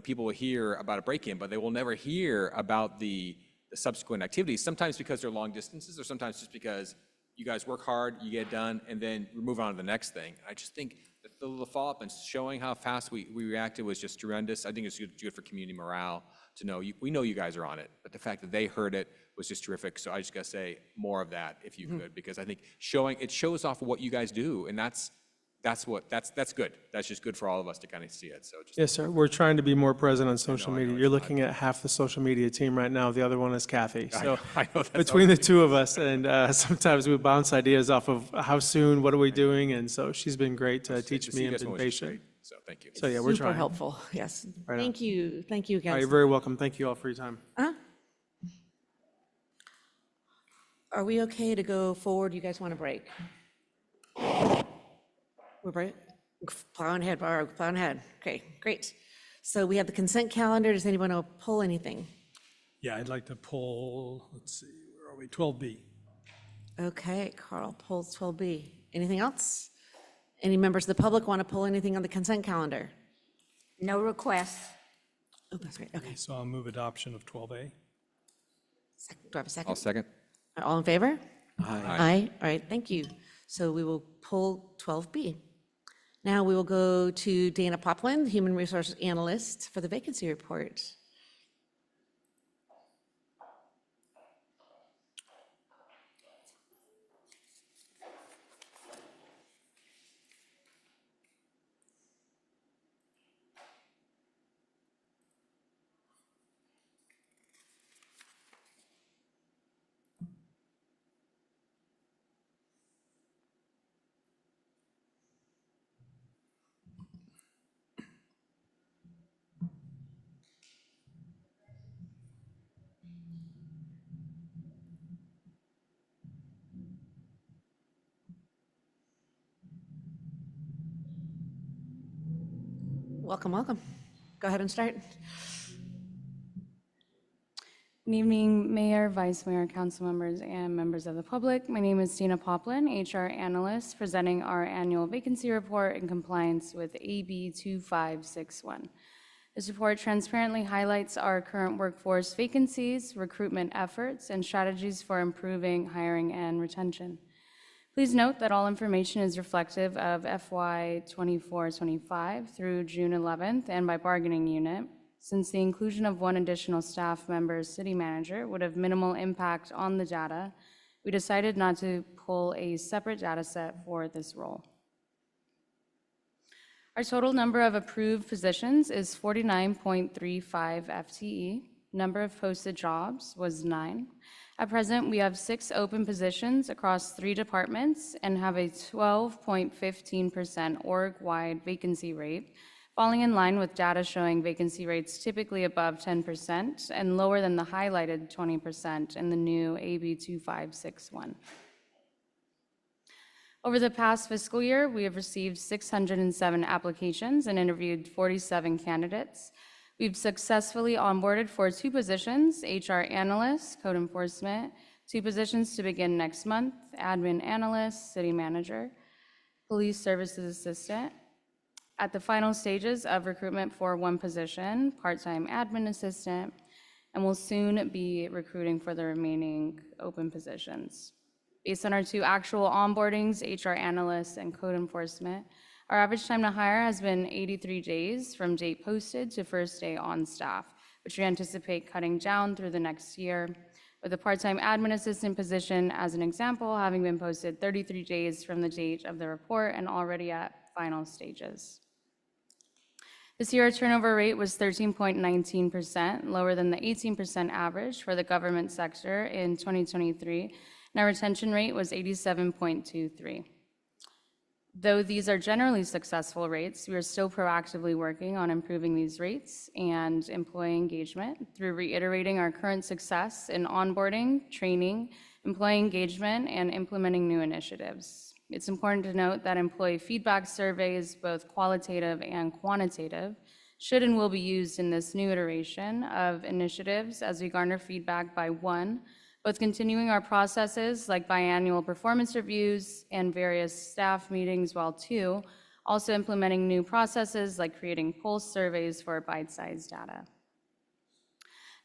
people will hear about a break-in, but they will never hear about the subsequent activities. Sometimes because they're long distances, or sometimes just because you guys work hard, you get it done, and then we move on to the next thing. I just think the follow-up and showing how fast we reacted was just tremendous. I think it's good for community morale to know, we know you guys are on it, but the fact that they heard it was just terrific. So I just gotta say more of that if you could, because I think it shows off what you guys do, and that's good. That's just good for all of us to kind of see it. So just
Yes, sir. We're trying to be more present on social media. You're looking at half the social media team right now. The other one is Kathy. So
I know that's
between the two of us, and sometimes we bounce ideas off of how soon, what are we doing? And so she's been great to teach me and been patient.
So thank you.
So yeah, we're
Super
trying.
helpful, yes.
Right on.
Thank you
All right,
guys.
you're very welcome. Thank you all for your time.
Are we okay to go forward? You guys want a break? We're break? Plowing ahead, all right, plowing ahead. Okay, great. So we have the consent calendar. Does anyone want to pull anything?
Yeah, I'd like to pull, let's see, where are we? 12B.
Okay, Carl pulls 12B. Anything else? Any members of the public want to pull anything on the consent calendar?
No requests.
Oh, that's right, okay.
So I'll move adoption of 12A.
Do I have a second?
I'll second.
All in favor?
Aye.
Aye, all right, thank you. So we will pull 12B. Now we will go to Dana Popland, Human Resources Analyst, for the vacancy report. Welcome, welcome. Go ahead and start.
Good evening, Mayor, Vice Mayor, council members, and members of the public. My name is Dina Poplin, HR Analyst, presenting our annual vacancy report in compliance with AB 2561. This report transparently highlights our current workforce vacancies, recruitment efforts, and strategies for improving hiring and retention. Please note that all information is reflective of FY 24-25 through June 11th and by bargaining unit. Since the inclusion of one additional staff member as city manager would have minimal impact on the data, we decided not to pull a separate data set for this role. Our total number of approved positions is 49.35 FTE. Number of posted jobs was 9. At present, we have 6 open positions across 3 departments and have a 12.15% org-wide vacancy rate, falling in line with data showing vacancy rates typically above 10% and lower than the highlighted 20% in the new AB 2561. Over the past fiscal year, we have received 607 applications and interviewed 47 candidates. We've successfully onboarded for 2 positions, HR analyst, code enforcement, 2 positions to begin next month, admin analyst, city manager, police services assistant. At the final stages of recruitment for 1 position, part-time admin assistant, and will soon be recruiting for the remaining open positions. Based on our 2 actual onboardings, HR analyst and code enforcement, our average time to hire has been 83 days from date posted to first day on staff, which we anticipate cutting down through the next year, with the part-time admin assistant position, as an example, having been posted 33 days from the date of the report and already at final stages. This year, our turnover rate was 13.19%, lower than the 18% average for the government sector in 2023, and our retention rate was 87.23%. Though these are generally successful rates, we are still proactively working on improving these rates and employee engagement through reiterating our current success in onboarding, training, employee engagement, and implementing new initiatives. It's important to note that employee feedback surveys, both qualitative and quantitative, should and will be used in this new iteration of initiatives as we garner feedback by 1, both continuing our processes like biannual performance reviews and various staff meetings, while 2, also implementing new processes like creating pulse surveys for bite-sized data.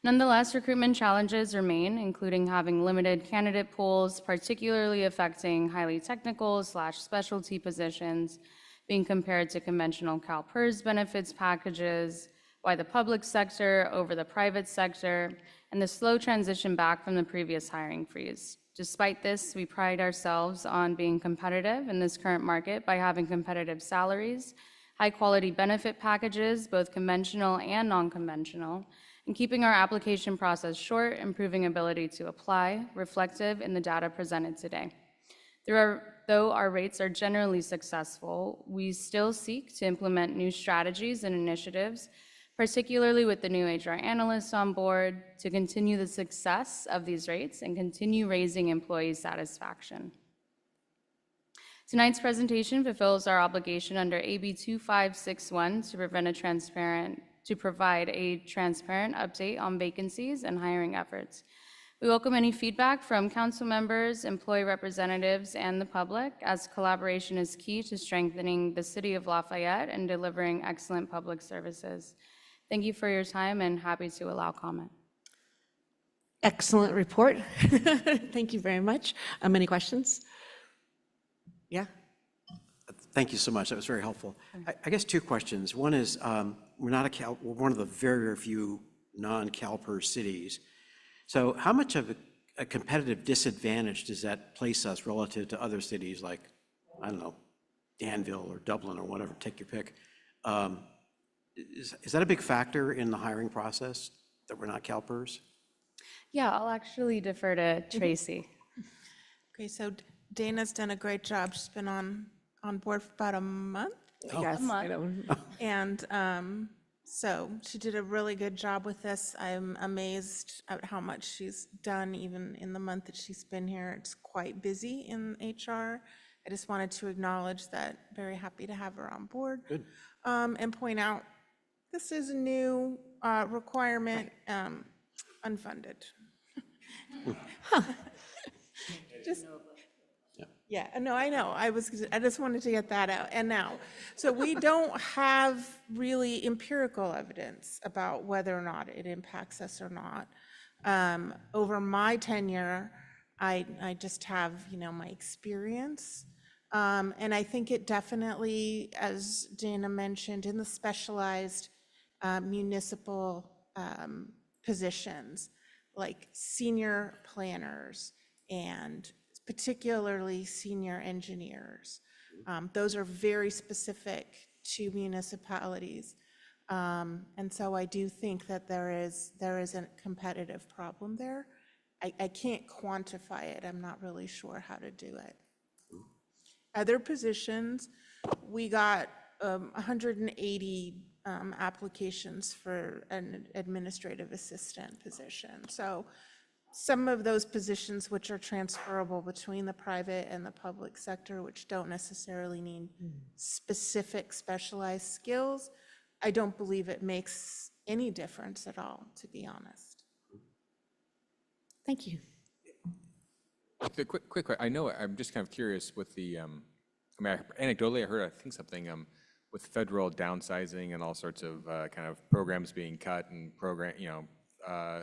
Nonetheless, recruitment challenges remain, including having limited candidate pools, particularly affecting highly technical / specialty positions, being compared to conventional CalPERS benefits packages, by the public sector over the private sector, and the slow transition back from the previous hiring freeze. Despite this, we pride ourselves on being competitive in this current market by having competitive salaries, high-quality benefit packages, both conventional and non-conventional, and keeping our application process short, improving ability to apply, reflective in the data presented today. Though our rates are generally successful, we still seek to implement new strategies and initiatives, particularly with the new HR analysts on board, to continue the success of these rates and continue raising employee satisfaction. Tonight's presentation fulfills our obligation under AB 2561 to provide a transparent update on vacancies and hiring efforts. We welcome any feedback from council members, employee representatives, and the public, as collaboration is key to strengthening the city of Lafayette and delivering excellent public services. Thank you for your time and happy to allow comment.
Excellent report. Thank you very much. Any questions? Yeah?
Thank you so much. That was very helpful. I guess 2 questions. One is, we're one of the very, very few non-CalPERS cities. So how much of a competitive disadvantage does that place us relative to other cities like, I don't know, Danville or Dublin or whatever, take your pick? Is that a big factor in the hiring process, that we're not CalPERS?
Yeah, I'll actually defer to Tracy.
Okay, so Dana's done a great job. She's been on board for about a month.
Yes, I know.
And so she did a really good job with this. I'm amazed at how much she's done even in the month that she's been here. It's quite busy in HR. I just wanted to acknowledge that. Very happy to have her on board.
Good.
And point out, this is a new requirement. unfunded. Just, yeah, no, I know. I just wanted to get that out. And now, so we don't have really empirical evidence about whether or not it impacts us or not. Over my tenure, I just have, my experience. And I think it definitely, as Dana mentioned, in the specialized municipal positions, like senior planners and particularly senior engineers. Those are very specific to municipalities. And so I do think that there is a competitive problem there. I can't quantify it. I'm not really sure how to do it. Other positions, we got 180 applications for an administrative assistant position. So some of those positions which are transferable between the private and the public sector, which don't necessarily need specific specialized skills, I don't believe it makes any difference at all, to be honest.
Thank you.
The quick, I know, I'm just kind of curious with the, anecdotally, I heard, I think something with federal downsizing and all sorts of kind of programs being cut and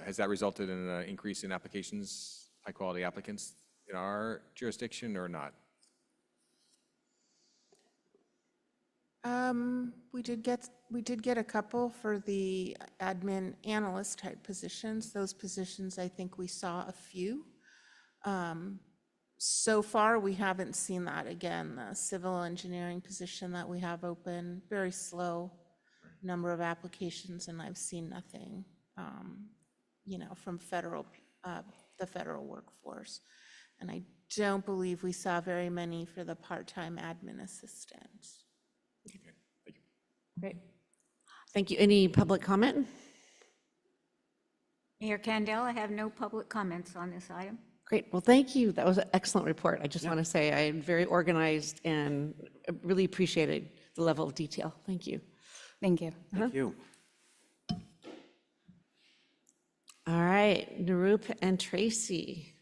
has that resulted in an increase in applications, high-quality applicants in our jurisdiction or not?
We did get a couple for the admin analyst type positions. Those positions, I think we saw a few. So far, we haven't seen that again. The civil engineering position that we have open, very slow number of applications, and I've seen nothing, from the federal workforce. And I don't believe we saw very many for the part-time admin assistants.
Okay, thank you.
Great. Thank you. Any public comment?
Mayor Kandel, I have no public comments on this item.
Great. Well, thank you. That was an excellent report. I just want to say I'm very organized and really appreciated the level of detail. Thank you.
Thank you.
Thank you.
All right, Narup and Tracy,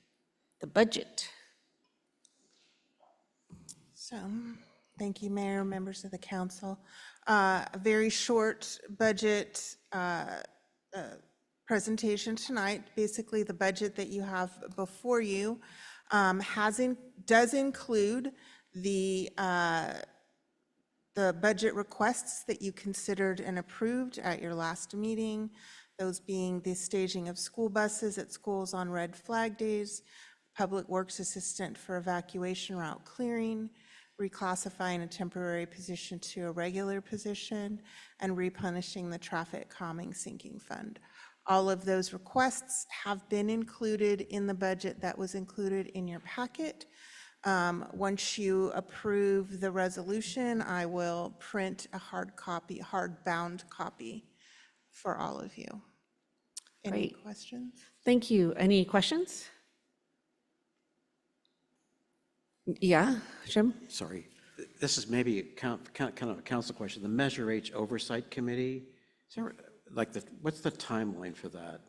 the budget.
So, thank you, Mayor, members of the council. A very short budget presentation tonight. Basically, the budget that you have before you does include the budget requests that you considered and approved at your last meeting, those being the staging of school buses at schools on red flag days, public works assistant for evacuation route clearing, reclassifying a temporary position to a regular position, and replenishing the traffic calming sinking fund. All of those requests have been included in the budget that was included in your packet. Once you approve the resolution, I will print a hard-bound copy for all of you. Any
Great.
questions?
Thank you. Any questions? Yeah, Jim?
Sorry. This is maybe kind of a council question. The Measure H Oversight Committee, is there, what's the timeline for that?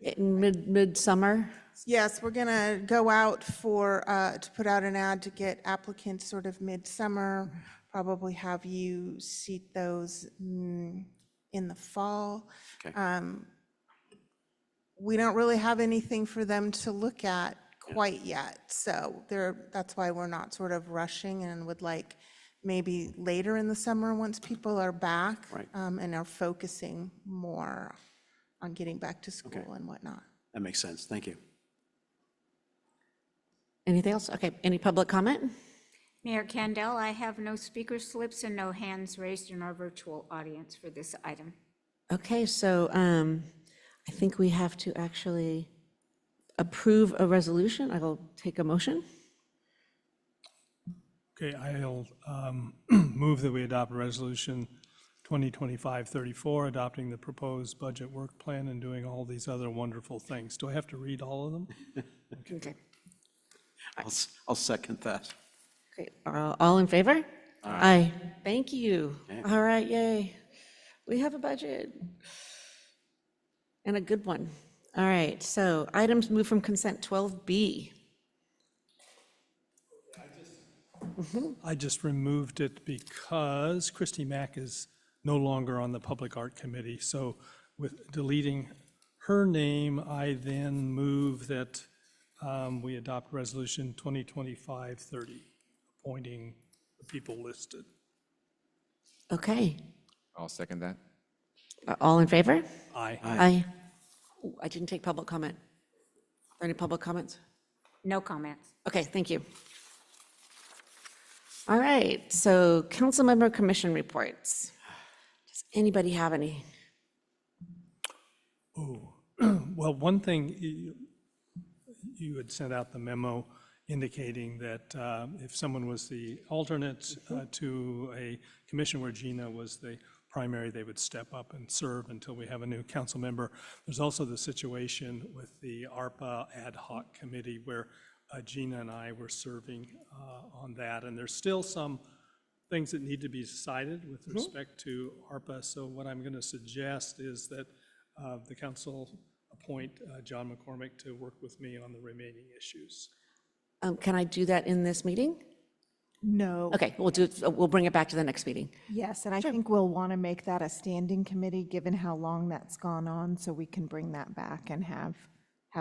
In midsummer?
Yes, we're gonna go out to put out an ad to get applicants sort of midsummer, probably have you seat those in the fall.
Okay.
We don't really have anything for them to look at quite yet, so that's why we're not sort of rushing and would like maybe later in the summer once people are back.
Right.
And are focusing more on getting back to school and whatnot.
That makes sense. Thank you.
Anything else? Okay, any public comment?
Mayor Kandel, I have no speaker slips and no hands raised in our virtual audience for this item.
Okay, so I think we have to actually approve a resolution. I will take a motion.
Okay, I'll move that we adopt resolution 2025-34, adopting the proposed budget work plan and doing all these other wonderful things. Do I have to read all of them?
Okay.
I'll second that.
Great. All in favor? Aye. Thank you.
Okay.
All right, yay. We have a budget. And a good one. All right, so items move from consent 12B.
I just removed it because Christy Mack is no longer on the Public Art Committee. So with deleting her name, I then move that we adopt Resolution 2025-30, appointing the people listed.
Okay,
I'll second that.
all in favor?
Aye.
Aye. Ooh, I didn't take public comment. Are there any public comments?
No comments.
Okay, thank you. All right, so council member commission reports. Does anybody have any?
Oh, well, one thing, you had sent out the memo indicating that if someone was the alternate to a commission where Gina was the primary, they would step up and serve until we have a new council member. There's also the situation with the ARPA ad hoc committee where Gina and I were serving on that, and there's still some things that need to be decided with respect to ARPA. So what I'm going to suggest is that the council appoint John McCormick to work with me on the remaining issues.
Can I do that in this meeting?
No.
Okay, we'll bring it back to the next meeting.
Yes, and I think we'll want to make that a standing committee, given how long that's gone on, so we can bring that back and have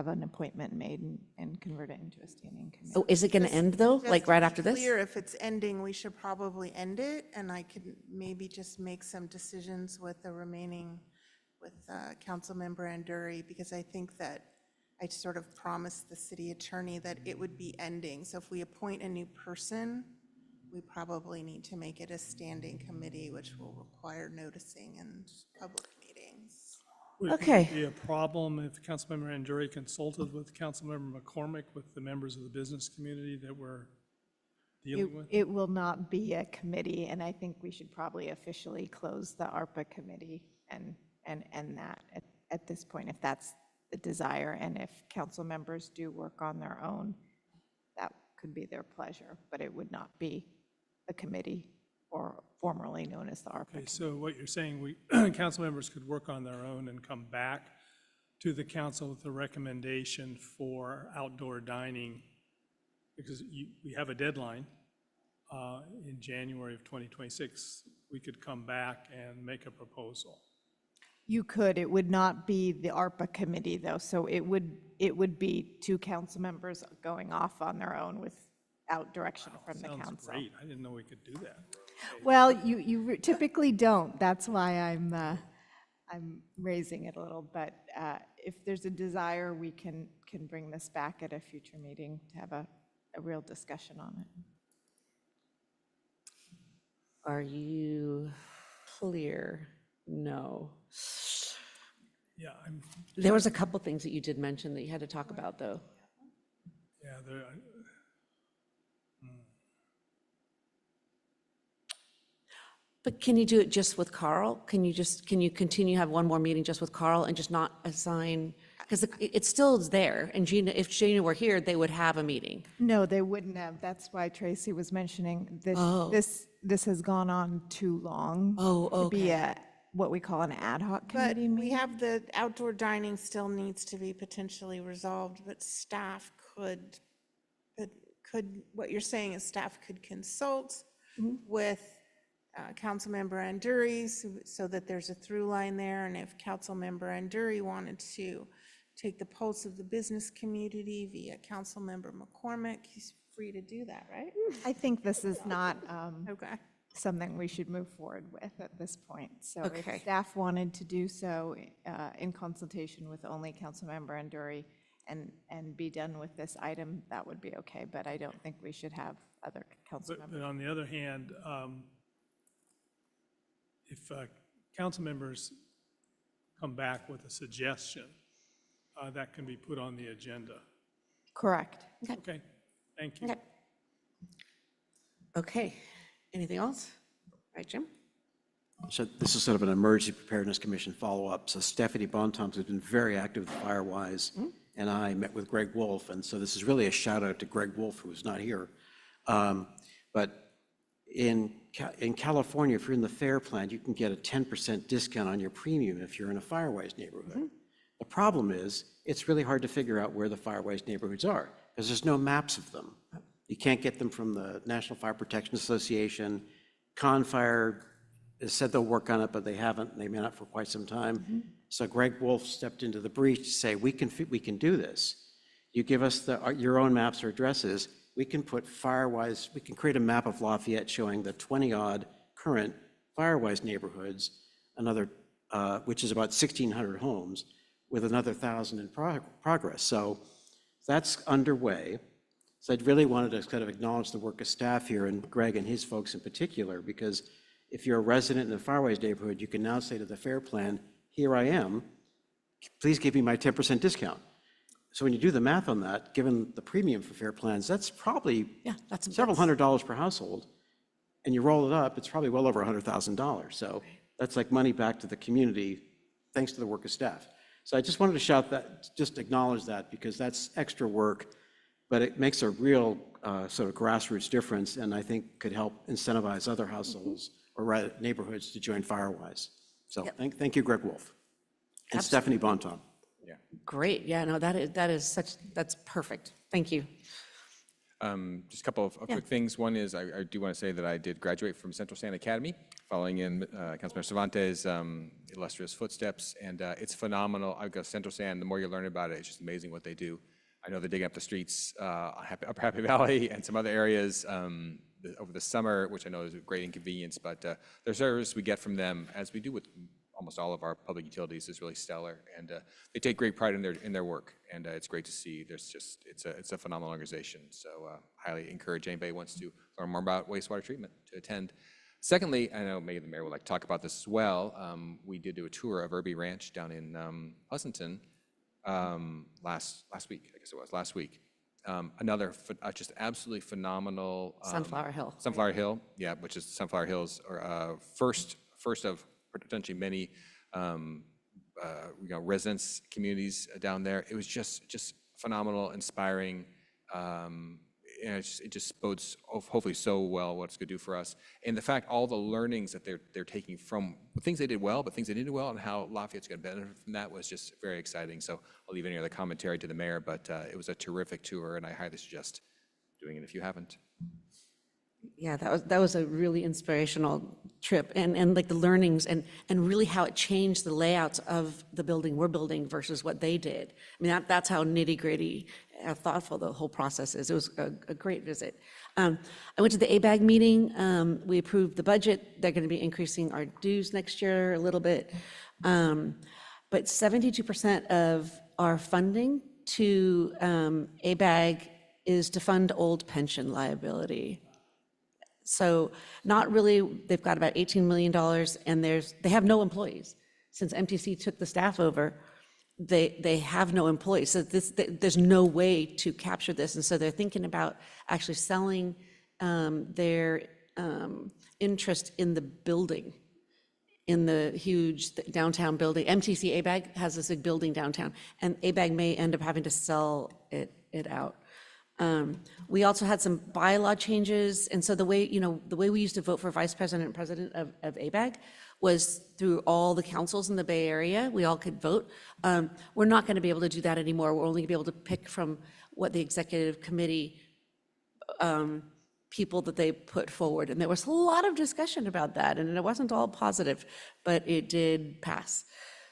an appointment made and convert it into a standing committee.
Oh, is it going to end though, like right after this?
Clear, if it's ending, we should probably end it, and I could maybe just make some decisions with the remaining, with Councilmember Anduri, because I think that I sort of promised the city attorney that it would be ending. So if we appoint a new person, we probably need to make it a standing committee, which will require noticing and public meetings.
Would
Okay.
it be a problem if Councilmember Anduri consulted with Councilmember McCormick, with the members of the business community that we're dealing with?
It will not be a committee, and I think we should probably officially close the ARPA committee and end that at this point, if that's the desire. And if council members do work on their own, that could be their pleasure, but it would not be a committee or formerly known as the ARPA.
Okay, so what you're saying, council members could work on their own and come back to the council with a recommendation for outdoor dining, because we have a deadline in January of 2026. We could come back and make a proposal.
You could. It would not be the ARPA committee, though, so it would be two council members going off on their own without direction from the council.
Sounds great. I didn't know we could do that.
Well, you typically don't. That's why I'm raising it a little. But if there's a desire, we can bring this back at a future meeting to have a real discussion on it.
Are you clear? No.
Yeah,
There was a couple things that you did mention that you had to talk about, though.
yeah,
But can you do it just with Carl? Can you continue, have one more meeting just with Carl and just not assign, because it still is there, and Gina, if Gina were here, they would have a meeting.
No, they wouldn't have. That's why Tracy was mentioning this.
Oh.
This has gone on too long. To be what we call an ad hoc
But
committee
we
meeting.
have the outdoor dining still needs to be potentially resolved, but staff could, what you're saying is staff could consult with Councilmember Anduri so that there's a through line there, and if Councilmember Anduri wanted to take the pulse of the business community via Councilmember McCormick, he's free to do that, right?
I think this is not
Okay.
something we should move forward with at this point. So
Okay.
if staff wanted to do so in consultation with only Councilmember Anduri and be done with this item, that would be okay. But I don't think we should have other council
but
members.
on the other hand, if council members come back with a suggestion, that can be put on the agenda.
Correct.
Okay, thank you.
Okay. Okay, anything else? Right, Jim?
So this is sort of an emergency preparedness commission follow-up. So Stephanie Bontemps has been very active with Firewise, and I met with Greg Wolf, and so this is really a shout out to Greg Wolf, who is not here. But in California, if you're in the FAIR plan, you can get a 10% discount on your premium if you're in a Firewise neighborhood. The problem is, it's really hard to figure out where the fire-wise neighborhoods are, because there's no maps of them. You can't get them from the National Fire Protection Association. Fire has said they'll work on it, but they haven't, and they may not for quite some time. So Greg Wolf stepped into the breach to say, we can do this. You give us your own maps or addresses, we can put fire-wise, we can create a map of Lafayette showing the 20-odd current fire-wise neighborhoods, which is about 1,600 homes, with another 1,000 in progress. So that's underway. So I'd really wanted to kind of acknowledge the work of staff here, and Greg and his folks in particular, because if you're a resident in a fire-wise neighborhood, you can now say to the FAIR Plan, here I am, please give me my 10% discount. So when you do the math on that, given the premium for FAIR Plans, that's probably several $100s per household. And you roll it up, it's probably well over $100,000. So that's like money back to the community, thanks to the work of staff. So I just wanted to shout that, just acknowledge that, because that's extra work, but it makes a real sort of grassroots difference, and I think could help incentivize other households or neighborhoods to join FireWise. So thank you, Greg Wolf. And Stephanie Bonton.
Yeah.
Great. Yeah, no, that's perfect. Thank you.
Just a couple of quick things. One is I do want to say that I did graduate from Central San Academy, following in Councilmember Cervantes' illustrious footsteps, and it's phenomenal. I go to Central San, the more you learn about it, it's just amazing what they do. I know they're digging up the streets, Upper Happy Valley and some other areas over the summer, which I know is a great inconvenience, but the service we get from them, as we do with almost all of our public utilities, is really stellar, and they take great pride in their work, and it's great to see. It's a phenomenal organization, so highly encourage anybody who wants to learn more about wastewater treatment to attend. Secondly, I know maybe the mayor would like to talk about this as well. We did do a tour of Irby Ranch down in Pleasanton last week, I guess it was last week. Another just absolutely phenomenal
Sunflower Hill.
Sunflower Hill, yeah, which is Sunflower Hills, or first of potentially many residence communities down there. It was just phenomenal, inspiring, and it just bodes hopefully so well what it's going to do for us. And the fact, all the learnings that they're taking from things they did well, but things they didn't do well, and how Lafayette's going to benefit from that was just very exciting. So I'll leave any other commentary to the mayor, but it was a terrific tour, and I highly suggest doing it if you haven't.
Yeah, that was a really inspirational trip, and like the learnings and really how it changed the layouts of the building we're building versus what they did. I mean, that's how nitty-gritty, thoughtful the whole process is. It was a great visit. I went to the ABAG meeting. We approved the budget. They're going to be increasing our dues next year a little bit. But 72% of our funding to ABAG is to fund old pension liability. So not really, they've got about $18 million, and they have no employees. Since MTC took the staff over, they have no employees. So there's no way to capture this. And so they're thinking about actually selling their interest in the building, in the huge downtown building. MTC ABAG has this big building downtown, and ABAG may end up having to sell it out. We also had some bylaw changes, and so the way we used to vote for vice president and president of ABAG was through all the councils in the Bay Area. We all could vote. We're not going to be able to do that anymore. We're only going to be able to pick from what the executive committee people that they put forward, and there was a lot of discussion about that, and it wasn't all positive, but it did pass.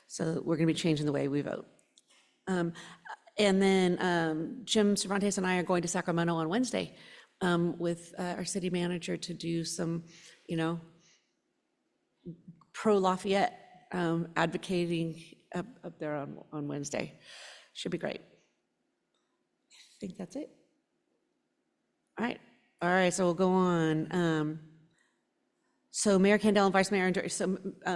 So we're going to be changing the way we vote. And then Jim Cervantes and I are going to Sacramento on Wednesday with our city manager to do some, pro-Lafayette advocating up there on Wednesday. Should be great. I think that's it. All right, so we'll go on. So Mayor Kandel and Vice Mayor Andrei,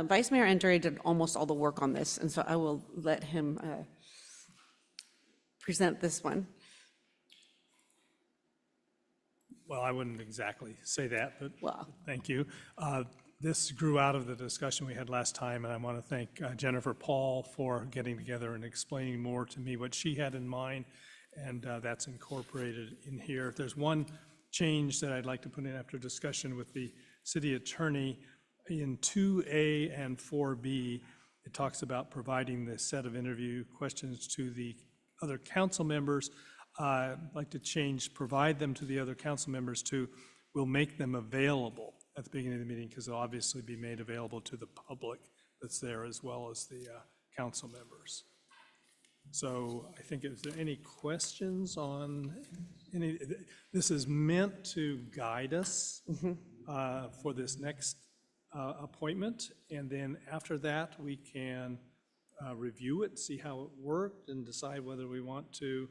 Vice Mayor Andrei did almost all the work on this, and so I will let him present this one.
Well, I wouldn't exactly say that, but thank you. This grew out of the discussion we had last time, and I want to thank Jennifer Paul for getting together and explaining more to me what she had in mind, and that's incorporated in here. There's one change that I'd like to put in after discussion with the city attorney in 2A and 4B. it talks about providing the set of interview questions to the other council members. I'd like to change, provide them to the other council members to, we'll make them available at the beginning of the meeting, because they'll obviously be made available to the public that's there as well as the council members. So I think, is there any questions on any, this is meant to guide us for this next appointment, and then after that, we can review it, see how it worked, and decide whether we want to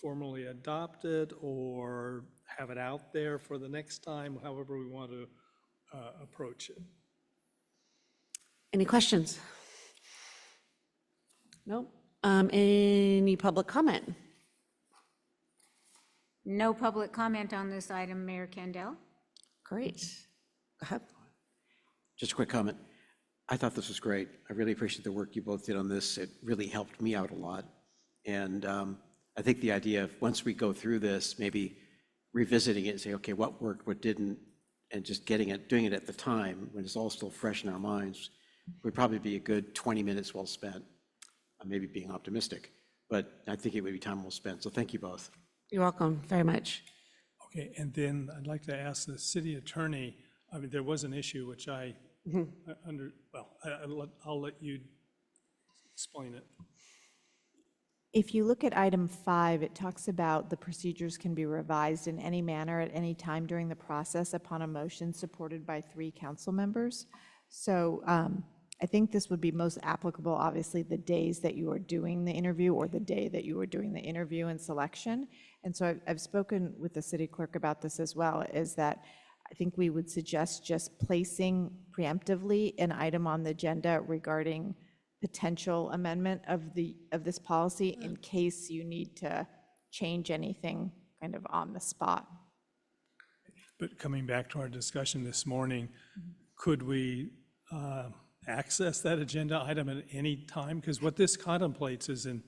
formally adopt it or have it out there for the next time, however we want to approach it.
Any questions? No? Any public comment?
No public comment on this item, Mayor Kendall.
Great. Go ahead.
Just a quick comment. I thought this was great. I really appreciate the work you both did on this. It really helped me out a lot. And I think the idea of, once we go through this, maybe revisiting it and say, okay, what worked, what didn't, and just doing it at the time when it's all still fresh in our minds, would probably be a good 20 minutes well spent. I may be being optimistic, but I think it would be time well spent. So thank you both.
You're welcome very much.
Okay, and then I'd like to ask the city attorney, I mean, there was an issue which I'll let you explain it.
If you look at item 5, it talks about the procedures can be revised in any manner at any time during the process upon a motion supported by 3 council members. So I think this would be most applicable, obviously, the days that you are doing the interview or the day that you are doing the interview and selection. And so I've spoken with the city clerk about this as well, is that I think we would suggest just placing preemptively an item on the agenda regarding potential amendment of this policy in case you need to change anything kind of on the spot.
But coming back to our discussion this morning, could we access that agenda item at any time? Because what this contemplates is in,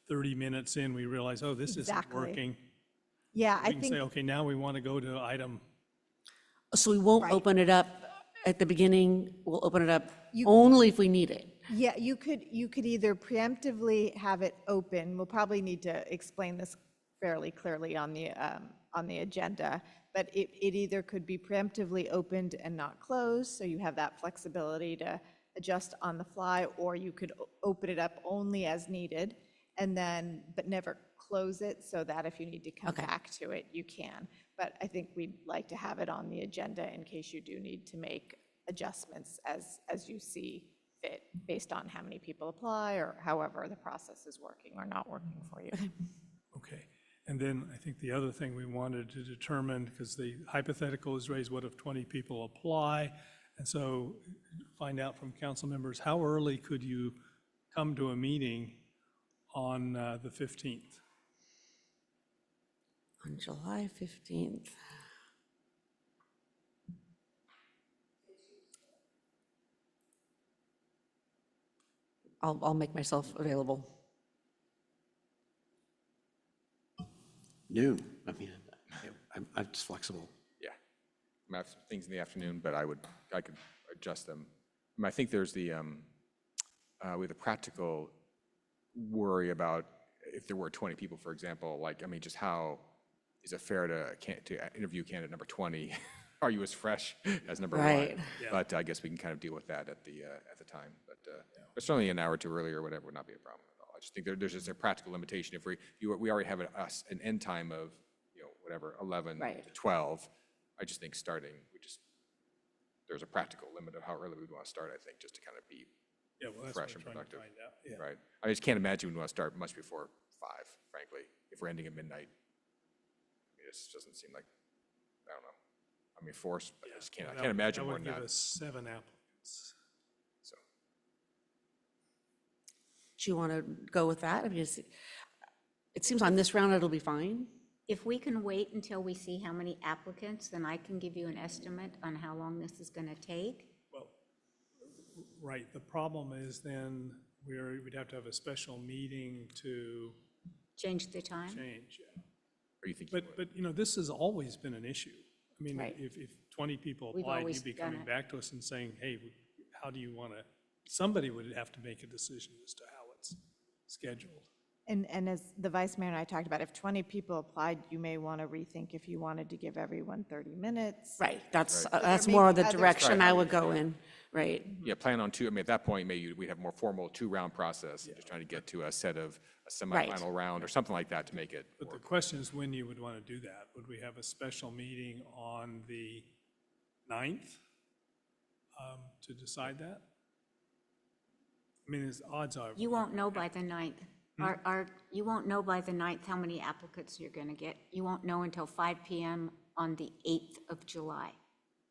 30 minutes in, we realize, oh, this isn't
Exactly.
working.
Yeah,
We
I
can
think.
say, okay, now we want to go to item.
So we won't open it up at the beginning, we'll open it up
You-
only if we need it.
Yeah, you could either preemptively have it open. We'll probably need to explain this fairly clearly on the agenda, but it either could be preemptively opened and not closed, so you have that flexibility to adjust on the fly, or you could open it up only as needed, and then, but never close it, so that if you need to come back to it, you can. But I think we'd like to have it on the agenda in case you do need to make adjustments as you see fit, based on how many people apply or however the process is working or not working for you.
Okay, and then I think the other thing we wanted to determine, because the hypothetical is raised, what if 20 people apply? And so find out from council members, how early could you come to a meeting on the 15th?
On July 15th. I'll make myself available.
Noon. I mean, I'm just flexible.
Yeah. I have things in the afternoon, but I could adjust them. I think there's we have the practical worry about if there were 20 people, for example, just how is it fair to interview candidate number 20? Are you as fresh as number 1?
Right.
Yeah.
But I guess we can kind of deal with that at the time. But certainly an hour or two earlier or whatever would not be a problem at all. I just think there's just a practical limitation. If we already have an end time of, 11 to 12, I just think starting, there's a practical limit of how early we'd want to start, I think, just to kind of be fresh and productive.
Find out. Yeah.
Right. I just can't imagine we'd want to start much before 5, frankly, if we're ending at midnight. It just doesn't seem like, I don't know. I mean, force, but I just can't imagine more than
That would
that.
give us 7 applicants.
So,
Do you want to go with that? I mean, it seems on this round it'll be fine.
If we can wait until we see how many applicants, then I can give you an estimate on how long this is going to take.
Well, right, the problem is then we'd have to have a special meeting to
Change the time?
change. Yeah.
are you thinking?
But this has always been an issue. I mean,
Right.
if 20 people
We've
applied,
always
you'd be
done
coming
it.
back to us and saying, hey, how do you want to somebody would have to make a decision as to how it's scheduled.
And as the vice mayor and I talked about, if 20 people applied, you may want to rethink if you wanted to give everyone 30 minutes.
Right, that's
there may
more
be
of the
other
direction I would go
strategies.
in, right?
Yeah, plan on two, I mean, at that point, maybe we have more formal two-round process, just trying to get to a set of a semifinal round or something like that to make it
But the
work.
question is when you would want to do that. Would we have a special meeting on the 9th to decide that? I mean, as odds are.
You won't know by the 9th. You won't know by the 9th how many applicants you're going to get. You won't know until 5 PM on the 8th of July,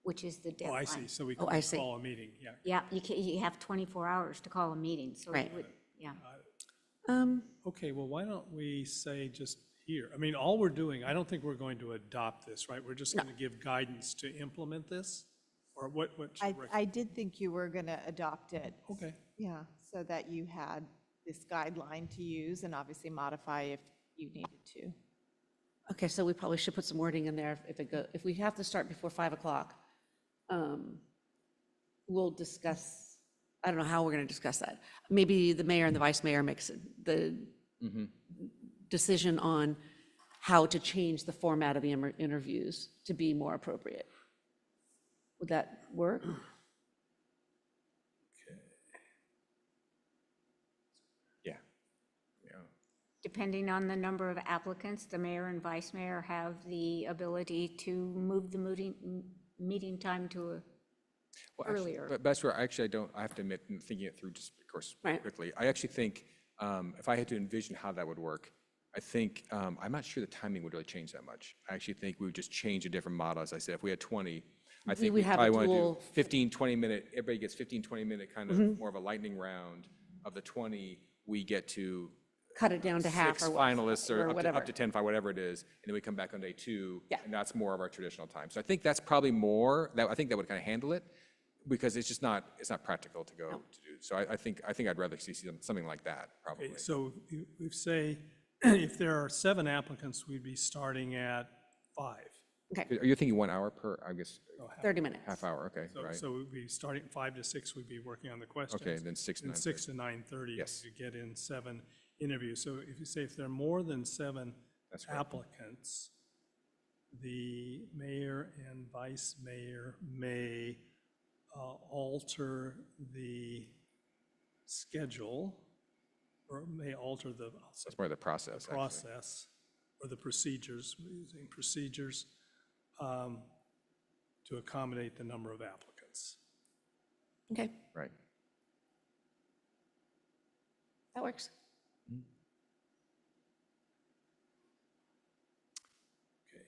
which is the
Oh,
deadline.
I see, so we
Oh, I
can
see.
call a meeting, yeah.
Yeah, you have 24 hours to call a meeting, so you
Right.
would, yeah.
Okay, well, why don't we say just here? I mean, all we're doing, I don't think we're going to adopt this, right? We're just going to give guidance to implement this? Or what's your
I did think you were going to adopt it.
Okay.
Yeah, so that you had this guideline to use and obviously modify if you needed to.
Okay, so we probably should put some wording in there if we have to start before 5 o'clock. We'll discuss, I don't know how we're going to discuss that. Maybe the mayor and the vice mayor makes the decision on how to change the format of the interviews to be more appropriate. Would that work?
Yeah. Yeah.
Depending on the number of applicants, the mayor and vice mayor have the ability to move the meeting time to a
Well, actually,
earlier.
But that's where, actually, I have to admit, in thinking it through just, of course,
Right.
quickly, I actually think, if I had to envision how that would work, I think, I'm not sure the timing would really change that much. I actually think we would just change a different model. As I said, if we had 20, I think
would
we
have a
probably want to do
dual-
15, 20-minute, everybody gets 15, 20-minute kind of more of a lightning round. Of the 20, we get to
Cut it down to half
six
or what-
finalists or
whatever.
up to 10, whatever it is, and then we come back on day 2.
Yeah.
And that's more of our traditional time. So I think that's probably more, I think that would kind of handle it, because it's just not, it's not practical to go to do. So I think I'd rather see something like that, probably.
Okay, so we say, if there are 7 applicants, we'd be starting at 5.
Okay,
Are you thinking 1 hour per, I guess,
30 minutes.
half hour, okay, right?
So we'd be starting at 5 to 6, we'd be working on the questions.
Okay, then 6 to
And 6 to 9:30,
Yes.
you get in 7 interviews. So if you say if there are more than 7
That's right.
applicants, the mayor and vice mayor may alter the schedule, or may alter the
That's part of the process, actually.
process, or the procedures, we're using procedures, to accommodate the number of applicants.
Okay,
Right.
that works.
Okay.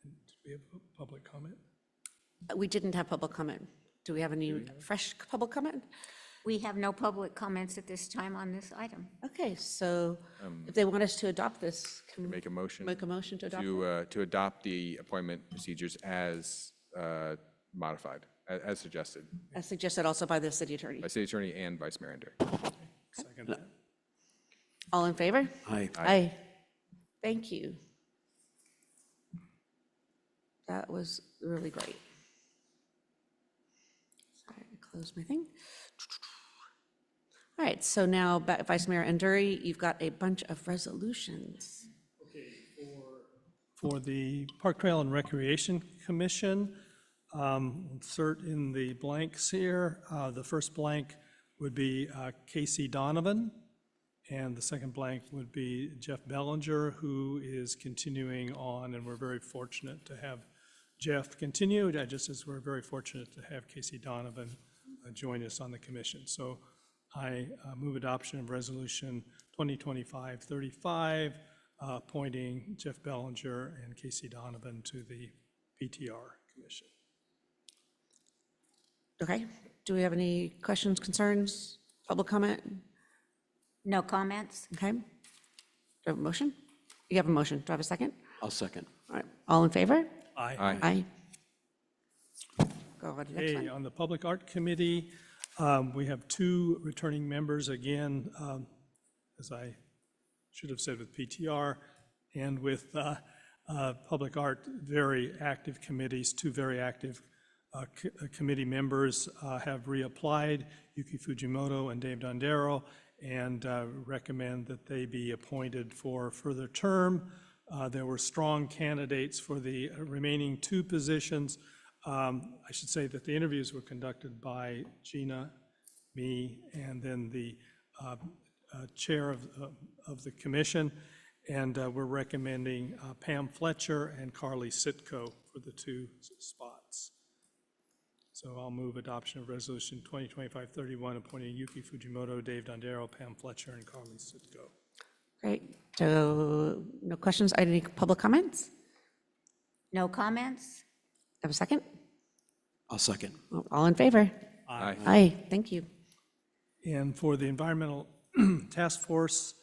And do we have a public comment?
We didn't have public comment. Do we have any fresh public comment?
We have no public comments at this time on this item.
Okay, so if they want us to adopt this, can we
Make a motion.
make a motion to adopt it?
To adopt the appointment procedures as modified, as suggested
As suggested also by the city attorney.
by city attorney and vice mayor Ender.
Second that.
All in favor?
Aye.
Aye. Thank you. That was really great. Sorry, I closed my thing. All right, so now Vice Mayor Enduri, you've got a bunch of resolutions.
For the Park Trail and Recreation Commission, insert in the blanks here. The first blank would be Casey Donovan, and the second blank would be Jeff Bellinger, who is continuing on, and we're very fortunate to have Jeff continue, just as we're very fortunate to have Casey Donovan join us on the commission. So I move adoption of Resolution 2025-35, appointing Jeff Bellinger and Casey Donovan to the PTR Commission.
Okay, do we have any questions, concerns, public comment?
No comments?
Okay. Do I have a motion? You have a motion. Do I have a second?
I'll second.
All right, all in favor?
Aye.
Aye. Go on to the next
Okay,
one.
on the Public Art Committee, we have 2 returning members again, as I should have said with PTR, and with Public Art, very active committees, 2 very active Committee members have reapplied, Yuki Fujimoto and Dave Dondero, and recommend that they be appointed for a further term. There were strong candidates for the remaining 2 positions. I should say that the interviews were conducted by Gina, me, and then the chair of the commission. And we're recommending Pam Fletcher and Carly Sitko for the 2 spots. So I'll move adoption of Resolution 2025-31, appointing Yuki Fujimoto, Dave Dondero, Pam Fletcher, and Carly Sitko.
Great. So no questions. Any public comments?
No comments?
Have a second?
I'll second.
All in favor?
Aye.
Aye. Thank you.
And for the Environmental Task Force,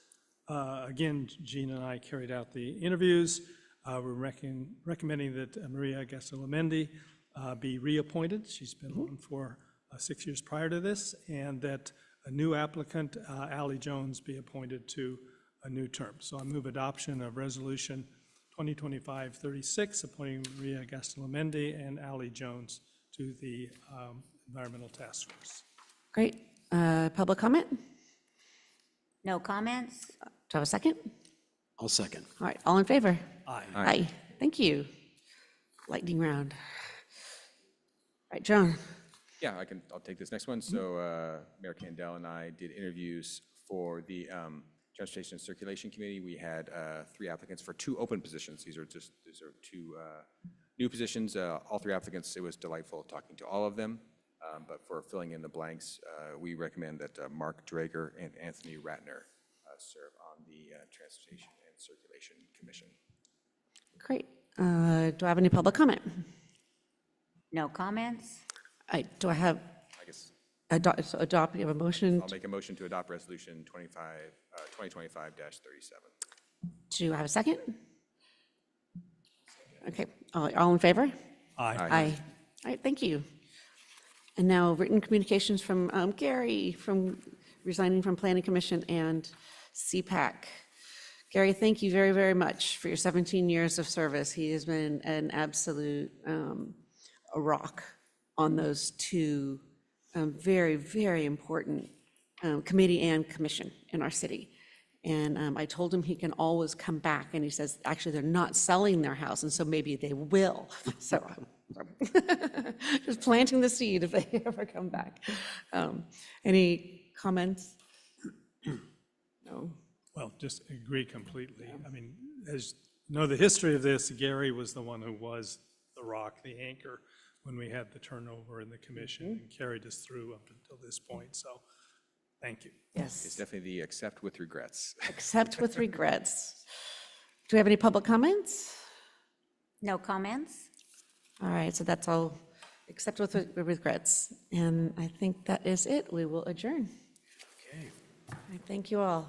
again, Gina and I carried out the interviews. We're recommending that Maria Gastelamendi be reappointed. She's been on for 6 years prior to this, and that a new applicant, Ally Jones, be appointed to a new term. So I move adoption of Resolution 2025-36, appointing Maria Gastelamendi and Ally Jones to the Environmental Task Force.
Great. Public comment? Do
No comments?
I have a second?
I'll second.
All right. All in favor?
Aye.
Aye. Thank you. Lightning round. All right, John.
Yeah, I'll take this next one. So Mayor Candell and I did interviews for the Transportation and Circulation Committee. We had 3 applicants for 2 open positions. These are 2 new positions. All 3 applicants, it was delightful talking to all of them. But for filling in the blanks, we recommend that Mark Drager and Anthony Ratner serve on the Transportation and Circulation Commission.
Great. Do I have any public comment?
No comments?
Do I have,
I guess
so adopt, you have a motion?
I'll make a motion to adopt Resolution 2025-37.
Do I have a second? Okay. All in favor?
Aye.
Aye. All right, thank you. And now written communications from Gary, from resigning from Planning Commission and CPAC. Gary, thank you very, very much for your 17 years of service. He has been an absolute a rock on those 2 very, very important committee and commission in our city. And I told him he can always come back, and he says, actually, they're not selling their house, and so maybe they will. So just planting the seed if they ever come back. Any comments? No.
Well, just agree completely. I mean, as you know, the history of this, Gary was the one who was the rock, the anchor, when we had the turnover in the commission and carried us through up until this point. So thank you.
Yes.
It's definitely the accept with regrets.
Accept with regrets. Do we have any public comments?
No comments?
All right, so that's all, except with regrets. And I think that is it. We will adjourn.
Okay.
All right, thank you all.